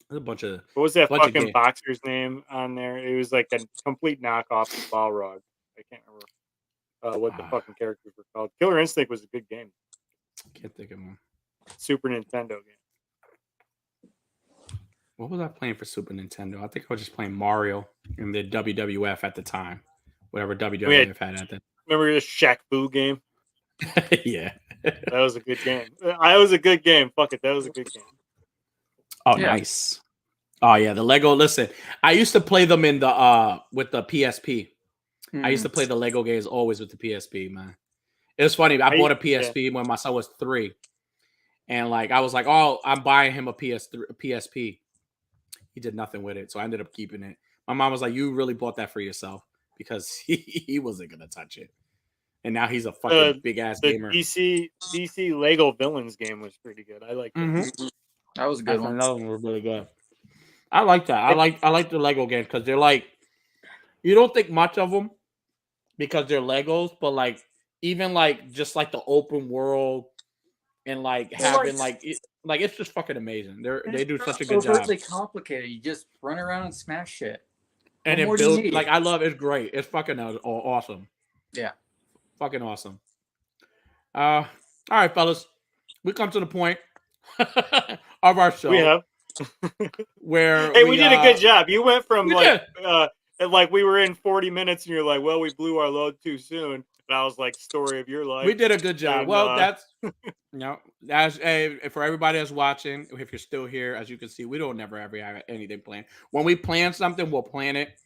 There's a bunch of what was that fucking boxer's name on there? It was like a complete knockoff of Balrog. I can't remember what the fucking characters were called. Killer Instinct was a good game. Can't think of one. Super Nintendo game. What was I playing for Super Nintendo? I think I was just playing Mario and the WWF at the time. Whatever WWF had at that. Remember the Shaq Fu game? Yeah. That was a good game. That was a good game. Fuck it. That was a good game. Oh, nice. Oh, yeah. The Lego. Listen, I used to play them in the with the PSP. I used to play the Lego games always with the PSP, man. It was funny. I bought a PSP when my son was 3. And like I was like, oh, I'm buying him a PSP. He did nothing with it, so I ended up keeping it. My mom was like, "You really bought that for yourself," because he wasn't gonna touch it. And now he's a fucking big ass gamer. DC Lego Villains game was pretty good. I like that. That was a good one. Another one was really good. I like that. I like the Lego games because they're like, you don't think much of them because they're Legos, but like even like just like the open world and like having it's just fucking amazing. They do such a good job. It's overtly complicated. You just run around and smash shit. And it builds like I love it's great. It's fucking awesome. Yeah. Fucking awesome. All right, fellas. We come to the point of our show. We have where we did a good job. You went from like we were in 40 minutes and you're like, well, we blew our load too soon. That was like story of your life. We did a good job. And, that's as for everybody that's watching, if you're still here, as you can see, we don't never ever have anything planned. When we plan something, we'll plan it,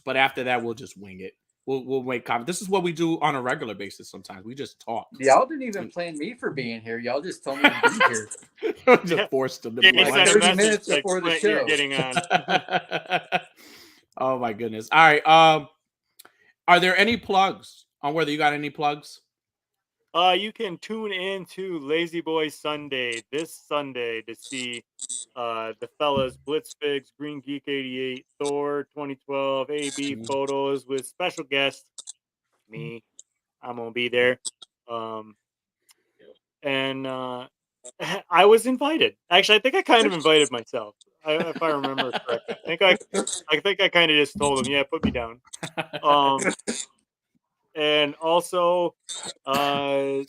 but after that, we'll just wing it. We'll make comments. This is what we do on a regular basis. Sometimes we just talk. Y'all didn't even plan me for being here. Y'all just told me to be here. Just forced them to be like 30 minutes before the show. Getting on. Oh my goodness! All right. Are there any plugs? Unworthy, you got any plugs? You can tune in to Lazy Boy Sunday this Sunday to see the fellas Blitzfigs, Green Geek 88, Thor 2012, AB photos with special guest me. I'm gonna be there. And I was invited. Actually, I think I kind of invited myself, if I remember correctly. I think I kind of just told them, yeah, put me down. And also, yeah,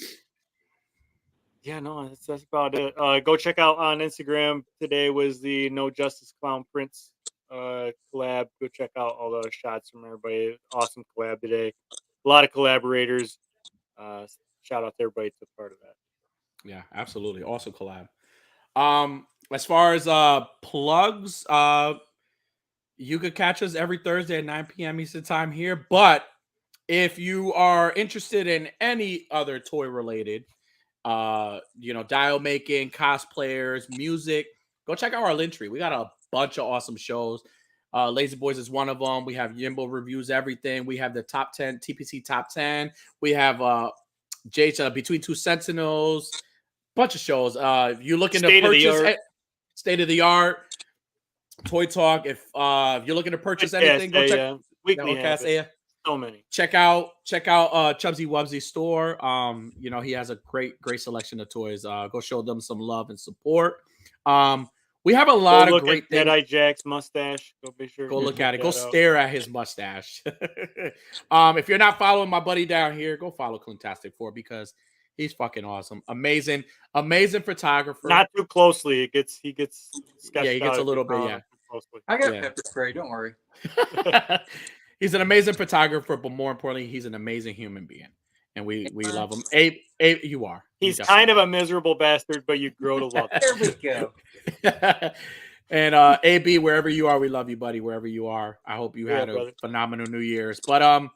no, that's about it. Go check out on Instagram. Today was the No Justice Clown Prince collab. Go check out all those shots from everybody. Awesome collab today. A lot of collaborators. Shout out to everybody to part of that. Yeah, absolutely. Also collab. As far as plugs, you could catch us every Thursday at 9 p.m. Eastern time here. But if you are interested in any other toy related, dial making, cosplayers, music, go check out our Linktree. We got a bunch of awesome shows. Lazy Boyz is one of them. We have Yimbo reviews everything. We have the top 10 TPC top 10. We have Between Two Sentinels. Bunch of shows. If you're looking to purchase state of the art toy talk. If you're looking to purchase anything, go check Weekly. So many. Check out Chubsy Wubsy's store. He has a great selection of toys. Go show them some love and support. We have a lot of great things. Jedi Jack's mustache. Go look at it. Go stare at his mustache. If you're not following my buddy down here, go follow Clintastic 4 because he's fucking awesome. Amazing photographer. Not too closely. He gets sketched he gets a little bit, yeah. I got pepper spray, don't worry. He's an amazing photographer, but more importantly, he's an amazing human being. And we love him. Abe, you are. He's kind of a miserable bastard, but you grow to love him. There we go. And AB, wherever you are, we love you, buddy. Wherever you are, I hope you had a phenomenal New Year's. But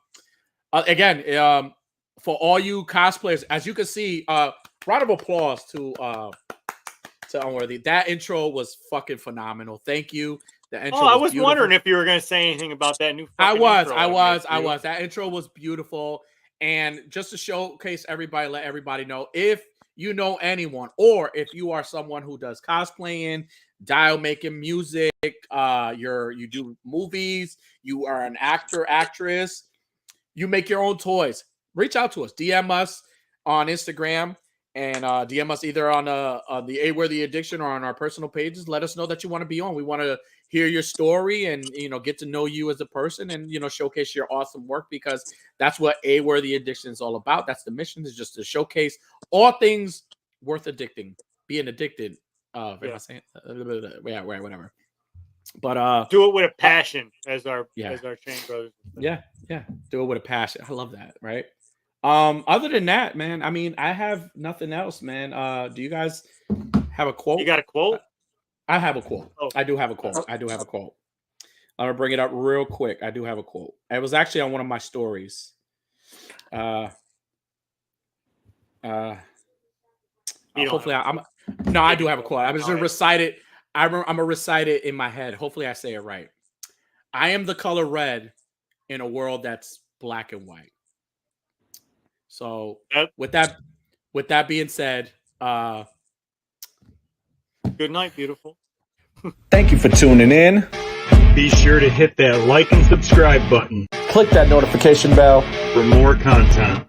again, for all you cosplayers, as you can see, round of applause to Unworthy. That intro was fucking phenomenal. Thank you. The intro I was wondering if you were going to say anything about that new. I was. That intro was beautiful. And just to showcase everybody, let everybody know, if you know anyone, or if you are someone who does cosplaying, dial making, music, you do movies, you are an actor, actress, you make your own toys, reach out to us, DM us on Instagram, and DM us either on the A-Worthy Addiction or on our personal pages. Let us know that you want to be on. We want to hear your story and get to know you as a person and showcase your awesome work, because that's what A-Worthy Addiction is all about. That's the mission, is just to showcase all things worth addicting, being addicted. Am I saying? Yeah, whatever. But do it with a passion, as our chain brothers. Yeah, do it with a passion. I love that. Right. Other than that, man, I mean, I have nothing else, man. Do you guys have a quote? You got a quote? I have a quote. Oh. I do have a quote. I'm gonna bring it up real quick. I do have a quote. It was actually on one of my stories. Hopefully, I do have a quote. I'm just gonna recite it. I'm gonna recite it in my head. Hopefully, I say it right. I am the color red in a world that's black and white. So with that being said, good night, beautiful. Thank you for tuning in. Be sure to hit that like and subscribe button. Click that notification bell for more content.